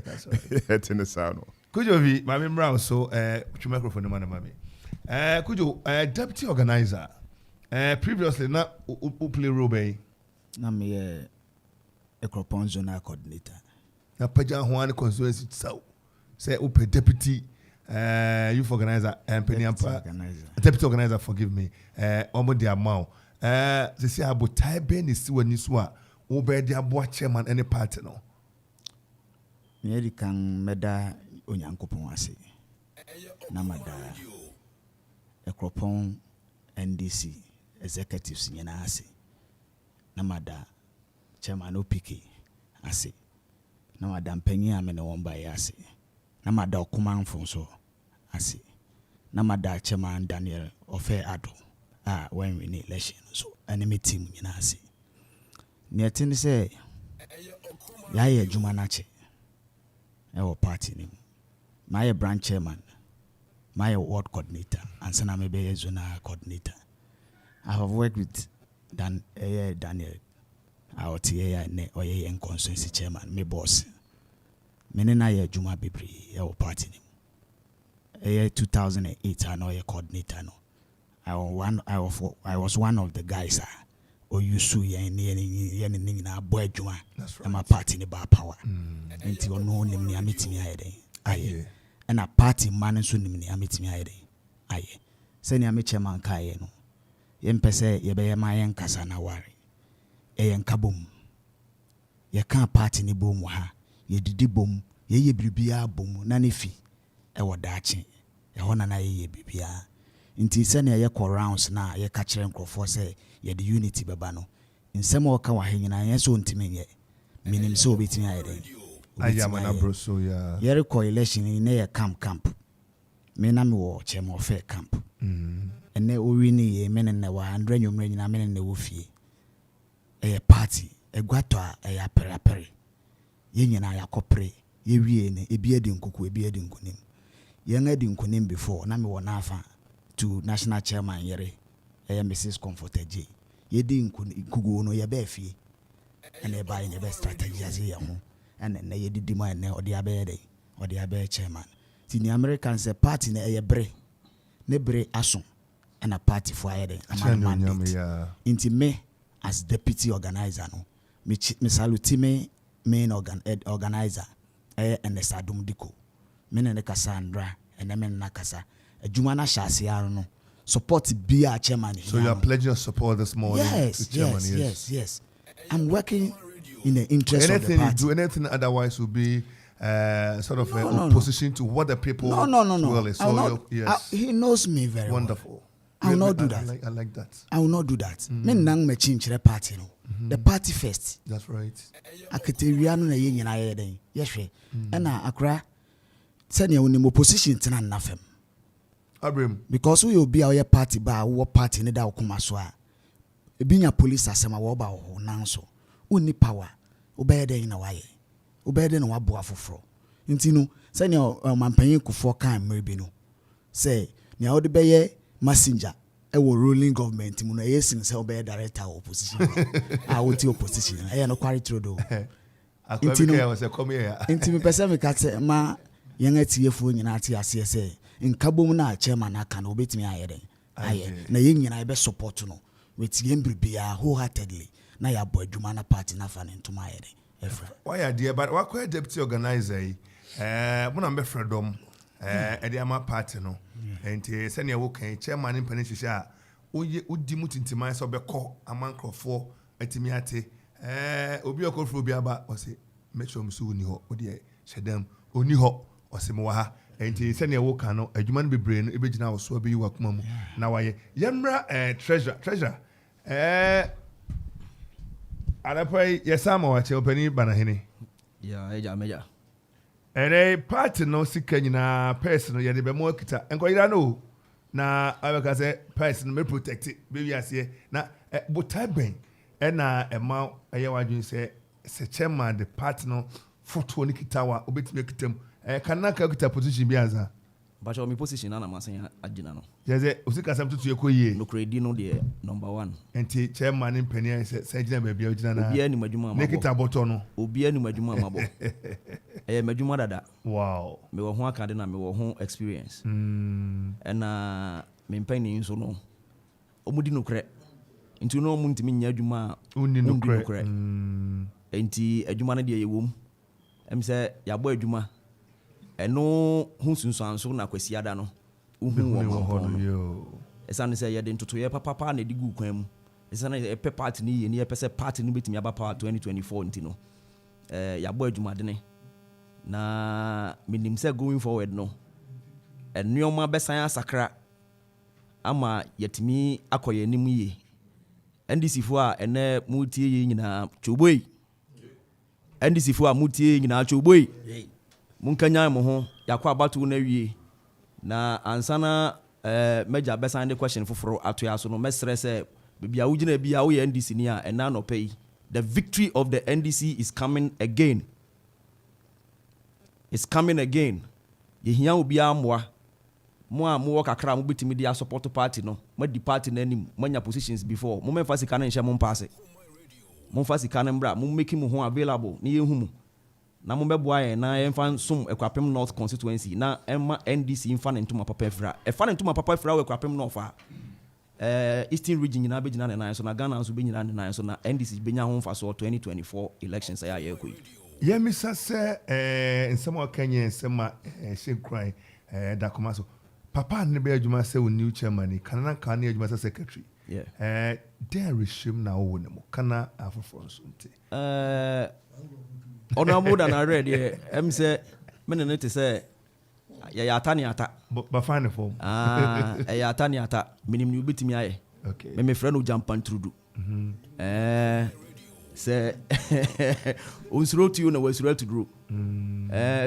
That's all right. Tina Sano. Could you be my member so put microphone man mami. Could you deputy organizer? Previously na who play role na me a PROMOTIONAL coordinator. Na paja Juan constituency so say upe deputy youth organizer and deputy organizer, forgive me. Omo the amount. They say about Taibe is when you swa obe the abo chairman any party no. Me kan meda onyankopon ase. Na mada Okoman NDC executives nyina ase. Na mada chairman OPK ase. Na mada mpanyin amene womba ya ase. Na mada Okoman Fonso ase. Na mada chairman Daniel Ofe Ado when we need election so enemy team nyina ase. Ne tin say ya ye adwuma na che e wo party ni my branch chairman, my ward coordinator and sana me be zonal coordinator. I have worked with Daniel our TA ne oye en constituency chairman me boss me na ye adwuma bebre e wo party ni 2008 I know a coordinator no I was one of the guys or you su ye ni na boy adwuma my party ni ba power enti ono nim ni ametimi ayede aye and a party man so nim ni ametimi ayede aye se ni ame chairman kai no yempese ye be ma yen kasa na ware yen kabom ye kan party ni bom ha ye didi bom ye bribia bom na ne fi e wodache ye hona na ye bribia nti se ne ye call rounds na ye ka kire nkrofo se ye the unity beba no nsem o ka wa henyina ye so ntimi ye minim so obetimi ayede ayamana broso ya ye recall election ni ye camp me na me wo che mo fe camp ene owi ni ye menen na 100 nwumre nyina menen na wo fie party egwato a perapere ye nyina yakopre ye wie ne ebi edi nkuku ebi edi nkunim ye ngadi nkunim before na me wo na afa to national chairman yere Mrs. Comfort J ye di nkugu no ye ba fie ene ba ye be strategy as ye ho ene na ye didi man ne odi abe chairman ti ni American say party na ye bre ne bre aso and a party for ayede inti me as deputy organizer no me salute me main organizer and the sadum diko me ne Cassandra and me na kasa adwuma na hyase aro no support be a chairman so you are pledging your support this morning yes I'm working in the interest of the party. Do anything otherwise will be sort of opposition to what the people will is. So he knows me very wonderful. Well. I will not do that. I like that. I will not do that. Me nang me chinchire party no. The party first. That's right. Aketewia no na ye nyina ye den. Yehwe. Na akra send you in opposition tena nafem. Abram. Because we will be our party ba wo party ne da okoma so a. Ebinya police asema wo ba wo nan so. Uni power. Obeye den na waye. Obeye den na wabo afoforo. Nti no send you mampanyin kufo kan mrebi no. Say nya wo de beye messenger ewo ruling government mu na yesin se obey director opposition awoti opposition e no kwari trodo akwabika was come here inti me pese me kase ma yen atiefo nyina ati ase se nkabom na chairman aka na obetimi ayeden aye na yen nyina e be support no wetie mbibia wholeheartedly na ya bo adwuma na party na fa ne ntoma ayeden efra why are there but what quite deputy organizer muna mbe freedom e dey ama party no enti senior wo kan chairman in panishisha oye odi mutintima so be call amankrofo atimiate obi okofro obi aba o say make sure mso oni ho odi shedam oni ho o say mo ha enti se ne wo kan no adwuma no bebre no ebegina wo so abeyi wakoma mu na waye yemra treasure adapai yesama wache opani banahene ya eja meja ene party no sika nyina person ye de be mo akita enkoyira no na abeka se person me protect be wi ase na botai ben ena ema eye wadwin se chairman the party no photo ni kitawa obetime kitam kanaka kita position bi aza bacho mi position na masen agina no yeze usika sam tutu ekoyie no credit no the number 1 enti chairman mpania se agina ba bia agina na obi ani madwuma amabo ne kita boto no obi ani madwuma amabo madwuma dada wow me wo ho akade na me wo ho experience na me mpani nso no omudi no kre enti no mu ntimi nya adwuma uni no kre enti adwuma na de yewom em se yabo adwuma eno hu sunsanso na kwasi ada no uhu wo yo esa ne se ye de ntoto ye papa na digu kwan mu esa na e pe party ni ye ni ye pese party ni betimi aba power 2024 enti no yabo adwuma de ne na minim se going forward no ennioma besan asakra ama yetimi akoye nim ye NDC fo a ene mutie ye nyina choboi NDC fo a mutie nyina choboi munkanya mo ho yakwa abatu na wie na ansana meja besan de question foforo atoya so no mesre se bibia wugina bia wo ye NDC ni a ena no pay the victory of the NDC is coming again. It's coming again. Ye hia obi amwa mo a mo kakra mo betimi dia support party no mo di party na anim manya positions before mo memfa sika na nhye mo mpaase mo mfa sika na mbra mo make mo ho available na ye hu mu na mo beboa ye na emfa sum ekwapem north constituency na emma NDC infa na ntuma papa fra e fa na ntuma papa fra we ekwapem north a eastern region nyina be nyina na so na Ghana so be nyina na so na NDC be nya ho mfa so 2024 elections ya ye koyi ye misa se nsema Kenya nsema shenkran dakoma so papa ne be adwuma se wo new chairman kana kan ne adwuma se secretary yeah there regime na wo ne mo kana afofo nso nte ona moda na ready em se me ne te se ya ata ni ata ba fine form ya ata ni ata minim ni obetimi aye okay me friend o jampan trudu se onsuro tu na wasuro to dro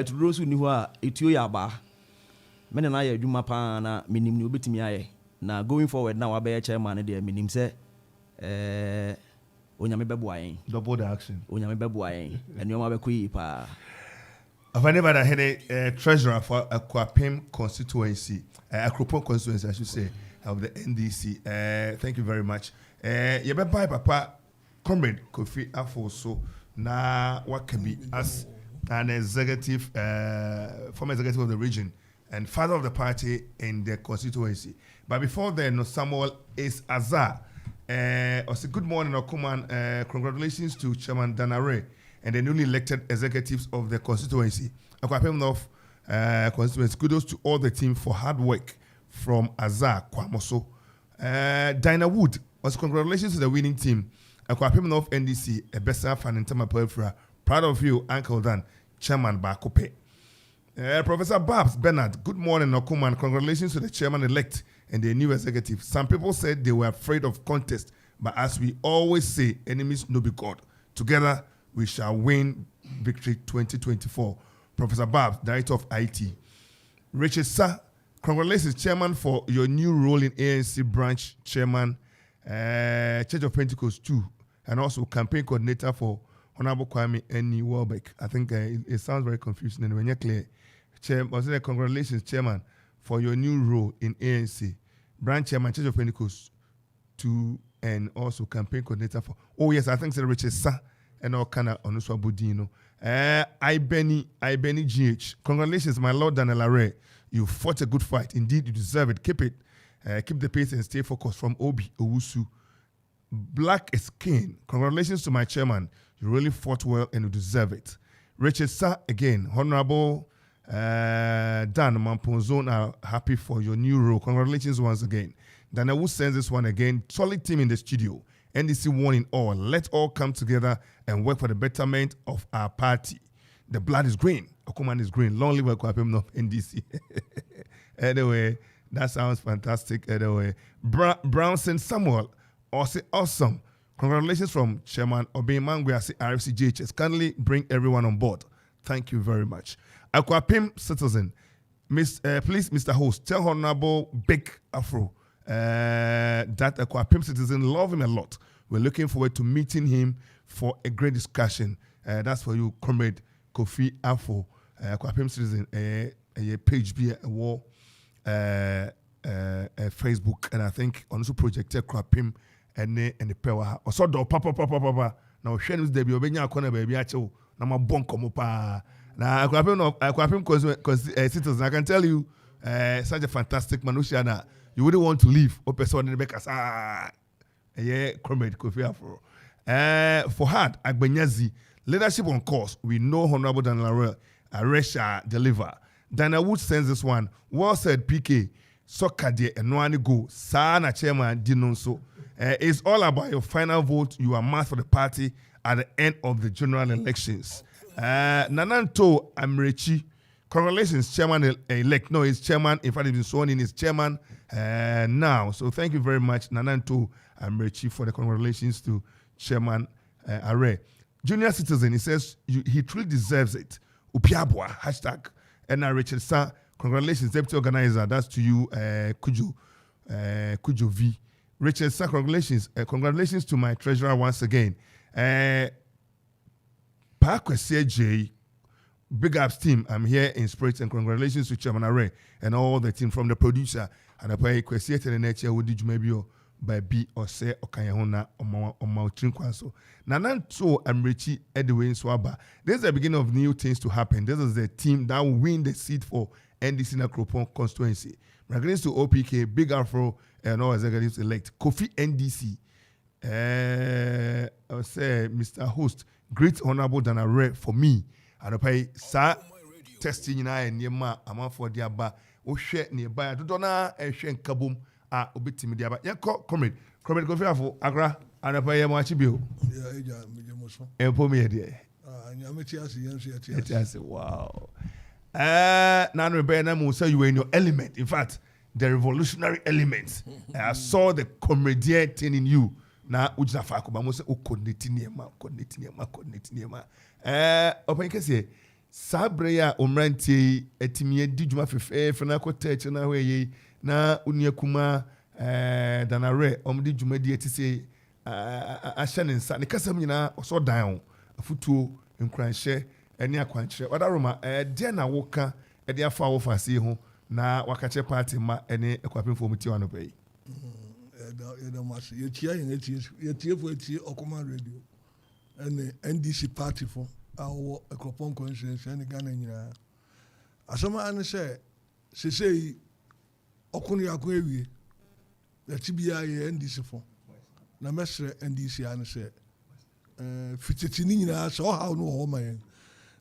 to dro so ni ho a etuo ya ba me na ya adwuma pa na minim ni obetimi aye na going forward na wa be chairman de minim se onyame bebo ayen double the action onyame bebo ayen enioma be koyi pa afane bada hene treasurer for Akwapim constituency Akropong constituency I should say of the NDC thank you very much ye be bye papa comrade Kofi Afoso na wakabi as an executive former executive of the region and father of the party in the constituency. But before then, Samuel is Azar. Also, good morning, Okoman. Congratulations to Chairman Danare and the newly elected executives of the constituency. Akwapim North constituency. Kudos to all the team for hard work from Azar Kwamoso. Dinah Wood. Also, congratulations to the winning team. Akwapim North NDC, a best fan in Tamapelfra. Proud of you, Uncle Dan, Chairman Bakope. Professor Babs Bernard, good morning, Okoman. Congratulations to the chairman-elect and the new executive. Some people said they were afraid of contest, but as we always say, enemies no be God. Together, we shall win victory 2024. Professor Babs, Director of IT. Richard Sa, congratulations, Chairman, for your new role in ANC Branch Chairman, Church of Pentecost 2, and also Campaign Coordinator for Honorable Kwame Eni Welbeck. I think it sounds very confusing, and when you're clear, congratulations, Chairman, for your new role in ANC, Branch Chairman, Church of Pentecost 2, and also Campaign Coordinator for. Oh yes, I think it's Richard Sa and all kind of Onuswa Budino. Ibeni GH. Congratulations, my Lord Daniel Array. You fought a good fight. Indeed, you deserve it. Keep it. Keep the pace and stay focused. From Obi Owusu. Black is king. Congratulations to my chairman. You really fought well and you deserve it. Richard Sa again, Honorable Dan Mamponzon are happy for your new role. Congratulations once again. Dana Wood sends this one again. Solid team in the studio. NDC one in all. Let's all come together and work for the betterment of our party. The blood is green. Okoman is green. Long live Akwapim of NDC. Anyway, that sounds fantastic. Anyway, Brownson Samuel, also awesome. Congratulations from Chairman Obey Mangwe RFCGHS. Kindly bring everyone on board. Thank you very much. Akwapim citizen, please, Mr. Host, tell Honorable Big Afro that Akwapim citizen love him a lot. We're looking forward to meeting him for a great discussion. That's for you, Comrade Kofi Afro. Akwapim citizen, a page be a wall, Facebook, and I think also projected Akwapim and the power. Also, do papa. Now, Shen's debut, Obenya Kona baby, acho, Nama Bonko Mopa. Now, Akwapim citizens, I can tell you, such a fantastic Manusiana. You wouldn't want to leave. Or person in the back, Comrade Kofi Afro. For hard, Agbenyazi, leadership on course. We know Honorable Dan Larell, Aresha deliver. Dana Wood sends this one. Well said, PK. Soccer de and no go. Sana chairman Dinonso. It's all about your final vote. You are marked for the party at the end of the general elections. Nananto Amrechi. Congratulations, chairman elect. No, he's chairman. In fact, he's been sworn in as chairman now. So thank you very much, Nananto Amrechi, for the congratulations to Chairman Are. Junior citizen, he says he truly deserves it. Upiabwa, hashtag. And Richard Sa, congratulations, deputy organizer. That's to you, Kujo V. Richard Sa, congratulations. Congratulations to my treasurer once again. Parkwese J. Big ups team. I'm here in spirit, and congratulations to Chairman Are and all the team from the producer. And I pay Kwesi to the next year. Would you maybe by B or say Okayahona or Mautin Kwanso? Nananto Amrechi Edwin Swaba. This is the beginning of new things to happen. This is the team that will win the seat for NDC Nakropon constituency. Regards to OPK, Big Afro, and all executives elect. Kofi NDC. I say, Mr. Host, great honorable than a rare for me. And I pay sa testing and Yema, amount for the Abba, or share nearby. I don't know a shen kaboom. Obitimi diaba. Ya comrade Kofi Afro Agra and I pay much bill. Yeah, and for me there. Wow. Now Rebena say you were in your element. In fact, the revolutionary elements. I saw the comedian thing in you. Now Ujna Fakuba must say, oh, coordinating open case. Sabreya Omranti etimie dijuma fefe fena ko church na we na unia kuma danare omdi djumadi etise ahye ne nsa ne kasa nyina oso dan afutuo nkranhye ene akwanhye wadaroma de na woka de afa wo fase ho na wakache party ma ene ekwapemfo muti wano bai ye tie Okoman radio and NDC party for our Ekropon conscience and Ghana nyina asoma ane say Okuni akwewi the TBI NDC for na mesre NDC ane say fititini nyina so how no ho man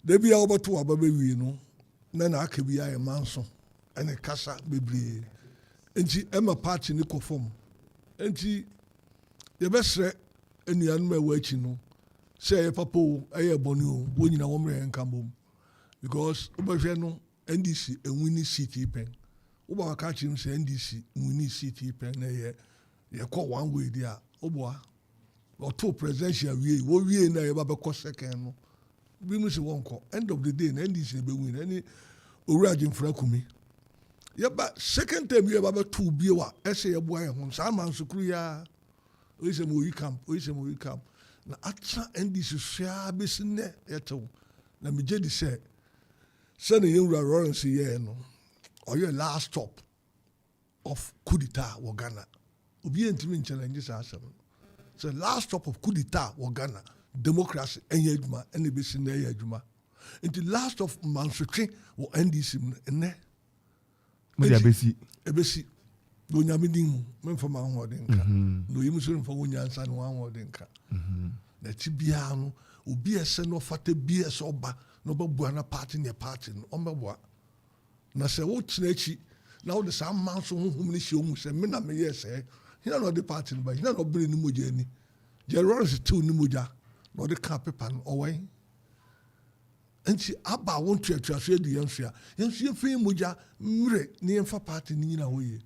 de bia obato ababewi no na akabia e manso ene kasa bebre enti ema party ni kofom enti ye besre enuanu ma wachi no say papo eye boni o wonyina wo mre nkambom because obahwe no NDC enwini city pen oba ka chim say NDC enwini city pen na ye call one way dia oboa or two presidential we na ye ba be ko second no bi mu se wonko end of the day na NDC be win any owuraje mfrakumi ye ba second time ye ba be two bi wa ese ye boa ye ho sa man sukuru ya oyise mo camp na atra NDC share besine eto na me je di say na yewura Lawrence ye no or your last stop of coup d'etat wo Ghana obi entimi challenge sa asem so last stop of coup d'etat wo Ghana democracy enye adwuma ene besine ye adwuma into last of mansotwe wo NDC ne me abesi do nyamedin memfa ma ho denka no yimuso mfa wo nyansa no ho denka na tibia no obi ese no fata bi ese oba no babua na party ne party no omebua na sɛ wotena akyi na wode saa mma nso honhom no hyɛ mu sɛ me na meyɛ sɛ hena na ɔde party no ba hena na ɔbere ne mogya ani Jerry Lawrence tew ne mogya na ɔde ka pepa no ɔwɔn nti aba wo ntuatuaso adi yɛn so a yɛn so yɛmfa yɛn mogya mmerɛ ne yɛmfa party no nyina hɔ yie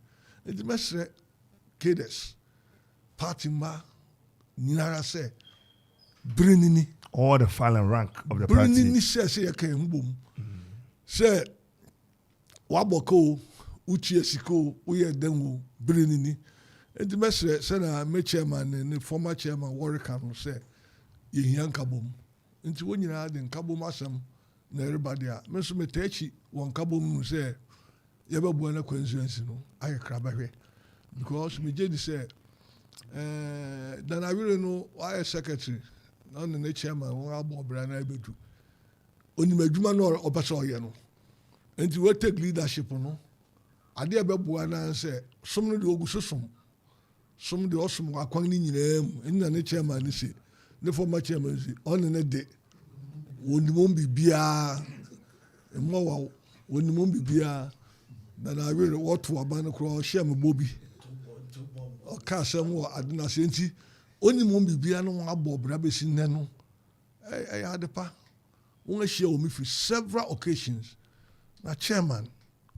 nti mɛsrɛ Kades party mma nyinara sɛ bere ni all the file and rank of the bere party ni sɛ yɛka yɛn bom sɛ wabɔ ka o wokyia sika o woyɛ dɛn o bere ni nti mɛsrɛ sɛna me chairman ne former chairman wɔreka no sɛ yɛhia nkabom nti wɔn nyinaa de nkabom asɛm na everybody a me nso meta akyi wɔ nkabom mu sɛ yɛbɛboa no constituency no ayɛ krabɛhwɛ because megye di sɛ danawere no wayɛ secretary na ɔne ne chairman wɔn abɔ ɔbra na ɛbɛdu onim adwuma no ɔpɛ sɛ ɔyɛ no nti wɔ take leadership no adeɛ bɛboa na sɛ som no de ogu so som de ɔsom akwan ne nyinaa mu ɛnna ne chairman ne se ne former chairman se ɔne ne de wɔnimom biribiara mmoawa wɔnimom biribiara na awere wɔto aba no koraa ɔhyɛ me bɔ bi ɔka asɛm wɔ ade no ase nti ɔnimom biribiara no wɔn abɔ ɔbra bɛsi nnɛ no ɛyɛ ade pa wɔn ahyia wɔ me fi several occasions na chairman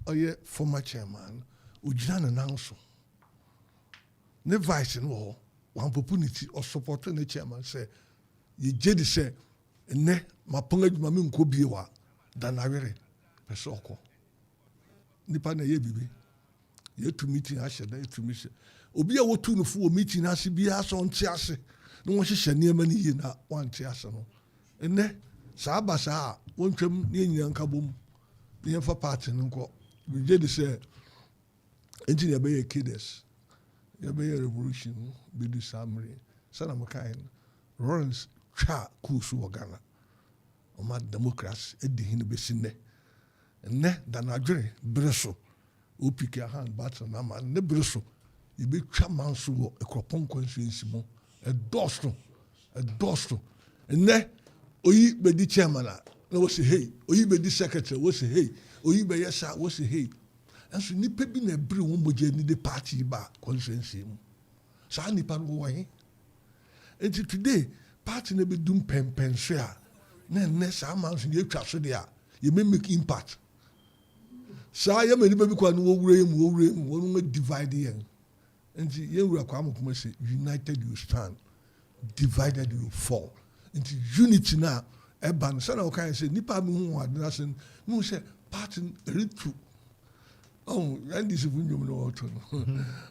ɔyɛ former chairman ogyina ne nan so ne vice no wɔ hɔ wampopo ne ti ɔsupɔto ne chairman sɛ yɛgye di sɛ nnɛ mapɔn adwuma me nkɔ bie wa danawere pɛ sɛ ɔkɔ nipa na ɛyɛ bibi yɛtu meeting ahyɛ da yɛtu meeting obi a wɔtu no fo wɔ meeting ase biara sɛ ɔnte ase na wɔhyehyɛ nneɛma no yie na wɔante ase no nnɛ saa aba saa a wɔntwam ne yɛnyina nka bom ne yɛmfa party no nkɔ megye di sɛ nti na yɛbɛyɛ Kades yɛbɛyɛ revolution bɛdi saa mmere sɛna mekae no Lawrence twa kuu so wɔ Ghana ɔma democracy adi hene bɛsi nnɛ danadwere bere so opike hand battle na ma ne bere so yɛbɛtwa man so wɔ Ekropɔn constituency mu ɛdɔɔso nnɛ oyi bɛdi chairman a na wɔsi hei oyi bɛdi secretary wɔsi hei oyi bɛyɛ saa wɔsi hei ɛnso nipa bi na ɛbere wɔn mogya ni de party ba constituency mu saa nipa no wɔ he nti today party na bɛdum pɛmpɛn so a na nnɛ saa man so yɛtwa so de a yɛmɛ make impact saa yɛmɛ nipa bi kɔ a no wɔwura mu wɔn divide yɛn nti yɛwura kɔ amokoma sɛ united you stand divided you fall nti unity na ɛba no sɛna wɔka yɛ sɛ nipa mi hu wɔn ade na sɛ mi hu sɛ party retu ndc fo nnwom no wɔto no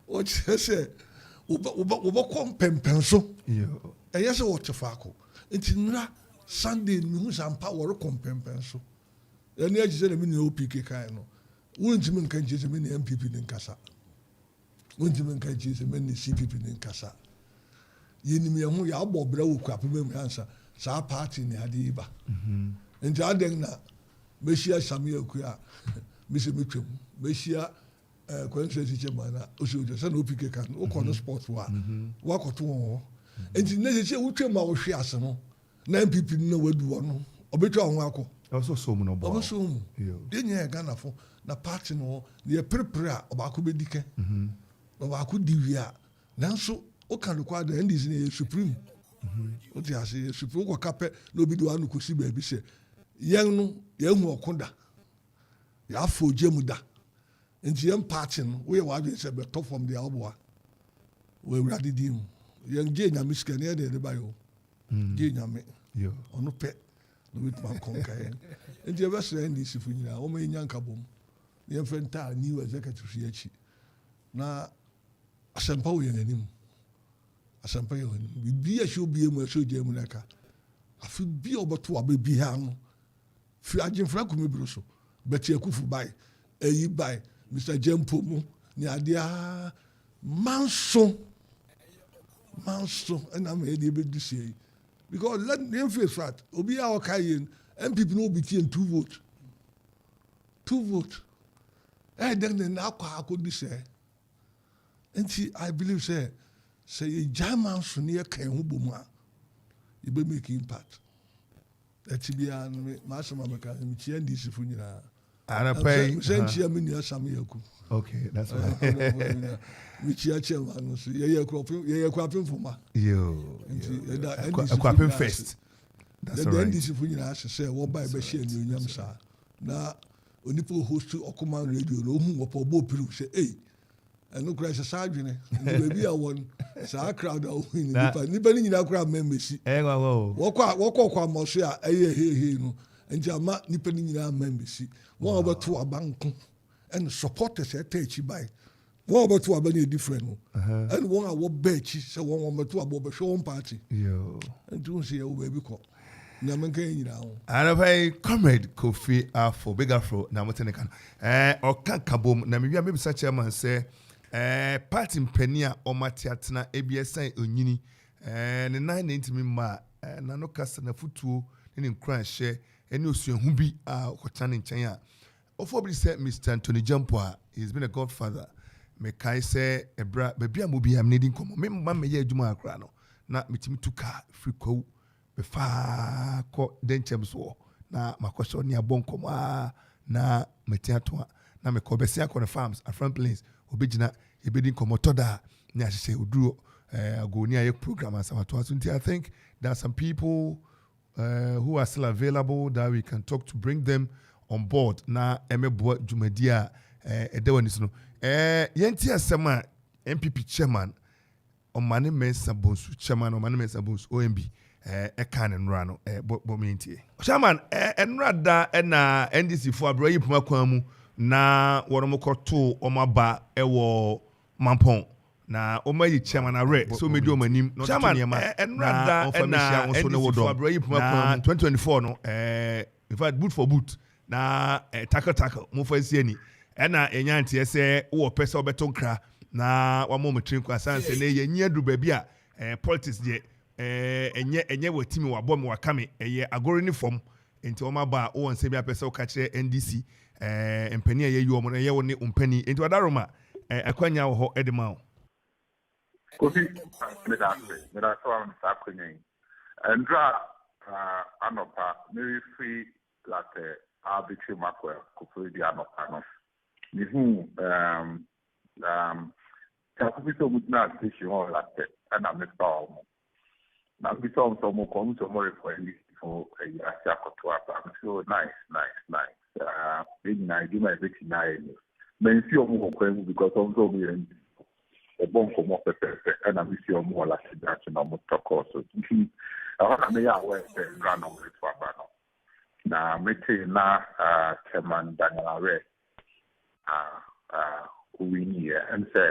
wɔkyerɛ sɛ wɔbɛkɔ mpɛmpɛn so ɛyɛ sɛ wɔte faako nti nnura sunday mehu sa mpa wɔrekɔ mpɛmpɛn so ɛne agye sɛ na me nua opk kae no wontumi nka nkyerɛ sɛ me ne mpp ne nkasa wontumi nka nkyerɛ sɛ me ne cpp ne nkasa yɛnim yɛn ho yɛabɔ brɛ wɔ kuapema mu ansa saa party ne ade yi ba nti adɛn na mɛhyia sameɛ aku a mesɛ mɛtwam mɛhyia constituency chairman na ɔsɛ sɛ na opk ka no wokɔ no sport wa woakɔto wɔn hɔ nti na sɛ wotwam a wohwe ase no na mpp no na wadu hɔ no ɔbɛtwa wo ho akɔ ɔbɛsɔ mu deɛ nyɛ yɛ Ghanafo na party no hɔ yɛ perepere a ɔbaako bɛdi kɛ ɔbaako di wie a nanso woka no kɔ ada ndc no yɛ supreme wote ase yɛ supreme wokɔka pɛ na obi de wa no kɔsi baabi sɛ yɛn no yɛahu ɔko da yɛafɔ ogya mu da nti yɛn party no woyɛ w'adwene sɛ bɛtɔ fam deɛ ɔboa wɔ awurade din mu yɛn gye nyame sika ne yɛde ba yɛ o gye nyame ɔno pɛ na wobɛtumi akɔnka yɛn nti yɛbɛsrɛ ndc fo nyinaa wɔma yɛnya nkabom na yɛmfɛ ntaa new executive so yɛakyi na asɛmpa wɔ yɛn anim asɛmpa yɛ wɔ anim biribi a hyɛ obie mu ɛsɛ ogya mu no ɛka afe bi a wɔbɛto aba biara no fi agyemfra kumebiro so bɛte akufu bae ayi bae mr jempo mu ne adeɛ manso ɛna ma yɛde yɛbɛdi sie yi because let them face fact obi a ɔka yɛn MPP no obi tie 2 vote ɛdɛn ne na akɔ di sɛ nti I believe sɛ yɛ German so ne yɛ kan ho bom a yɛbɛ make impact ɛti bia no maasɛm amaka mekyia ndc fo nyinaa And I pay. Okay, that's right. Which year chairman? Yeah, cropping for ma. Yo, cropping first. That's right. Then this is when you say, "What by Bashir and Union Sa?" Now, when people host to Okoman Radio, no more for both people say, "Hey." And no crisis sergeant, maybe I won. So I crowd out winning. Nobody in our crowd members. Walk Mossia, and Jama nipping in our members. One over to a bank and supporters at Techi by. One over to a very different. And one hour betchy, so one over to a bob show party. Yo. And don't see a baby call. And I pay comrade Kofi Afo, big Afro, Namotenekan. Or Kankabum, Namibia, maybe such a man say. Party Penia or Matiatna ABS Unyini and the 990 ma Nano Kasa na futu in crash share and you see who be Kotan in China. Ofobly said Mr. Anthony Jampwa, he's been a godfather. Mekai say a bra baby amubi am needing come. Mamma ye Juma Crano, not meeting to car free co before court denchams war. Na Makosho near Bonkoma na Metiatwa. Na me Cobesia on the farms at front plains. Obijina ebedin komotoda nya hye oduro agoni aye program as I think there are some people who are still available that we can talk to bring them on board na emebo jumadia edewani no yenti asema MPP chairman Omane Mensa Bonsu chairman Omane Mensa Bonsu OMB ekan enra no bo mintie chairman enra da na NDC for abroyi puma kwamu na woromokoto omaba ewo mampon na omayi chairman are so medi omanim no chairman enrada na nso ne wodo abroyi puma 2024 no in fact boot for boot na tackle mo fa siani na enyantie se wo pese obeto nkra na wa mo metrin kwa sanse na ye nya duru ba bia politics de enye watimi wa bom wa kame eye agori ni form enti omaba wo nse bia pese o ka kire NDC empani ye yo mo ye woni umpani enti wadaroma akwanya wo ho edema Kofi me da so am sa kwanya andra anopa me free like arbitrary makwa Kofi di anopa no ni hu ta Kofi so mutna station ho like ana me saw na bi so mo kom so mo request for a yakoto apa so nice I do my 59 men see omo kwenu because also me a bon komo pepe and I see omo la that na mo talk also I me ya we run on it for no na mete na chairman Daniel Re we need and say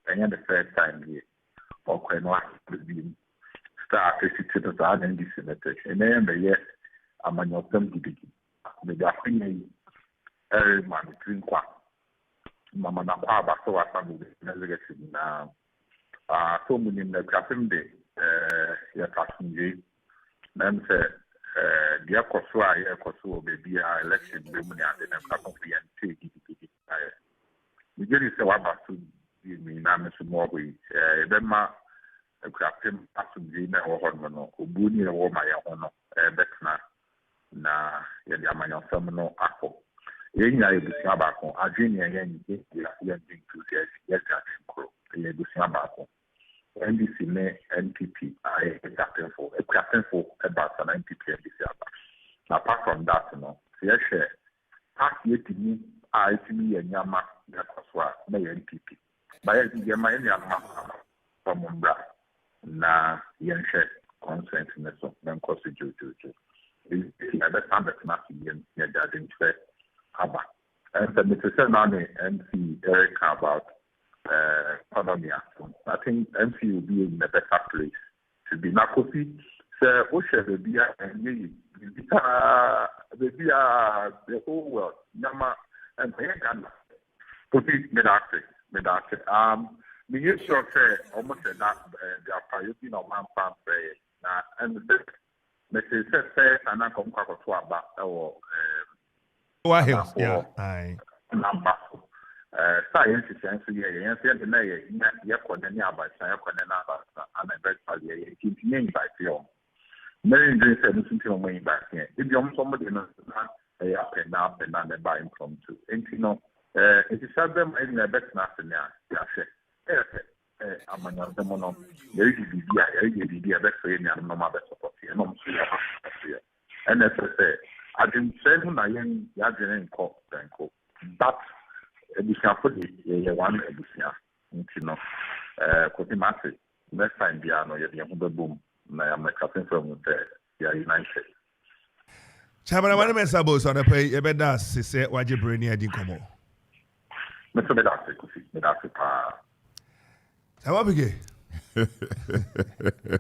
the first time here or kwenu be start to the NDC senator and then yes amanyosem gidigi me da kwenya man between kwa mama na kwa ba so asa me na legacy na so many na krafim de ya tasunje na mse dia koso a ya koso baby a election be mu ni ade na krafim fi ante gidigi we get it so about to me na me so mo we be ma krafim tasunje na wo ho no obuni na wo ma ya ho no betna na yedi amanya fam no akọ yenya ebusia baako adwene yenya ya enthusiast yes akro ebusia baako NDC ne NPP I captain for about an NPP NDC apart from that no yes party etimi a etimi yenyama ya kwaswa na NPP ba ya ma yenyama pamombra na yenhwe consent ne so na nkosi jojo at the time that not in that interest haba and the Mr. Nani MC Eric about economy. I think MC will be in a better place to be na Kofi so Osha will be and the whole world Nama and Ghana Kofi medate me you sure say almost that they are priority no man fan prayer and the Mr. Say and I come back to about yeah, aye. Number science is yeah, yeah, Cornelia by Sayakona and a breakfast, continue by film. Many days I listen to me back here. If you're somebody up and down the buy impromptu. And you know, it is seldom in the best nothing. I'm another mono. There is a best way in the normal support. And as I say, I didn't say when I am Yadrin Cock, but we can put it one edition. You know, Kotimati, next time, Diano, you're boom. I am a captain from the United. Chairman, I want to say, so the pay a better say, what you bring here, didn't come on. Mr. Medasi, How are we?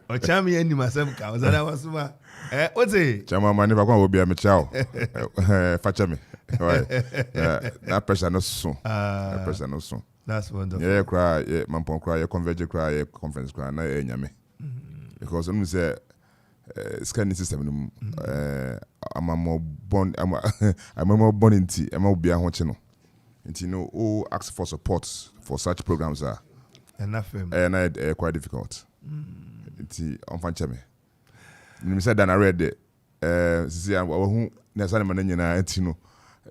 O chami eni masem ka ozana wasuma what's it chama mani ba kwa obi am chao facha me that pressure no so pressure no so that's wonderful yeah cry yeah mampon cry yeah converge cry yeah conference cry na enyame because when say scanning system no I'm more born I'm more born into I'm obi ahoche no nti no all ask for support for such programs are enough and quite difficult. It's unfortunate. You said that I read it. See, I who Nessan Manana Antino.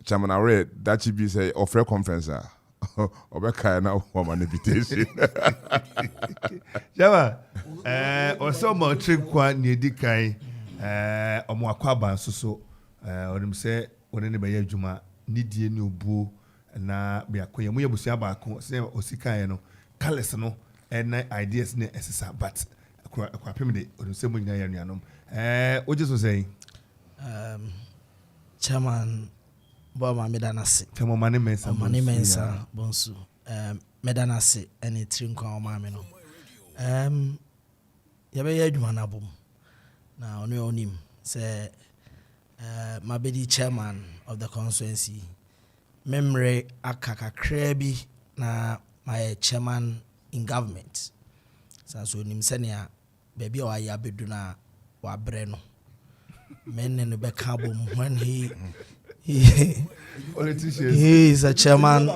Chairman, I read that should be say offer conference. Or now woman invitation. Java, or so much trip qua near Dikai, or more quaban so, or them say, when anybody Juma need ye new boo, and now be a queen. We will see about Osika. Colors no and ideas ne essential but akwa pemde o se mo nyina ya nuanom o just was saying chairman Boma Medanase temo mane mensa bonsu Medanase ene trinkwa o ma me no ya be ya adwuma na bom na ono onim say mabedi chairman of the constituency memre akaka krabi na my chairman in government. So nimsenia baby or ya beduna wa breno. Men in the backabum when he is a chairman.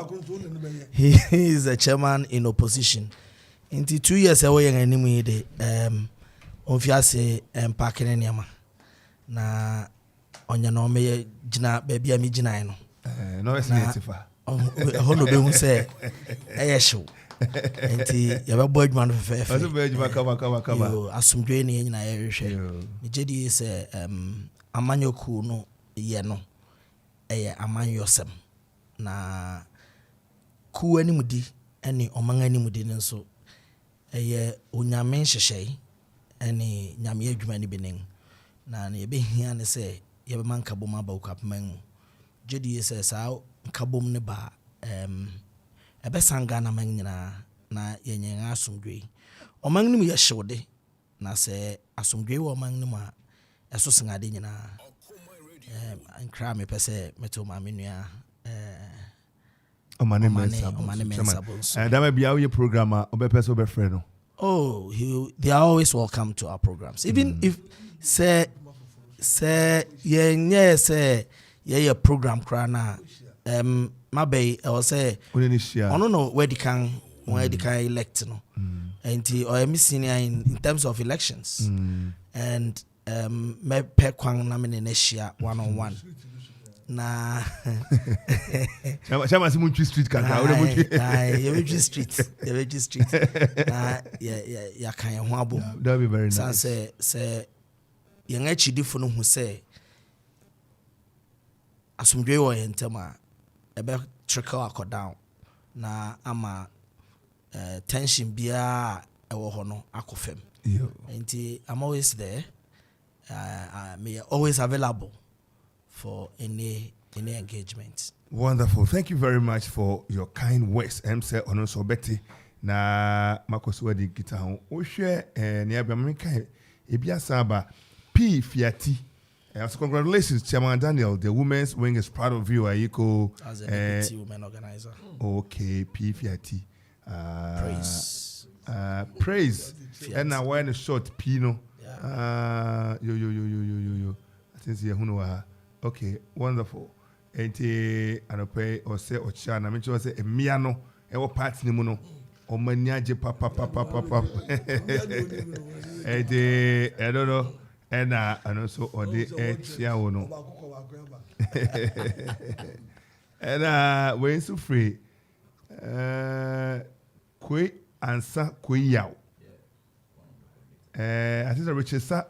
He is a chairman in opposition. Into 2 years away and anyway the onfiase parking anyama. Na onya no me jina baby ami jina no. No it's native. Hono be hu say show enti ya be boy adwuma no fefe aso be adwuma kaba asomdwe ne nyina ya hwehwe me jedi say amanyoku no ye no amanyosem na ku animudi ene oman animudi nso onyame hyehyei ene nyame adwuma ne benin na ye be hia ne say ye be man kaboma ba ukapman jedi say sa kabom ne ba ebe sanga na manyina na yenyen asomdwe omangnim ye hyewde na se asomdwe wo omangnim a eso singade nyina ankra me pese meto ma menua omane mensa bonso and that be our program obe pese obe friend no they are always welcome to our programs even if say yenye say ye program kra na mabey I was say ono no where the can elect no and or missing in terms of elections and me pe kwan na me ne share one-on-one na chama simu street kaka you street na ya kan ho abom that be very nice say yen achidifo no hu say asomdwe wo yentama ebe trickle akọ down na ama tension bia ewo ho no akofem and I'm always there I'm always available for any engagement. Wonderful. Thank you very much for your kind words. Say ono so beti na makoso di kita ho o hwe ne abamrika ebia saba P Fiati. So congratulations, Chairman Daniel. The women's wing is proud of you. Ayiko as a deputy women organizer. Okay, PFIT. Praise. And now we're in a short Pino. Yo. I think you okay, wonderful. And I pay or say or chan. I mean, you say a miano. Ewo party ni muno. O manyaje papa. And I don't know. and also Ode Chiawono. And we're so free. Kwe Ansa Kwe Yao. I think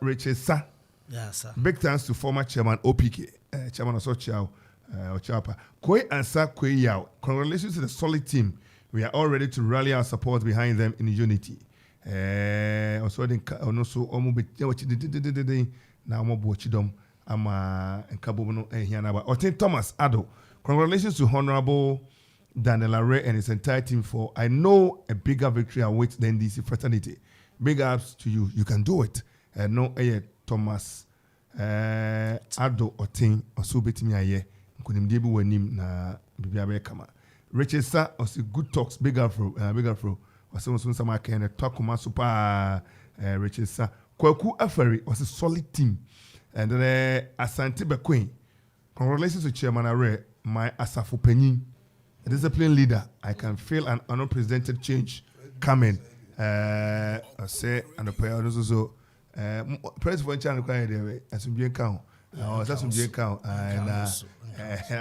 Richard Sa. Yes, sir. Big thanks to former chairman OPK, chairman of Sochiao, Ochapa. Kwe Ansa Kwe Yao. Congratulations to the solid team. We are all ready to rally our support behind them in unity. Also, now more watchidom. I'm a Kabuno Hianaba. Otin Thomas Ado. Congratulations to Honorable Daniela Ray and his entire team for I know a bigger victory awaits the NDC fraternity. Big ups to you. You can do it. No, Thomas Ado Otin Osubetimi Aye. Kunimdebu Wenim na Bibiabe Kama. Richard Sa also good talks. Big afro. Also some kind of talk super Richard Sa. Kwaku Aferi was a solid team. And then Asante Bequin. Congratulations to Chairman Are, my Asafu Penin, a disciplined leader. I can feel an unprecedented change coming. I say, and the prayer also. President for China required as we count. As we count, and as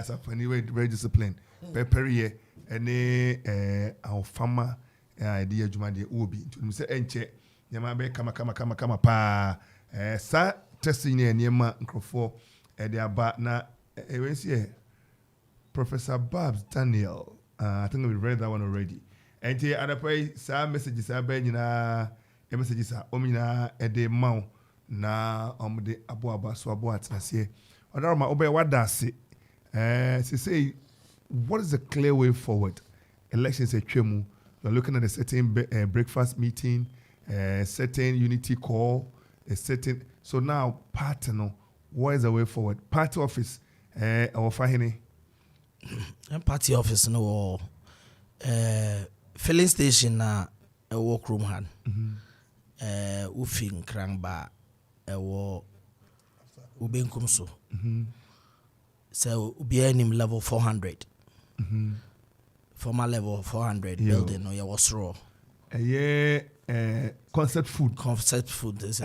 a anyway, very disciplined. Perrier, any our farmer idea Jumadi Ubi. To say, Enche, Yamabe, kama pa. Sa testing near Niema Nkrofor, they are back now. Professor Babs Daniel. I think we read that one already. And the other pray some messages are being messages are omina ede mau na the abuaba so abuat na say. Odarma obe what does it? Say what is the clear way forward? Elections a chemu. You're looking at a certain breakfast meeting, certain unity call, a certain so now partner. What is the way forward? Party office, or Fahini? Party office, no, filling station, a workroom hand. Ufing Krangba, a war Ubin Kumso. So, be him level 400. Former level 400 building, or your raw. Concept food is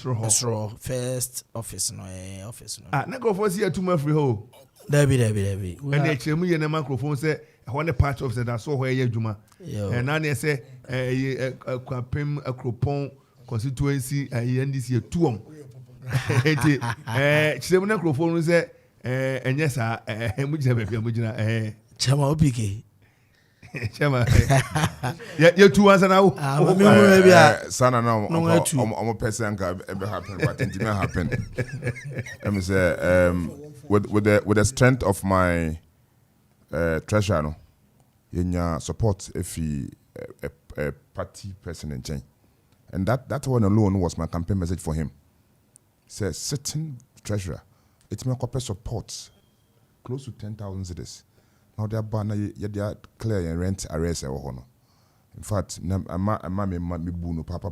raw. First office, no office. Ah, na go for see too much free ho. Debbie. And the chemu ye na microphone say when the part of that so where ye juma. And now they say kwapem akropon constituency NDC tuom. Chemu na microphone say enye sa mu jina be mu jina chama opike. Chama. You two answer now. Sana now I'm a person can ever happen, but it didn't happen. Let me say with the strength of my treasure, no, in your support if a party person in change, and that one alone was my campaign message for him. Says sitting treasurer, it's my corporate support close to 10,000 cities. Now they are banner they are clear and rent arrest or honor. In fact, I'm me bunu papa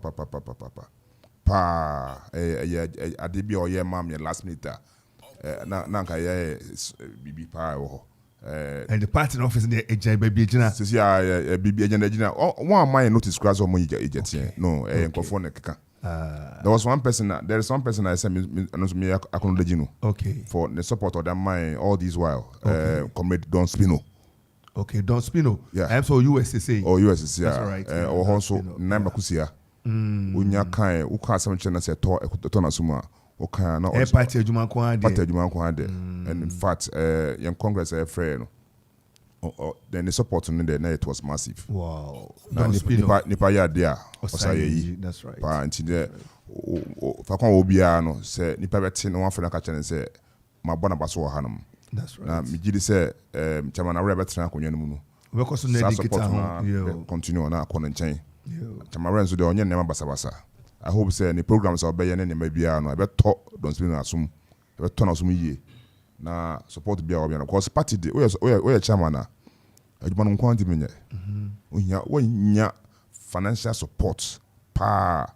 adibi or yeah mam your last minute nanka yeah bibi pa and the party office in the AJ baby jina says yeah bibi agenda jina one man notice grass or money jet no nkofo keka. There was one person there is one person I said me acknowledge you. Okay. For the support of that mind all these while. Comrade Don Spino. Okay, Don Spino. Yeah. I'm so USSA. Oh USSA. That's right. Or also number kusia. Unya kai uka some channel say to na suma. Okay, no. Party Juma Kwande. Party Juma Kwande. And in fact, young Congress friend. Then the support on there, it was massive. Wow. Nipa ya there. That's right. Pa anti there. Fakon obia no say nipa beti no one for na ka channel say ma bona baso wa hanam. That's right. Na mi gidi say chairman Awre betra akonwa no mu no. We ko so na dikita ho. Continue na akọ nchen. Chairman Awre so de onye nema basa. I hope say the programs are be na nema bia no e be to don spin asum. E be to na asum yie. Na support bia obia no cause party dey we chairman na adwuma no kwanti menye. Onya financial support pa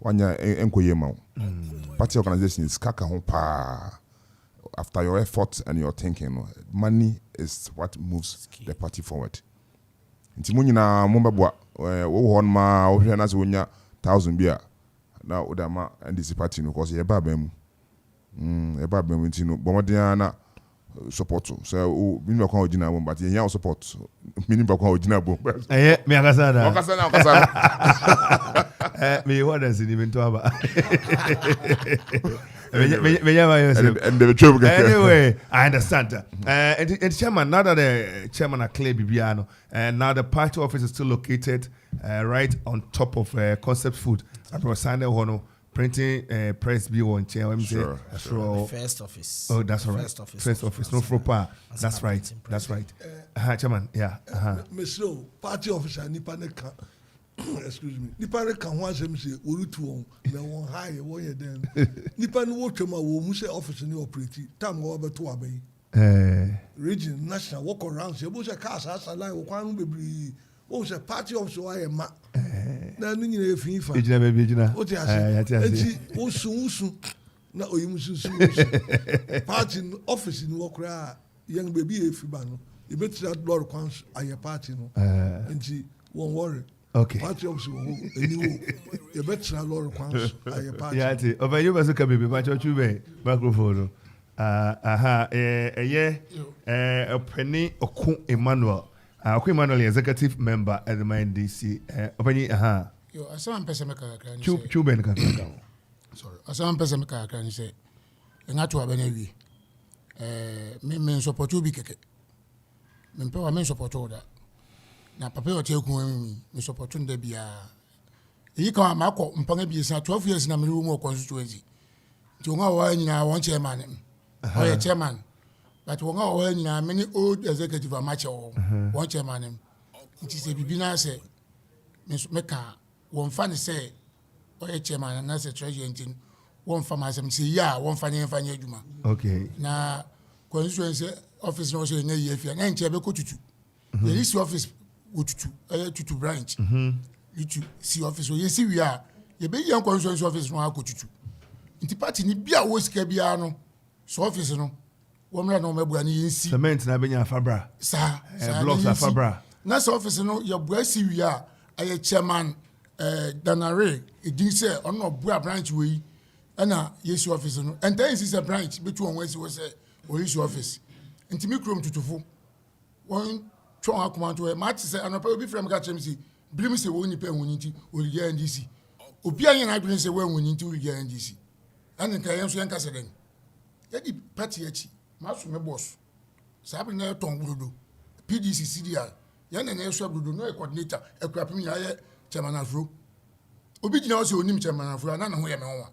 wanya enkoye ma. Party organization is kaka ho pa. After your effort and your thinking, money is what moves the party forward. Nti mo nyina mo bebo wo hon ma wo hwe na se wonya 1,000 bia na odama NDC party no cause yeba bam yeba bam nti no bomodin na support so minimum kwa ojina bom but yen support minimum kwa ojina bom me akasa na okasa me what does it even to aba anyway, I understand. And chairman, now that the chairman are clear Bibiano, and now the party office is still located right on top of Concept Food at Rosane Hono, printing press B on chair. Sure. First office. Oh, that's all right. First office. No fropa. That's right. That's right. Chairman, yeah. Mr. Party officer, Nipaneka. Excuse me. Nipa kan ho asem se orutu won na won high won ye den. Nipa no wotwam a wo mu se office ni operate. Tam go beto abai. Region national walk around se bo se cars asala wo kwan bebri. Wo se party office wa ye ma. Na nu nyina efinfa. Ejina be ejina. O ti ase. Eti usu na oyim susu. Party office ni wo kra young baby efiba no. E betira door kwan aye party no. Enti won worry. Okay. Party office anyway. You better Lord Quans. Yeah, over you was a baby, but you be microphone. A penny Okoman Emmanuel. Okoman Emmanuel, executive member at the NDC. Openi, Yo, I saw one person make a can Chuben can. Sorry, I saw one person make a can say, and not to have any. Me support you be keke. Me support order. Na papa o tie ku me support nda bia yi kan amako mpanga bi sa 12 years na me room constituency ti won wa nyina won chairman o ye chairman but won wa nyina many old executive amache won chairman nti se bibi na se me ka won fa ne se o ye chairman na se treasury ntin won fa ma se ya won fa ne adwuma okay na constituency office no se na ye fia na nche be ko tutu the list office tutu branch you see office you see we are you be yan constituency office no akotutu nti party ni bia wo sika bia no so office no wo mra no mabua ni yinsi cement na benya fabra sa blocks na fabra na so office no ya bua si we are aye chairman danare edin say ono bua branch we na yesi office no and then is a branch between one we say o yesi office nti mi krom tutufo won Chong Okoman to a match say anopa obi from ka chem si blim say woni pe woni nti ori ge NDC obi anyen adwene say wan woni nti ori ge NDC an nka yen so yen ka se den ya di party achi maso me boss sabi na ton burudo PDC CDR ya na na so burudo no coordinator ekwapim ya ye chairman afro obi gina o say onim chairman afro na na ho ye me ho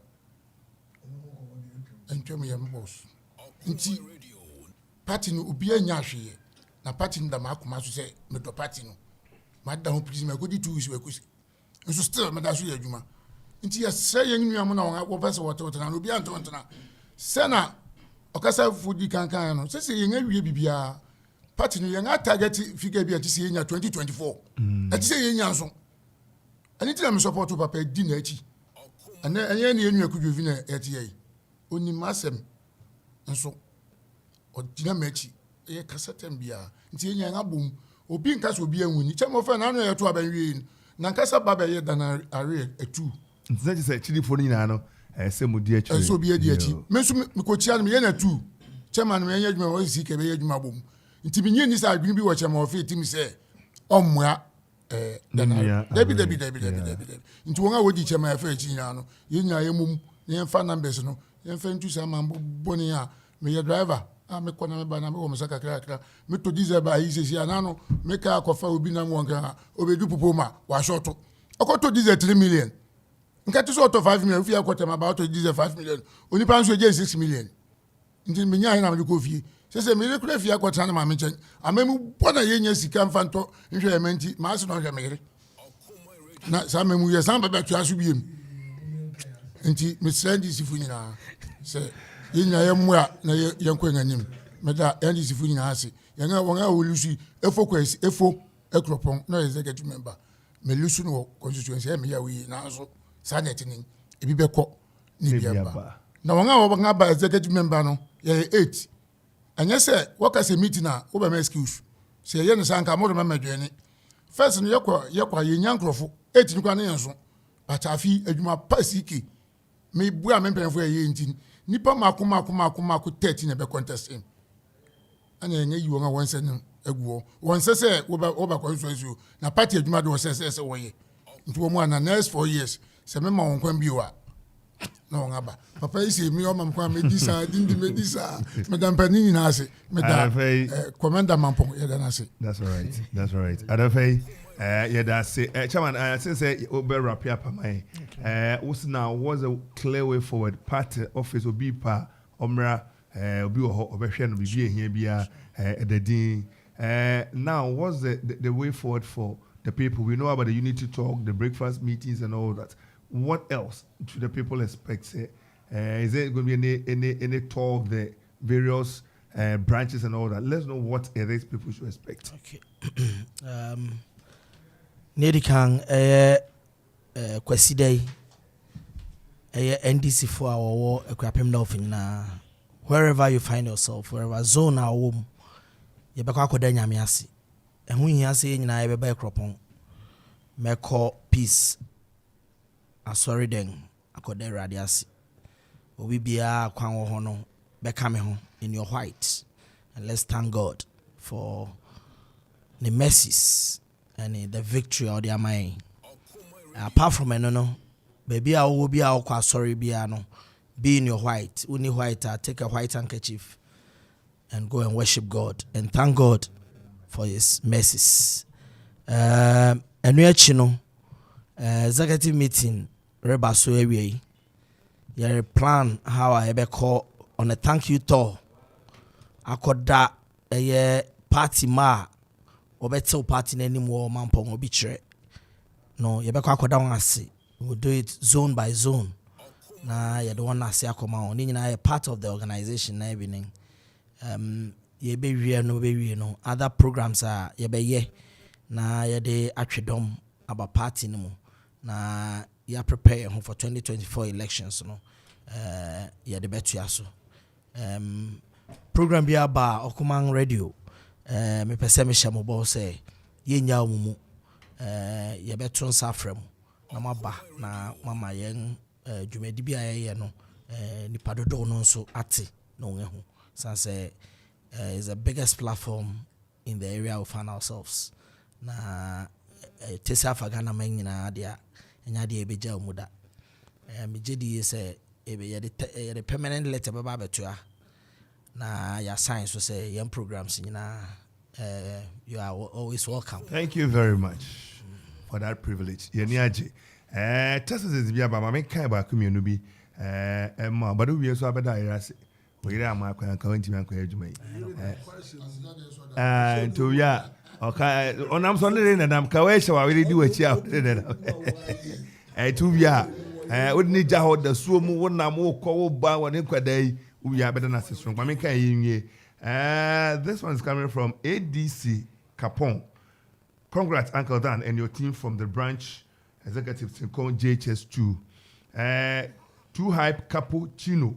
entwem ye me boss nti party no obi anya hweye na party nda makoma so say me do party no madda ho please me go di 2 weeks we kusi nso still me da so ya adwuma nti ya say yen nua mo na won pese wote na obi anto ntona se na okasa fudi kankan no se yen awie bibia party no yen target figure bia ti se yen 2024 na ti se yen nya so ani ti na me support papa di na achi ana enye na enua kudwovi na etiye oni masem nso odina machi e kasatem bia nti enya ngabom obi nkasa obi anwuni chemo fa na no ye to abanwie na nkasa baba ye dana are etu nti na say chidi fo nyina no se mudi achi so bi edi achi menso mikochia no ye na tu chema no ye adwuma wo si ke be ye adwuma bom nti bi nyi ni sa adwuma bi wo chema ofi tim se ommoa dana debi nti won a wodi chema ya fa achi nyina no ye nya ye mum ye fa numbers no ye fa ntu sa mambo boni a me ye driver me kona me bana me wo msaka kra me to diesel ba yi sesi anano me ka akofa obi na wonka obedu popoma wa short okoto diesel 3 million nka to so to 5 million fi akota ma ba to diesel 5 million oni pan so je 6 million nti me nya na me ko fi se me re kura fi akota na ma me chen amemu bona ye nya sika mfanto nhwe ementi ma so no hwe me na sa me mu ye san ba ba tu aso biem nti me send this fu nyina se yinya yemwa na yenkwa nganim meda NDC fu nyina ase yenga wonga olusi efo ekropon na executive member me lusu no constituency e me ya wi na so sanet ni ebi beko ni biaba na wonga wonga ba executive member no ye 8 anya se waka se meeting na wo ba me excuse se ye no sanka mo do ma madwene first no yekwa yenya nkrofo 8 nkwa na yenso but afi adwuma pasiki me bua me mpemfo ye ntin nipa mako 13 e be contest him ana enye yi won a won se no aguo won se wo ba so na party adwuma do se wo ye nti wo mu ana next 4 years se me ma won kwan bi wa na won aba papa yi se mi o mam kwan me di sa di medisa madam panini na ase commander mampong ye da na ase. That's all right Adafei yeah, that's it. Chairman, since you better wrap up, what's now was a clear way forward. Party office will be pa Omra, will be a be here, be the dean. Now, what's the way forward for the people? We know about the unity talk, the breakfast meetings, and all that. What else should the people expect? Is there going to be any talk, the various branches and all that? Let's know what it is people should expect. Okay. Nedi kan kwasi day NDC for our ekwapem na ofina wherever you find yourself, wherever zone our home ye be kwa koda nyame ase ehun hia se nyina ye be ba ekropon meko peace asori den akoda radi ase obi bia kwan wo ho no be ka me ho in your white, and let's thank God for the mercies and the victory of their mind. Apart from no, baby, I will be out quite sorry, be in your white, only white, take a white handkerchief and go and worship God and thank God for his mercies. And we actually executive meeting, Reba so away. You plan how I ever call on a thank you tour. I could that a party ma. Obetel party anymore mampong obitre no yebekwa akoda won ase. We'll do it zone by zone na you don't want to see akoma on nyina a part of the organization na evening ye be wie no other programs are ye be ye na ye de atwedom about party no na ya prepare for 2024 elections no ye de betu aso program bi aba Okoman radio me pese me shamo bo say ye nya omumu ye beto nsa frem na maba na mama yen dwumedi bia ye no nipa dodo no nso ate na onhu say is the biggest platform in the area we find ourselves na tesa fagana man nyina dia nya dia ebeja omuda me jedi say ebe ye the permanent letter baba betua na ya science so say young programs you are always welcome. Thank you very much for that privilege. Yeniaje Texas is bia ba ma kai ba ku mienu bi ma ba do wie so abeda irase we ira ma kwa kan ntimi akwa adwuma yi to ya okay onam so ne na nam ka we hye wa we di wachi a to bia odni jaho da suo mu wonam wo kɔ wo ba woni kwadai we are better than system. This one is coming from ADC Capon. Congrats, Uncle Dan, and your team from the branch executive team called JHS2. Too hype cappuccino.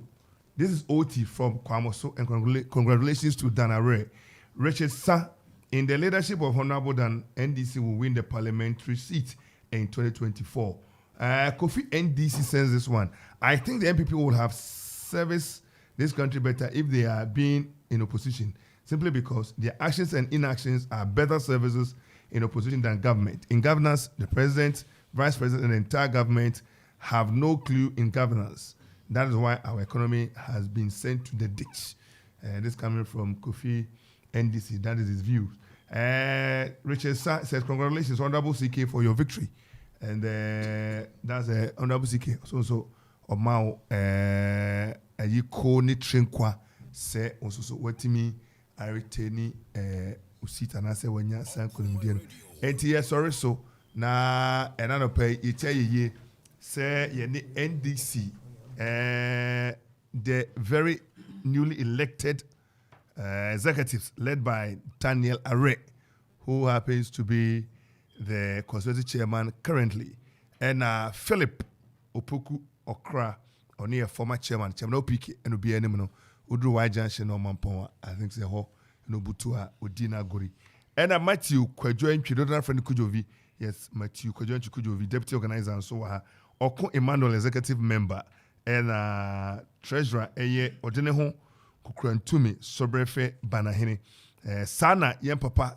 This is OT from Kwamoso, and congratulations to Dan Array. Richard Sa, in the leadership of Honorable Dan, NDC will win the parliamentary seat in 2024. Kofi NDC says this one. I think the MPP will have service this country better if they are being in opposition, simply because their actions and inactions are better services in opposition than government. In governance, the president, vice president, and the entire government have no clue in governance. That is why our economy has been sent to the ditch. This coming from Kofi NDC. That is his view. Richard says, congratulations, Honorable CK, for your victory. And that's Honorable CK. So, Omao, you call ni trinkwa say also watimi I retain usita na say wanya san kolumdiano enti sorry so na enano pay ite ye say ye ni NDC the very newly elected executives led by Daniel Array, who happens to be the constituency chairman currently, and Philip Opoku Okra, only a former chairman OPK, and will be any no Udru Y Junction or Mampon, I think say ho no Butua Udina Gori. And Matthew Kwajo and Chidona friend Kujovi, Yes, Matthew Kojon Chukujovi, deputy organizer and so Oko Emmanuel, executive member, and treasurer Eye Odeneho Kukrantumi Sobrefe Banahini. Sana Yen Papa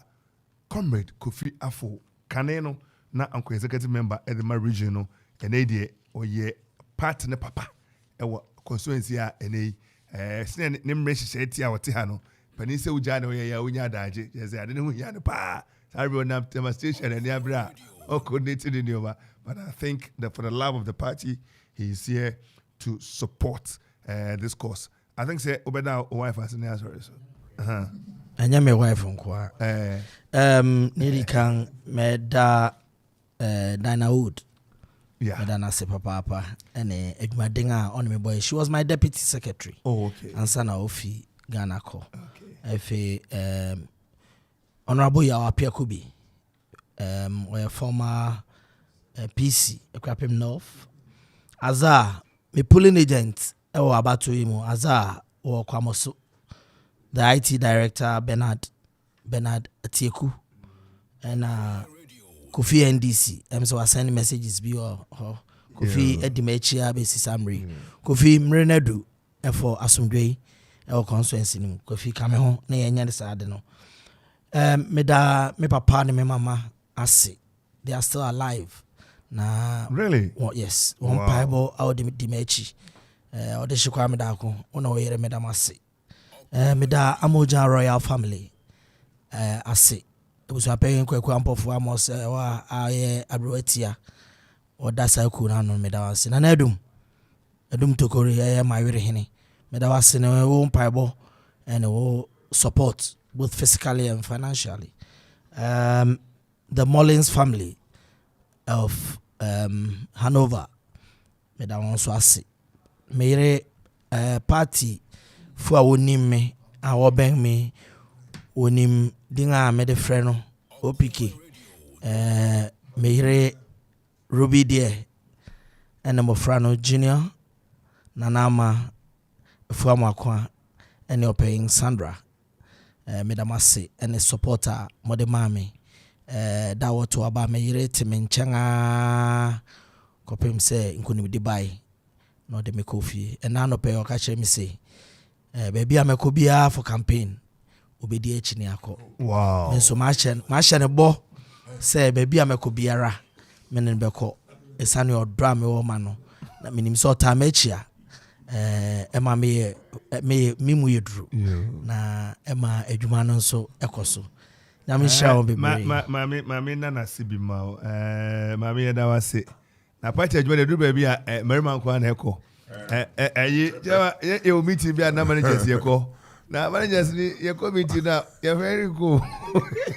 Comrade Kofi Afo Kaneno na Uncle executive member Edema Regional and ADA or ye partner papa ewa constituency a ene sene nimre hyehyeti a wote ha no pani se uja na ye ya unya daje yes ade ne hu ya no pa sorry na demonstration and abra o coordinated in over but I think that for the love of the party he is here to support this cause. I think say obeda wife as an answer so anya me wife nkwa nili kan meda Dana Wood. Yeah. Madana se papa ene edmadenga on me boy. She was my deputy secretary. Oh, okay. And sana ofi Ghana ko. Okay. Honorable Yawa Piakubi. We former PC Ekrapim North. Aza me pulling agent ewo abatu imo. Aza wo kwamoso. The IT director Bernard Atieku and Kofi NDC. So I send messages be Kofi Edimechia be Samri. Kofi Mrenedu and for Asumdwe or constituency. Kofi come home na yenya de sad no. Me papa and me mama ase. They are still alive. Na really? Well, yes. One Bible out the Dimechi. Or the Shikwa Medako. Ono yere medamase. Meda Amoja royal family. Ase. It was a paying quick ample for almost aye abroetia or that's a cool no medawas in an edum to Korea my very henny medawas in a own pieball and support both physically and financially. The Mullins family of Hanover medawan swasi mere party for a wonim me our bank me onim dinga me de freno opiki mehire Ruby de ene mofrano junior nanama fuama kwa ene opeying Sandra medamase ene supporter mode mami da woto aba mehire timenchanga kopem se nkoni de bai no de me Kofi ena no pay oka che me se baby amekobia for campaign obedi echi ni akọ. Wow. So ma ne bo say baby ameko biara menen beko esane odra me wo ma no na minim so ta ma echi a ema me mu yedru na ema adwuma no nso ekoso na me sha wo bebre mami na na sibi ma mami yeda wase na party adwuma de dru baby a merima nko na eko e o meeting bi na managers yeko. Now, managers, your committee now, you're very cool.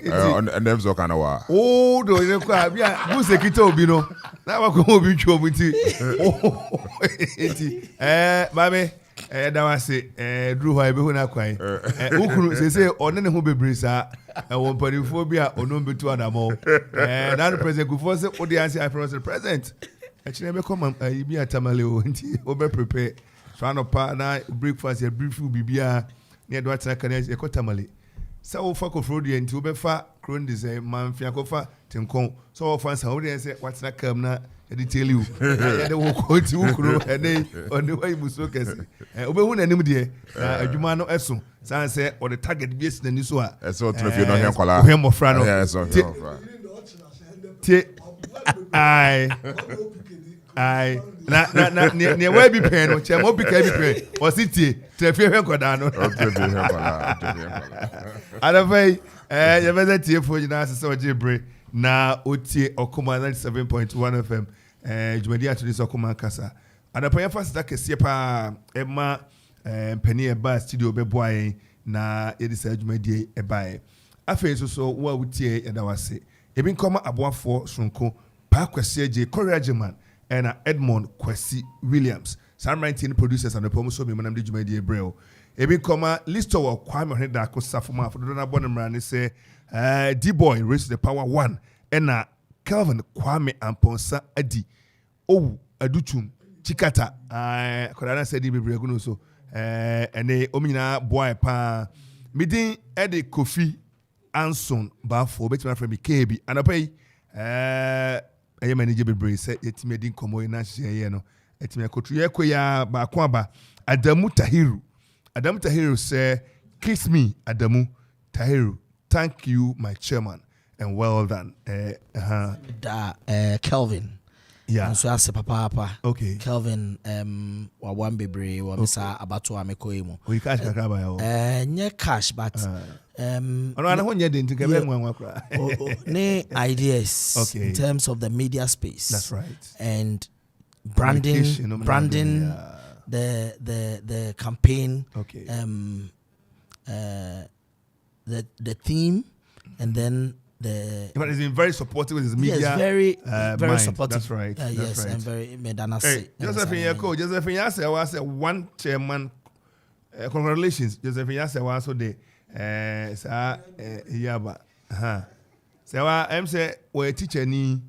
And them so kind of wa. Oh, do you know? Who's the kito bino? Now I come over to committee. Mami, that was it. Drew, I be when I cry. Who say on any who be brisa? I want polyphobia or no be two animal. And now the president could force it. What the answer I promise the president. Actually, never come. I be a tamaleo. Over prepare. Trying to partner breakfast. A brief will be near the water can ecotamale. So for Cofrodi and Tubefa, Crondis, Manfia Cofa, Timcon. So fans, how they say, what's that come now? I tell you, I don't quote you, and they on the way Musocas. Obeun and Nimudia, Jumano Esso, San say, or the target base than you saw. So, if you don't have color, him of Frano. I na where be pen o che mo be ka be pen o city trafie hwe koda no adafai ye beza tie fo nyina asese o jebre na otie Okoman 97.1 FM jumadi atudi Okoman Kasa adapa ya fast that kese pa ema peni e ba studio be boy na ye di sa jumadi e ba afei so wo utie ye da wase e bi nkoma aboafo sonko pa kwese je courageman and Edmond Kwesi Williams. Some 19 producers and the promotion me manam di jumadi ebreo. Ebi koma listo wa Kwame Henda ko safuma for dona bonamra say D-boy raise the power 1 and Calvin Kwame Amponsa Adi. Oh aduchum chikata kodana said bebree guno so and omina boy pa midin Kofi Ansong Baffuor betima friend me KB and apay ɛyɛ manager bebree sɛ yɛtumi adi nkɔmmɔ yi na hyehyɛ no ɛtumi akɔturu yɛkɔ yɛ baako aba Adamu Tahiru say kiss me Adamu Tahiru, thank you my chairman and well done. Kelvin. Yeah. And so I say papa. Okay. Kelvin wa one bebre wa misa abato ameko emu. We cash kakaba yo. Nye cash but ono na ho nye den tinka be mu akra. Ne ideas okay. In terms of the media space. That's right. And branding the campaign. Okay. The theme and then but he's been very supportive with his media. Yes, very mind. supportive. That's right. Yes, right. and very medanasi. Hey, Josephine Yase was one chairman. Congratulations, Josephine Yase was so de yaba. So I'm say we teacher ni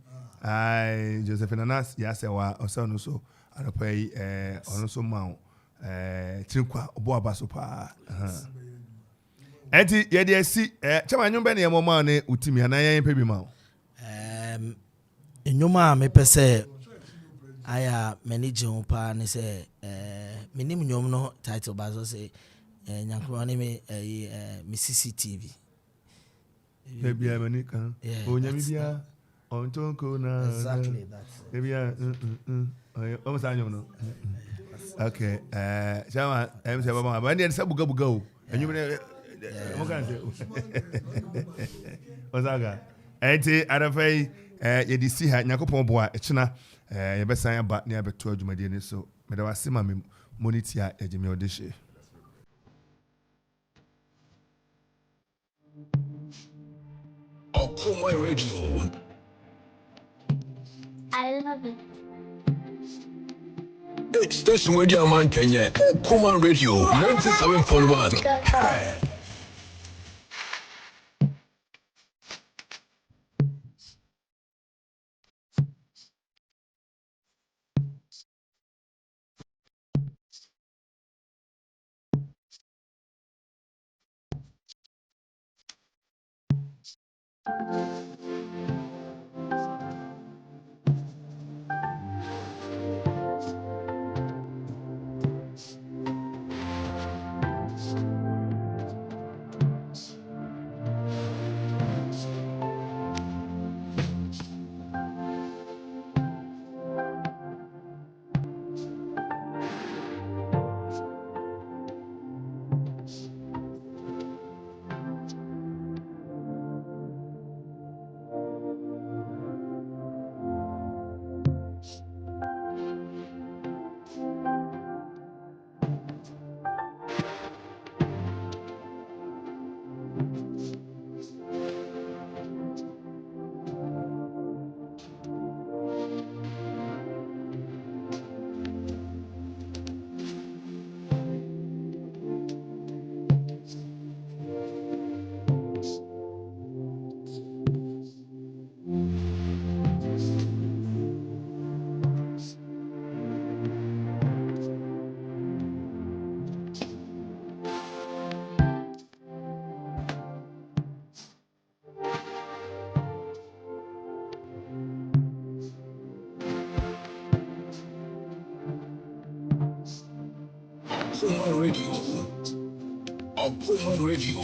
Josephine Yase wa also so I pay also mount trinkwa obo abaso pa. Enti ye dey si chama nyumba na yemoma ne utimi ana yen pe bi ma nyuma me pese aya manage ho pa ne se menim nyom no title bazo se nyankro ne me me CCTV bia mani kan onyami bia on tonko na exactly that bia o sa nyom no okay chama say baba ba ndi sa buga o enyum Ozaga enti arafai yedi si ha nyakopon boa ekina yebesan aba ne abeto adwumade ne so meda wase ma me monitor ejime odehye Okoman Radio. I love it. It's this radio man Kenya. Okoman Radio 97.1. Okoman Radio.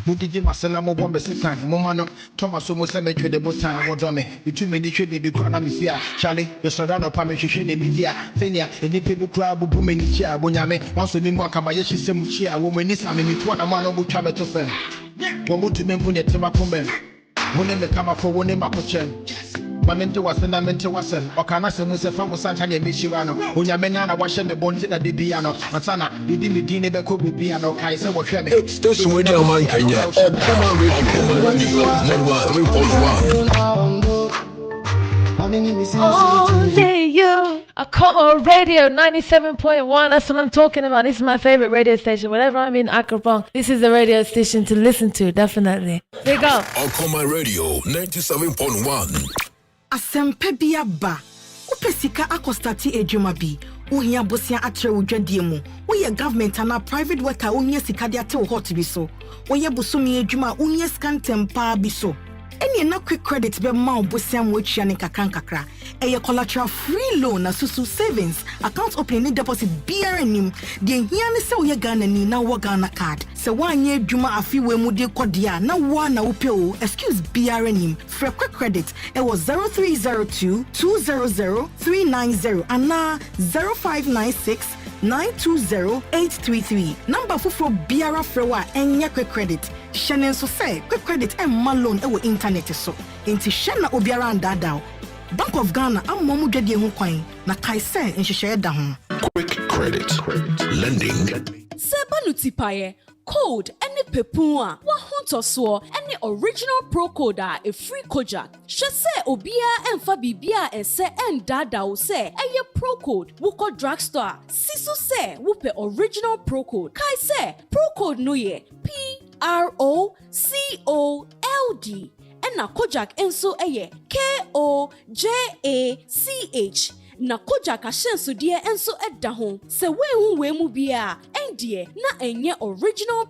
Mudiji masela mo bombe sitan mo mano Thomas mo se metwe de botan wo do me bitu me ni hwe de kura na me fia chale ye soda no pa me hwehwe de bidia fenia eni pe bu kura bubu me ni chia bonyame wanso mi mo akama ye hwesem chia wo me ni sa me mitu na mano bu twa beto fe wo mutu me mpu ne tema kombe wo ne me kama fo wo ne makochen Mamente was the Namente was or can I say Musa Famusanta Mishirano, Unyamena, washing the bones in the Dibiano, Masana, you didn't be never could be piano, I say what Shemmy. It's the Swedish man, Kenya. Okoman Radio 103.1. Oh, yeah, yo. Okoman Radio 97.1. That's what I'm talking about. This is my favorite radio station. Whenever I'm in Akron, this is the radio station to listen to, definitely. Here we go. Okoman Radio 97.1. Asempe bia ba. Upe sika akostati ejuma bi. Uhia bosia atre udwadie mu. Uye government ana private worker unye sika de ate wo hot bi so. Uye busumi ejuma unye scan tempa bi so. Any na quick credit be ma obosia mo atwa ne kakra. Eye collateral free loan na susu savings account opening deposit BRNim. De hia ne se uye Ghana ni na wo Ghana card. Se wanye adwuma afi we mu de kodia na wo na wo pe o excuse BRNim. For quick credit it was 0302 200 390 and 0596 920-833. Number for Biara Frewa enya quick credit. Shenen so say quick credit and loan ewo internet so. Inti shena obiara ndada. Bank of Ghana amomu dwede ho kwan na kai say nhihye da ho. Quick credit. Lending. Seba nutipaye. Code any pepua wa huntoso any original pro code a free kojak. Shese obia emfa bibia ese dada o se eye pro code wuko drugstore. Sisu se wupe original pro code. Kai se pro code no ye PROCOLD. Ena kojak enso eye KOJACH. Na kojak ashenso die enso edda ho. Se we hu we mu bia endie na enye original